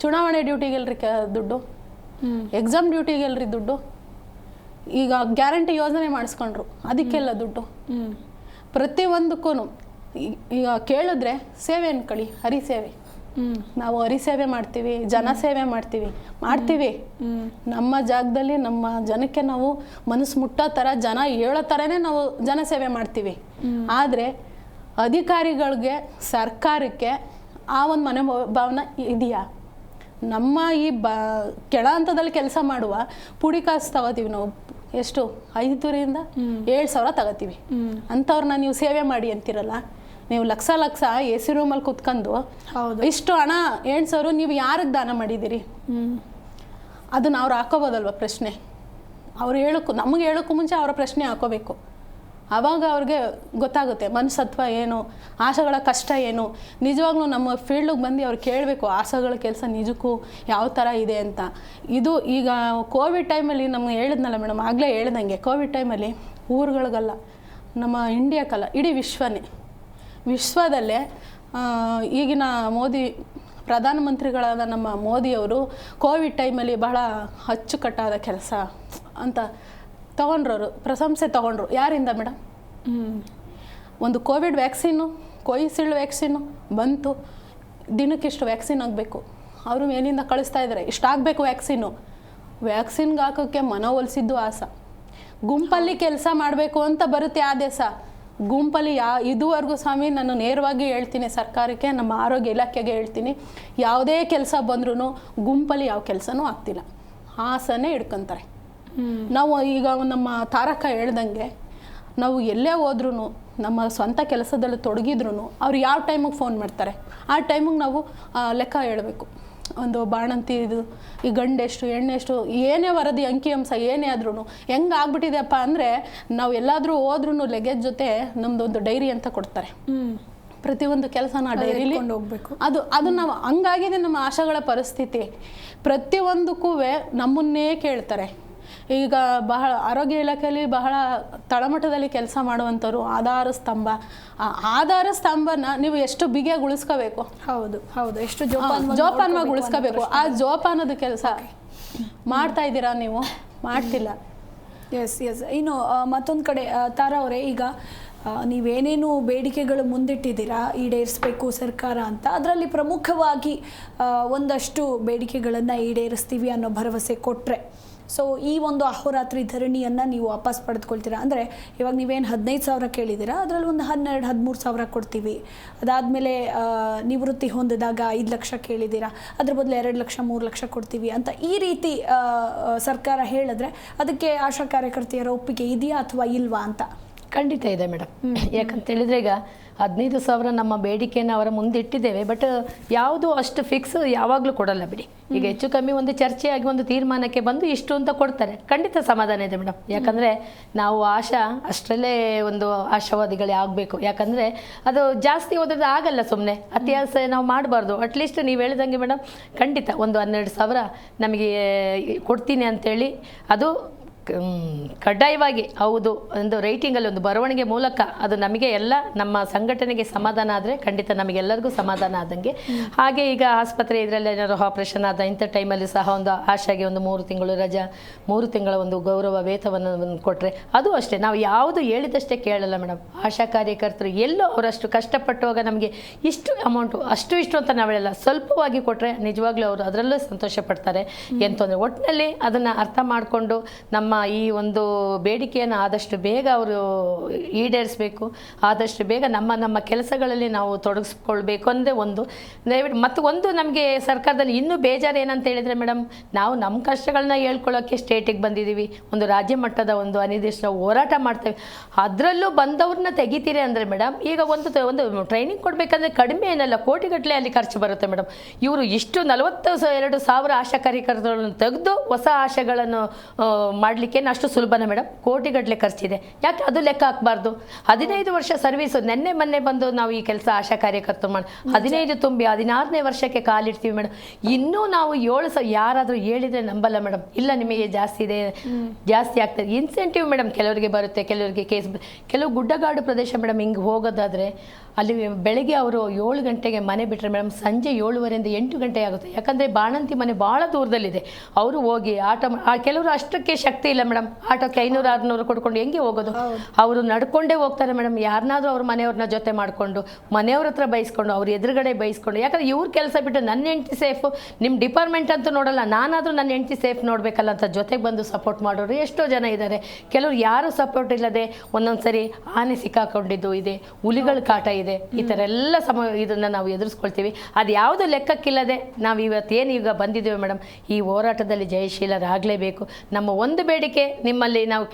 ಚುನಾವಣೆ ಡ್ಯೂಟಿಗೆ ಎಲ್ರಿ ದುಡ್ಡು, ಎಕ್ಸಾಮ್ ಡ್ಯೂಟಿಗೆ ಎಲ್ರಿ ದುಡ್ಡು, ಈಗ ಗ್ಯಾರಂಟಿ ಯೋಜನೆ ಮಾಡಿಸ್ಕೊಂಡ್ರು ಅದಕ್ಕೆಲ್ಲ ದುಡ್ಡು. ಪ್ರತಿಯೊಂದಕ್ಕೂ ಈಗ ಕೇಳಿದ್ರೆ ಸೇವೆ ಅನ್ಕೊಳ್ಳಿ, ಹರಿಸೇವೆ. ನಾವು ಹರಿಸೇವೆ ಮಾಡ್ತೀವಿ, ಜನಸೇವೆ ಮಾಡ್ತೀವಿ. ನಮ್ಮ ಜಾಗದಲ್ಲಿ ನಮ್ಮ ಜನಕ್ಕೆ ನಾವು ಮನಸ್ಸು ಮುಟ್ಟೋ ಥರ, ಜನ ಹೇಳೋ ಥರನೇ ನಾವು ಜನಸೇವೆ ಮಾಡ್ತೀವಿ. ಆದರೆ ಅಧಿಕಾರಿಗಳಿಗೆ, ಸರ್ಕಾರಕ್ಕೆ ಆ ಒಂದು ಮನೋಭಾವನೆ ಇದೆಯಾ? ನಮ್ಮ ಈ ಕೆಳ ಹಂತದಲ್ಲಿ ಕೆಲಸ ಮಾಡುವ ಪುಡಿ ಕಾಸು ತಗೋತೀವಿ ನಾವು, ಎಷ್ಟು 500ರಿಂದ 7,000 ತಗೋತೀವಿ. ಅಂಥವ್ರನ್ನ ನೀವು ಸೇವೆ ಮಾಡಿ ಅಂತಿರಲ್ಲ. ನೀವು ಲಕ್ಷ ಎ ಸಿ ರೂಮಲ್ಲಿ ಕುತ್ಕೊಂಡು ಇಷ್ಟು ಹಣ 7,000 ನೀವು ಯಾರಿಗೆ ದಾನ ಮಾಡಿದ್ದೀರಿ? ಅದನ್ನ ಅವ್ರು ಹಾಕೋಬೋದಲ್ವ ಪ್ರಶ್ನೆ? ನಮಗೆ ಹೇಳೋಕ್ಕೂ ಮುಂಚೆ ಅವರ ಪ್ರಶ್ನೆ ಹಾಕೋಬೇಕು. ಆವಾಗ ಅವ್ರಿಗೆ ಗೊತ್ತಾಗುತ್ತೆ ಮನಸತ್ವ ಏನು, ಆಶೆಗಳ ಕಷ್ಟ ಏನು. ನಿಜವಾಗ್ಲೂ ನಮ್ಮ ಫೀಲ್ಡಿಗೆ ಬಂದು ಅವ್ರು ಕೇಳಬೇಕು ಆಶೆಗಳ ಕೆಲಸ ನಿಜಕ್ಕೂ ಯಾವ ಥರ ಇದೆ ಅಂತ. ಇದು ಈಗ ಕೋವಿಡ್ ಟೈಮಲ್ಲಿ ನಮ್ಗೆ ಹೇಳಿದ್ನಲ್ಲ ಮೇಡಮ್, ಆಗಲೇ ಹೇಳ್ದಂಗೆ ಕೋವಿಡ್ ಟೈಮಲ್ಲಿ ಊರುಗಳಿಗಲ್ಲ, ನಮ್ಮ ಇಂಡಿಯಾಕ್ಕಲ್ಲ, ಇಡೀ ವಿಶ್ವದಲ್ಲೇ ಈಗಿನ ಪ್ರಧಾನಮಂತ್ರಿಗಳಾದ ನಮ್ಮ ಮೋದಿಯವರು ಕೋವಿಡ್ ಟೈಮಲ್ಲಿ ಬಹಳ ಅಚ್ಚುಕಟ್ಟಾದ ಕೆಲಸ ಅಂತ ತಗೊಂಡ್ರವರು, ಪ್ರಶಂಸೆ ತಗೊಂಡ್ರು. ಯಾರಿಂದ ಮೇಡಮ್? ಒಂದು ಕೋವಿಡ್ ವ್ಯಾಕ್ಸಿನ್ನು, ಕೋವಿಶೀಲ್ಡ್ ವ್ಯಾಕ್ಸಿನ್ನು ಬಂತು, ದಿನಕ್ಕಿಷ್ಟು ವ್ಯಾಕ್ಸಿನ್ ಆಗಬೇಕು, ಅವರು ಮೇಲಿಂದ ಕಳಿಸ್ತಾ ಇದ್ದಾರೆ, ಇಷ್ಟಾಗಬೇಕು ವ್ಯಾಕ್ಸಿನ್ಗೆ ಹಾಕೋಕ್ಕೆ ಮನವೊಲಿಸಿದ್ದು ಆಸೆ. ಗುಂಪಲ್ಲಿ ಕೆಲಸ ಮಾಡಬೇಕು ಅಂತ ಬರುತ್ತೆ ಆದೇಶ. ಗುಂಪಲ್ಲಿ ಇದುವರೆಗೂ ಸ್ವಾಮಿ ನಾನು ನೇರವಾಗಿ ಹೇಳ್ತೀನಿ ಸರ್ಕಾರಕ್ಕೆ, ನಮ್ಮ ಆರೋಗ್ಯ ಇಲಾಖೆಗೆ ಹೇಳ್ತೀನಿ, ಯಾವುದೇ ಕೆಲಸ ಬಂದ್ರೂ ಗುಂಪಲ್ಲಿ ಯಾವ ಕೆಲಸನೂ ಆಗ್ತಿಲ್ಲ, ಆಸೆನೇ ಹಿಡ್ಕೊತಾರೆ. ನಾವು ಈಗ ನಮ್ಮ ತಾರಕ ಹೇಳ್ದಂಗೆ ನಾವು ಎಲ್ಲೇ ಹೋದ್ರೂ, ನಮ್ಮ ಸ್ವಂತ ಕೆಲಸದಲ್ಲಿ ತೊಡಗಿದ್ರು ಅವ್ರು ಯಾವ ಟೈಮಿಗೆ ಫೋನ್ ಮಾಡ್ತಾರೆ ಆ ಟೈಮಿಗೆ ನಾವು ಲೆಕ್ಕ ಹೇಳಬೇಕು. ಒಂದು ಬಾಣಂತಿ ಇದು, ಈ ಗಂಡೆಷ್ಟು ಹೆಣ್ಣೆಷ್ಟು, ಏನೇ ವರದಿ ಅಂಕಿಅಂಶ ಏನೇ ಆದ್ರೂ ಹೆಂಗೆ ಆಗ್ಬಿಟ್ಟಿದೆಯಪ್ಪ ಅಂದರೆ, ನಾವು ಎಲ್ಲಾದರೂ ಹೋದ್ರೂ ಲಗೇಜ್ ಜೊತೆ ನಮ್ಮದೊಂದು ಡೈರಿ ಅಂತ ಕೊಡ್ತಾರೆ. ಪ್ರತಿಯೊಂದು ಕೆಲಸನ ಡೈರಿಲಿ ಹೋಗ್ಬೇಕು. ಅದು ನಾವು ಹಂಗಾಗಿದೆ ನಮ್ಮ ಆಶಾಗಳ ಪರಿಸ್ಥಿತಿ. ಪ್ರತಿಯೊಂದಕ್ಕೂ ನಮ್ಮನ್ನೇ ಕೇಳ್ತಾರೆ. ಈಗ ಬಹಳ ಆರೋಗ್ಯ ಇಲಾಖೆಯಲ್ಲಿ ಬಹಳ ತಳಮಟ್ಟದಲ್ಲಿ ಕೆಲಸ ಮಾಡುವಂಥವ್ರು ಆಧಾರ ಸ್ತಂಭನ ನೀವು ಎಷ್ಟು ಬಿಗಿಯಾಗಿ ಉಳಿಸ್ಕೋಬೇಕು. ಹೌದು ಎಷ್ಟು ಜೋಪಾನವಾಗಿ ಉಳಿಸ್ಕೋಬೇಕು. ಆ ಜೋಪಾನದ ಕೆಲಸ ಮಾಡ್ತಾ ಇದ್ದೀರಾ ನೀವು? ಮಾಡ್ತಿಲ್ಲ. ಎಸ್. ಇನ್ನು ಮತ್ತೊಂದು ಕಡೆ ತಾರಾ ಅವರೇ, ಈಗ ನೀವೇನೇನು ಬೇಡಿಕೆಗಳು ಮುಂದಿಟ್ಟಿದ್ದೀರಾ ಈಡೇರಿಸಬೇಕು ಸರ್ಕಾರ ಅಂತ, ಅದರಲ್ಲಿ ಪ್ರಮುಖವಾಗಿ ಒಂದಷ್ಟು ಬೇಡಿಕೆಗಳನ್ನು ಈಡೇರಿಸ್ತೀವಿ ಅನ್ನೋ ಭರವಸೆ ಕೊಟ್ಟರೆ, ಸೊ ಈ ಒಂದು ಅಹೋರಾತ್ರಿ ಧರಣಿಯನ್ನು ನೀವು ವಾಪಸ್ ಪಡೆದುಕೊಳ್ತೀರಾ? ಅಂದರೆ ಇವಾಗ ನೀವೇನು 15,000 ಕೇಳಿದ್ದೀರಾ, ಅದರಲ್ಲಿ ಒಂದು 12,000-13,000 ಕೊಡ್ತೀವಿ. ಅದಾದಮೇಲೆ ನಿವೃತ್ತಿ ಹೊಂದಿದಾಗ 5 ಲಕ್ಷ ಕೇಳಿದ್ದೀರಾ, ಅದ್ರ ಬದಲು 2 ಲಕ್ಷ 3 ಲಕ್ಷ ಕೊಡ್ತೀವಿ ಅಂತ ಈ ರೀತಿ ಸರ್ಕಾರ ಹೇಳಿದ್ರೆ ಅದಕ್ಕೆ ಆಶಾ ಕಾರ್ಯಕರ್ತೆಯರ ಒಪ್ಪಿಗೆ ಇದೆಯಾ ಅಥವಾ ಇಲ್ವಾ ಅಂತ? ಖಂಡಿತ ಇದೆ ಮೇಡಮ್. ಯಾಕಂತೇಳಿದರೆ ಈಗ 15,000 ನಮ್ಮ ಬೇಡಿಕೆಯನ್ನು ಅವರ ಮುಂದೆ ಇಟ್ಟಿದ್ದೇವೆ. ಬಟ್ ಯಾವುದು ಅಷ್ಟು ಫಿಕ್ಸ್ ಯಾವಾಗಲೂ ಕೊಡಲ್ಲ ಬಿಡಿ. ಈಗ ಹೆಚ್ಚು ಕಮ್ಮಿ ಒಂದು ಚರ್ಚೆಯಾಗಿ ಒಂದು ತೀರ್ಮಾನಕ್ಕೆ ಬಂದು ಇಷ್ಟು ಅಂತ ಕೊಡ್ತಾರೆ. ಖಂಡಿತ ಸಮಾಧಾನ ಇದೆ ಮೇಡಮ್. ಯಾಕಂದರೆ ನಾವು ಅಷ್ಟರಲ್ಲೇ ಒಂದು ಆಶಾವಾದಿಗಳೇ ಆಗಬೇಕು. ಯಾಕಂದರೆ ಅದು ಜಾಸ್ತಿ ಓದೋದು ಆಗಲ್ಲ, ಸುಮ್ಮನೆ ಅತ್ಯಾಸ ನಾವು ಮಾಡಬಾರ್ದು. ಅಟ್ಲೀಸ್ಟ್ ನೀವು ಹೇಳಿದಂಗೆ ಮೇಡಮ್, ಖಂಡಿತ ಒಂದು 12,000 ನಮಗೆ ಕೊಡ್ತೀನಿ ಅಂತೇಳಿ ಅದು ಕಡ್ಡಾಯವಾಗಿ ಹೌದು ಒಂದು ರೈಟಿಂಗಲ್ಲಿ ಒಂದು ಬರವಣಿಗೆ ಮೂಲಕ ಅದು ನಮಗೆ ಎಲ್ಲ ನಮ್ಮ ಸಂಘಟನೆಗೆ ಸಮಾಧಾನ ಆದರೆ ಖಂಡಿತ ನಮಗೆಲ್ಲರಿಗೂ ಸಮಾಧಾನ ಆದಂಗೆ. ಹಾಗೆ ಈಗ ಆಸ್ಪತ್ರೆ ಇದರಲ್ಲಿ ಏನಾದ್ರು ಆಪರೇಷನ್ ಆದ ಇಂಥ ಟೈಮಲ್ಲಿ ಸಹ ಒಂದು ಆಶಾಗೆ ಒಂದು 3 ತಿಂಗಳು ರಜಾ, 3 ತಿಂಗಳ ಒಂದು ಗೌರವ ವೇತನವನ್ನು ಕೊಟ್ಟರೆ ಅದು ಅಷ್ಟೇ. ನಾವು ಯಾವುದು ಹೇಳಿದಷ್ಟೇ ಕೇಳಲ್ಲ ಮೇಡಮ್. ಆಶಾ ಕಾರ್ಯಕರ್ತರು ಎಲ್ಲೋ ಅವರಷ್ಟು ಕಷ್ಟಪಟ್ಟುವಾಗ ನಮಗೆ ಇಷ್ಟು ಅಮೌಂಟು ಇಷ್ಟು ಅಂತ ನಾವು ಹೇಳಲ್ಲ, ಸ್ವಲ್ಪವಾಗಿ ಕೊಟ್ಟರೆ ನಿಜವಾಗ್ಲೂ ಅವರು ಅದರಲ್ಲೂ ಸಂತೋಷ ಪಡ್ತಾರೆ. ಏನು ತೊಂದರೆ ಒಟ್ಟಿನಲ್ಲಿ ಅದನ್ನು ಅರ್ಥ ಮಾಡಿಕೊಂಡು ನಮ್ಮ ಈ ಒಂದು ಬೇಡಿಕೆಯನ್ನು ಆದಷ್ಟು ಬೇಗ ಅವರು ಈಡೇರಿಸಬೇಕು. ಆದಷ್ಟು ಬೇಗ ನಮ್ಮ ಕೆಲಸಗಳಲ್ಲಿ ನಾವು ತೊಡಗಿಸ್ಕೊಳ್ಬೇಕು ಅಂದರೆ ಒಂದು ಮತ್ತು ಒಂದು ನಮಗೆ ಸರ್ಕಾರದಲ್ಲಿ ಇನ್ನೂ ಬೇಜಾರು ಏನಂತ ಹೇಳಿದರೆ ಮೇಡಮ್, ನಾವು ನಮ್ಮ ಕಷ್ಟಗಳನ್ನ ಹೇಳ್ಕೊಳ್ಳೋಕ್ಕೆ ಸ್ಟೇಟಿಗೆ ಬಂದಿದ್ದೀವಿ, ಒಂದು ರಾಜ್ಯ ಮಟ್ಟದ ಒಂದು ಅನಿರ್ದಿಷ್ಟ ಹೋರಾಟ ಮಾಡ್ತೇವೆ. ಅದರಲ್ಲೂ ಬಂದವ್ರನ್ನ ತೆಗಿತೀರಿ ಅಂದರೆ ಮೇಡಮ್, ಈಗ ಒಂದು ಟ್ರೈನಿಂಗ್ ಕೊಡಬೇಕಂದ್ರೆ ಕಡಿಮೆ ಏನಲ್ಲ, ಕೋಟಿಗಟ್ಟಲೆ ಅಲ್ಲಿ ಖರ್ಚು ಬರುತ್ತೆ ಮೇಡಮ್. ಇವರು ಇಷ್ಟು 42,000 ಆಶಾ ಕಾರ್ಯಕರ್ತರನ್ನು ತೆಗೆದು ಹೊಸ ಆಶೆಗಳನ್ನು ಮಾಡಲಿಕ್ಕೆ ಮಾಡಲಿಕ್ಕೆ ಅಷ್ಟು ಸುಲಭನ ಮೇಡಮ್? ಕೋಟಿಗಟ್ಟಲೆ ಖರ್ಚಿದೆ. ಯಾಕೆ ಅದು ಲೆಕ್ಕ ಹಾಕಬಾರ್ದು? 15 ವರ್ಷ ಸರ್ವಿಸು, ಮೊನ್ನೆ ಬಂದು ನಾವು ಈ ಕೆಲಸ ಆಶಾ ಕಾರ್ಯಕರ್ತರು ಮಾಡಿ 15 ತುಂಬಿ 16ನೇ ವರ್ಷಕ್ಕೆ ಕಾಲಿಡ್ತೀವಿ ಮೇಡಮ್. ಇನ್ನೂ ನಾವು 7,000 ಯಾರಾದರೂ ಹೇಳಿದರೆ ನಂಬಲ್ಲ ಮೇಡಮ್. ಇಲ್ಲ ನಿಮಗೆ ಜಾಸ್ತಿ ಇದೆ, ಜಾಸ್ತಿ ಆಗ್ತದೆ. ಇನ್ಸೆಂಟಿವ್ ಮೇಡಮ್ ಕೆಲವರಿಗೆ ಬರುತ್ತೆ, ಕೆಲವರಿಗೆ ಕೆಲವು ಗುಡ್ಡಗಾಡು ಪ್ರದೇಶ ಮೇಡಮ್. ಹಿಂಗೆ ಹೋಗೋದಾದರೆ ಅಲ್ಲಿ ಬೆಳಗ್ಗೆ ಅವರು 7 ಗಂಟೆಗೆ ಮನೆ ಬಿಟ್ಟರೆ ಮೇಡಮ್ ಸಂಜೆ 7:30 8 ಗಂಟೆ ಆಗುತ್ತೆ. ಯಾಕಂದರೆ ಬಾಣಂತಿ ಮನೆ ಭಾಳ ದೂರದಲ್ಲಿದೆ. ಅವರು ಹೋಗಿ ಕೆಲವರು ಅಷ್ಟಕ್ಕೆ ಶಕ್ತಿ ಇಲ್ಲ ಮೇಡಮ್. ಆಟೋಕ್ಕೆ 500-600 ಕೊಡ್ಕೊಂಡು ಹೆಂಗೆ ಹೋಗೋದು? ಅವರು ನಡ್ಕೊಂಡೇ ಹೋಗ್ತಾರೆ ಮೇಡಮ್. ಯಾರನ್ನಾದ್ರೂ ಅವ್ರ ಮನೆಯವ್ರನ್ನ ಜೊತೆ ಮಾಡಿಕೊಂಡು ಮನೆಯವ್ರ ಹತ್ರ ಬೈಸ್ಕೊಂಡು ಅವ್ರ ಎದುರುಗಡೆ ಬೈಸ್ಕೊಂಡು, ಯಾಕಂದರೆ ಇವ್ರ ಕೆಲಸ ಬಿಟ್ಟು ನನ್ನ ಹೆಂಡತಿ ಸೇಫು, ನಿಮ್ಮ ಡಿಪಾರ್ಟ್ಮೆಂಟ್ ಅಂತೂ ನೋಡಲ್ಲ, ನಾನಾದರೂ ನನ್ನ ಹೆಂಡತಿ ಸೇಫ್ ನೋಡಬೇಕಲ್ಲ ಅಂತ ಜೊತೆಗೆ ಬಂದು ಸಪೋರ್ಟ್ ಮಾಡೋರು ಎಷ್ಟೋ ಜನ ಇದ್ದಾರೆ. ಕೆಲವರು ಯಾರು ಸಪೋರ್ಟ್ ಇಲ್ಲದೆ ಒಂದೊಂದು ಸರಿ ಆನೆ ಸಿಕ್ಕಾಕೊಂಡಿದ್ದು ಇದೆ, ಹುಲಿಗಳ ಕಾಟ ಇದೆ. ಈ ಥರ ಎಲ್ಲ ಇದನ್ನು ನಾವು ಎದುರಿಸ್ಕೊಳ್ತೀವಿ. ಅದು ಯಾವುದು ಲೆಕ್ಕಕ್ಕಿಲ್ಲದೆ ನಾವು ಇವತ್ತೇನು ಈಗ ಬಂದಿದ್ದೇವೆ ಮೇಡಮ್, ಈ ಹೋರಾಟದಲ್ಲಿ ಜಯಶೀಲರಾಗಲೇಬೇಕು. ನಮ್ಮ ಒಂದು ಬೇಡಿಕೆ ನಿಮ್ಮಲ್ಲಿ ನಾವು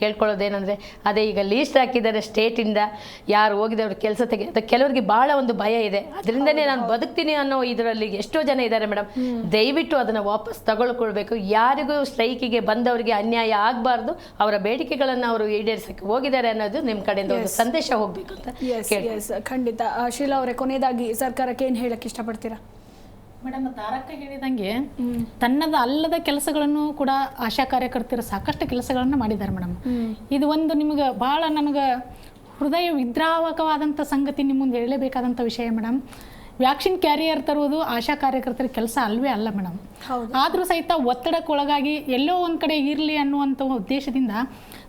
ಕೇಳ್ಕೊಳ್ಳೋದೇನೆಂದರೆ, ಅದೇ ಈಗ ಲೀಸ್ಟ್ ಹಾಕಿದ್ದಾರೆ ಸ್ಟೇಟಿಂದ, ಯಾರು ಹೋಗಿದವ್ರು ಕೆಲಸ ಕೆಲವರಿಗೆ ಭಾಳ ಒಂದು ಭಯ ಇದೆ. ಅದರಿಂದನೇ ನಾನು ಬದುಕ್ತೀನಿ ಅನ್ನೋ ಇದರಲ್ಲಿ ಎಷ್ಟೋ ಜನ ಇದ್ದಾರೆ ಮೇಡಮ್. ದಯವಿಟ್ಟು ಅದನ್ನು ವಾಪಸ್ ತಗೊಳ್ಕೊಳ್ಬೇಕು. ಯಾರಿಗೂ ಸ್ಟ್ರೈಕಿಗೆ ಬಂದವರಿಗೆ ಅನ್ಯಾಯ ಆಗಬಾರ್ದು. ಅವರ ಬೇಡಿಕೆಗಳನ್ನು ಅವರು ಈಡೇರಿಸಕ್ಕೆ ಹೋಗಿದ್ದಾರೆ ಅನ್ನೋದು ನಿಮ್ಮ ಕಡೆಯಿಂದ ಒಂದು ಸಂದೇಶ ಹೋಗಬೇಕು ಅಂತ ಕೇಳಿ. ಖಂಡಿತ. ಶೀಲಾ ಅವರೇ, ಕೊನೆಯದಾಗಿ ಸರ್ಕಾರಕ್ಕೆ ಏನು ಹೇಳಕ್ಕೆ ಇಷ್ಟಪಡ್ತೀರಾ? ಮೇಡಮ್, ತಾರಕ್ಕ ಹೇಳಿದಂಗೆ ತನ್ನದ ಅಲ್ಲದ ಕೆಲಸಗಳನ್ನು ಕೂಡ ಆಶಾ ಕಾರ್ಯಕರ್ತರು ಸಾಕಷ್ಟು ಕೆಲಸಗಳನ್ನು ಮಾಡಿದ್ದಾರೆ ಮೇಡಮ್. ಇದು ಒಂದು ನಿಮಗೆ ಭಾಳ ನನಗೆ ಹೃದಯ ವಿದ್ರಾವಕವಾದಂಥ ಸಂಗತಿ ನಿಮ್ಮ ಮುಂದೆ ಹೇಳಲೇಬೇಕಾದಂಥ ವಿಷಯ ಮೇಡಮ್. ವ್ಯಾಕ್ಸಿನ್ ಕ್ಯಾರಿಯರ್ ತರುವುದು ಆಶಾ ಕಾರ್ಯಕರ್ತರ ಕೆಲಸ ಅಲ್ವೇ ಅಲ್ಲ ಮೇಡಮ್. ಆದರೂ ಸಹಿತ ಒತ್ತಡಕ್ಕೊಳಗಾಗಿ ಎಲ್ಲೋ ಒಂದು ಕಡೆ ಇರಲಿ ಅನ್ನುವಂಥ ಉದ್ದೇಶದಿಂದ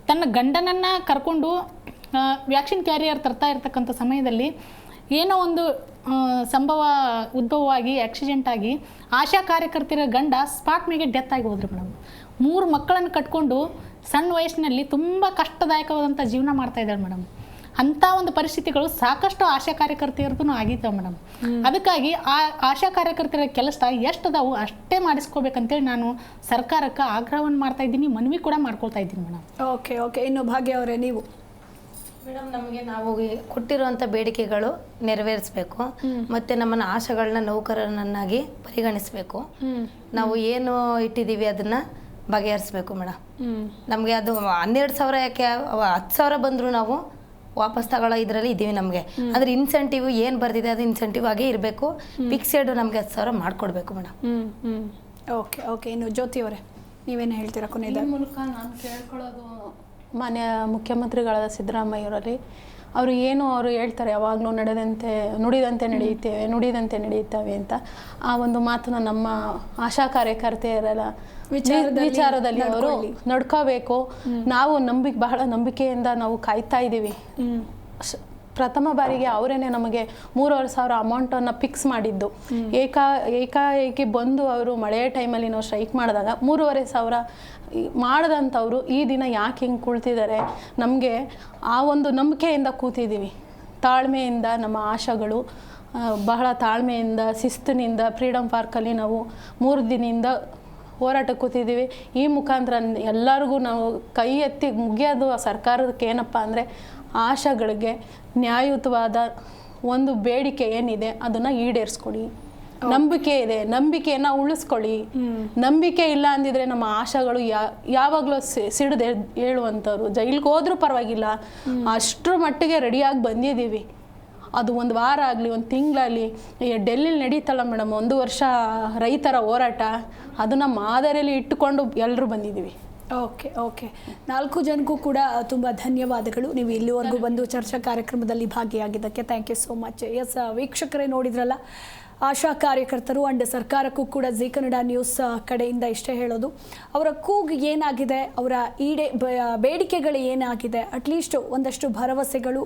ತನ್ನ ಗಂಡನನ್ನು ಕರ್ಕೊಂಡು ವ್ಯಾಕ್ಸಿನ್ ಕ್ಯಾರಿಯರ್ ತರ್ತಾ ಇರ್ತಕ್ಕಂಥ ಸಮಯದಲ್ಲಿ ಏನೋ ಒಂದು ಸಂಭವ ಉದ್ಭವವಾಗಿ ಆಕ್ಸಿಡೆಂಟ್ ಆಗಿ ಆಶಾ ಕಾರ್ಯಕರ್ತರ ಗಂಡ ಸ್ಪಾಟ್ ಮೇಲೆ ಡೆತ್ ಆಗಿ ಹೋದ್ರು ಮೇಡಮ್. 3 ಮಕ್ಕಳನ್ನು ಕಟ್ಕೊಂಡು ಸಣ್ಣ ವಯಸ್ಸಿನಲ್ಲಿ ತುಂಬ ಕಷ್ಟದಾಯಕವಾದಂಥ ಜೀವನ ಮಾಡ್ತಾ ಇದ್ದಾರೆ ಮೇಡಮ್. ಅಂಥ ಒಂದು ಪರಿಸ್ಥಿತಿಗಳು ಸಾಕಷ್ಟು ಆಶಾ ಕಾರ್ಯಕರ್ತೆಯರ್ದು ಆಗಿದ್ದಾವೆ ಮೇಡಮ್. ಅದಕ್ಕಾಗಿ ಆ ಆಶಾ ಕಾರ್ಯಕರ್ತರ ಕೆಲಸ ಎಷ್ಟದಾವು ಅಷ್ಟೇ ಮಾಡಿಸ್ಕೋಬೇಕಂತೇಳಿ ನಾನು ಸರ್ಕಾರಕ್ಕೆ ಆಗ್ರಹವನ್ನು ಮಾಡ್ತಾ ಇದ್ದೀನಿ, ಮನವಿ ಕೂಡ ಮಾಡ್ಕೊಳ್ತಾ ಇದ್ದೀನಿ ಮೇಡಮ್. ಓಕೆ. ಇನ್ನು ಭಾಗ್ಯ ಅವರೇ, ನೀವು ಮೇಡಮ್, ನಮಗೆ ನಾವು ಕೊಟ್ಟಿರುವಂಥ ಬೇಡಿಕೆಗಳು ನೆರವೇರಿಸಬೇಕು. ಮತ್ತು ನಮ್ಮನ್ನು ಆಶಾಗಳನ್ನ ನೌಕರನನ್ನಾಗಿ ಪರಿಗಣಿಸಬೇಕು. ನಾವು ಏನು ಇಟ್ಟಿದ್ದೀವಿ ಅದನ್ನು ಬಗೆಹರಿಸ್ಬೇಕು ಮೇಡಮ್. ನಮಗೆ ಅದು 12,000 ಯಾಕೆ 10,000 ಬಂದರೂ ನಾವು ವಾಪಸ್ ತಗೊಳ್ಳೋ ಇದರಲ್ಲಿ ಇದ್ದೀವಿ. ನಮಗೆ ಅದ್ರ ಇನ್ಸೆಂಟಿವ್ ಏನು ಬರ್ದಿದೆ ಅದು ಇನ್ಸೆಂಟಿವ್ ಆಗೇ ಇರಬೇಕು. ಫಿಕ್ಸೆಡ್ ನಮಗೆ 10,000 ಮಾಡಿಕೊಡ್ಬೇಕು ಮೇಡಮ್. ಓಕೆ. ಇನ್ನು ಜ್ಯೋತಿ ಅವರೇ, ನೀವೇನು ಹೇಳ್ತೀರಾ ಕೊನೆಯದಾಗಿ? ಮೂಲಕ ನಾನು ಕೇಳ್ಕೊಳ್ಳೋದು, ಮಾನ್ಯ ಮುಖ್ಯಮಂತ್ರಿಗಳಾದ ಸಿದ್ದರಾಮಯ್ಯವರಲ್ಲಿ ಅವರು ಹೇಳ್ತಾರೆ ಯಾವಾಗಲೂ ನುಡಿದಂತೆ ನಡೆಯುತ್ತೇವೆ ಅಂತ. ಆ ಒಂದು ಮಾತನ್ನ ನಮ್ಮ ಆಶಾ ಕಾರ್ಯಕರ್ತೆಯರ ವಿಚಾರದಲ್ಲಿ ಅವರು ನಡ್ಕೋಬೇಕು. ನಾವು ಬಹಳ ನಂಬಿಕೆಯಿಂದ ನಾವು ಕಾಯ್ತಾ ಇದ್ದೀವಿ. ಪ್ರಥಮ ಬಾರಿಗೆ ಅವರೇನೆ ನಮಗೆ 3,500 ಅಮೌಂಟನ್ನು ಫಿಕ್ಸ್ ಮಾಡಿದ್ದು. ಏಕಾಏಕಿ ಬಂದು ಅವರು ಮಳೆಯ ಟೈಮಲ್ಲಿ ನಾವು ಸ್ಟ್ರೈಕ್ ಮಾಡಿದಾಗ 3,500 ಮಾಡಿದಂಥವ್ರು ಈ ದಿನ ಯಾಕೆ ಹಿಂಗೆ ಕುಳ್ತಿದ್ದಾರೆ? ನಮಗೆ ಆ ಒಂದು ನಂಬಿಕೆಯಿಂದ ಕೂತಿದ್ದೀವಿ. ತಾಳ್ಮೆಯಿಂದ ನಮ್ಮ ಆಶಾಗಳು ಬಹಳ ತಾಳ್ಮೆಯಿಂದ ಶಿಸ್ತಿನಿಂದ ಫ್ರೀಡಮ್ ಪಾರ್ಕಲ್ಲಿ ನಾವು 3 ದಿನದಿಂದ ಹೋರಾಟಕ್ಕೆ ಕೂತಿದ್ದೀವಿ. ಈ ಮುಖಾಂತರ ಎಲ್ಲರಿಗೂ ನಾವು ಕೈ ಎತ್ತಿ ಮುಗಿಯೋದು ಸರ್ಕಾರಕ್ಕೆ ಏನಪ್ಪ ಅಂದರೆ, ಆಶಾಗಳಿಗೆ ನ್ಯಾಯಯುತವಾದ ಒಂದು ಬೇಡಿಕೆ ಏನಿದೆ ಅದನ್ನು ಈಡೇರಿಸ್ಕೊಡಿ. ನಂಬಿಕೆ ಇದೆ, ನಂಬಿಕೆಯನ್ನು ಉಳಿಸ್ಕೊಳ್ಳಿ. ನಂಬಿಕೆ ಇಲ್ಲ ಅಂದಿದ್ರೆ ನಮ್ಮ ಆಶಾಗಳು ಯಾವಾಗಲೂ ಸಿಡಿದು ಹೇಳುವಂಥವ್ರು. ಜೈಲಿಗೆ ಹೋದ್ರೂ ಪರವಾಗಿಲ್ಲ, ಅಷ್ಟರ ಮಟ್ಟಿಗೆ ರೆಡಿಯಾಗಿ ಬಂದಿದ್ದೀವಿ. ಅದು 1 ವಾರ ಆಗಲಿ 1 ತಿಂಗಳಾಗಲಿ. ಡೆಲ್ಲಿಲಿ ನಡೀತಲ್ಲ ಮೇಡಮ್ 1 ವರ್ಷ ರೈತರ ಹೋರಾಟ, ಅದನ್ನು ಮಾದರಿಯಲ್ಲಿ ಇಟ್ಟುಕೊಂಡು ಎಲ್ಲರೂ ಬಂದಿದ್ದೀವಿ. ಓಕೆ. 4 ಜನಕ್ಕೂ ಕೂಡ ತುಂಬ ಧನ್ಯವಾದಗಳು. ನೀವು ಇಲ್ಲಿವರೆಗೂ ಬಂದು ಚರ್ಚಾ ಕಾರ್ಯಕ್ರಮದಲ್ಲಿ ಭಾಗಿಯಾಗಿದ್ದಕ್ಕೆ ಥ್ಯಾಂಕ್ ಯು ಸೋ ಮಚ್. ವೀಕ್ಷಕರೇ, ನೋಡಿದ್ರಲ್ಲ, ಆಶಾ ಕಾರ್ಯಕರ್ತರು ಅಂಡ್ ಸರ್ಕಾರಕ್ಕೂ ಕೂಡ ಜಿ ಕನ್ನಡ ನ್ಯೂಸ್ ಕಡೆಯಿಂದ ಇಷ್ಟೇ ಹೇಳೋದು, ಅವರ ಕೂಗು ಏನಾಗಿದೆ, ಅವರ ಬೇಡಿಕೆಗಳು ಏನಾಗಿದೆ, ಅಟ್ಲೀಸ್ಟ್ ಒಂದಷ್ಟು ಭರವಸೆಗಳು,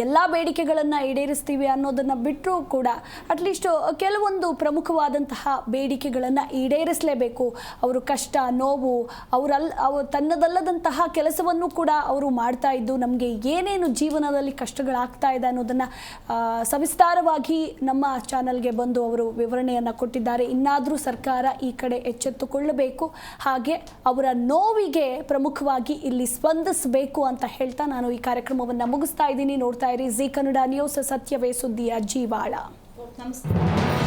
ಎಲ್ಲ ಬೇಡಿಕೆಗಳನ್ನು ಈಡೇರಿಸ್ತೀವಿ ಅನ್ನೋದನ್ನು ಬಿಟ್ಟರೂ ಕೂಡ ಅಟ್ಲೀಸ್ಟ್ ಕೆಲವೊಂದು ಪ್ರಮುಖವಾದಂತಹ ಬೇಡಿಕೆಗಳನ್ನು ಈಡೇರಿಸಲೇಬೇಕು. ಅವರು ಕಷ್ಟ ನೋವು ತನ್ನದಲ್ಲದಂತಹ ಕೆಲಸವನ್ನು ಕೂಡ ಅವರು ಮಾಡ್ತಾ ಇದ್ದು ನಮಗೆ ಏನೇನು ಜೀವನದಲ್ಲಿ ಕಷ್ಟಗಳಾಗ್ತಾ ಇದೆ ಅನ್ನೋದನ್ನು ಸವಿಸ್ತಾರವಾಗಿ ನಮ್ಮ ಚಾನಲ್ಗೆ ಬಂದು ಅವರು ವಿವರಣೆಯನ್ನು ಕೊಟ್ಟಿದ್ದಾರೆ. ಇನ್ನಾದರೂ ಸರ್ಕಾರ ಈ ಕಡೆ ಎಚ್ಚೆತ್ತುಕೊಳ್ಳಬೇಕು, ಹಾಗೆ ಅವರ ನೋವಿಗೆ ಪ್ರಮುಖವಾಗಿ ಇಲ್ಲಿ ಸ್ಪಂದಿಸಬೇಕು ಅಂತ ಹೇಳ್ತಾ ನಾನು ಈ ಕಾರ್ಯಕ್ರಮವನ್ನು ಮುಗಿಸ್ತಾ ಇದ್ದೀನಿ. ನೋಡ್ತಾ ಇರಿ ಜಿ ಕನ್ನಡ ನ್ಯೂಸ್, ಸತ್ಯವೇ ಸುದ್ದಿಯ ಜೀವಾಳ. ನಮಸ್ತೆ.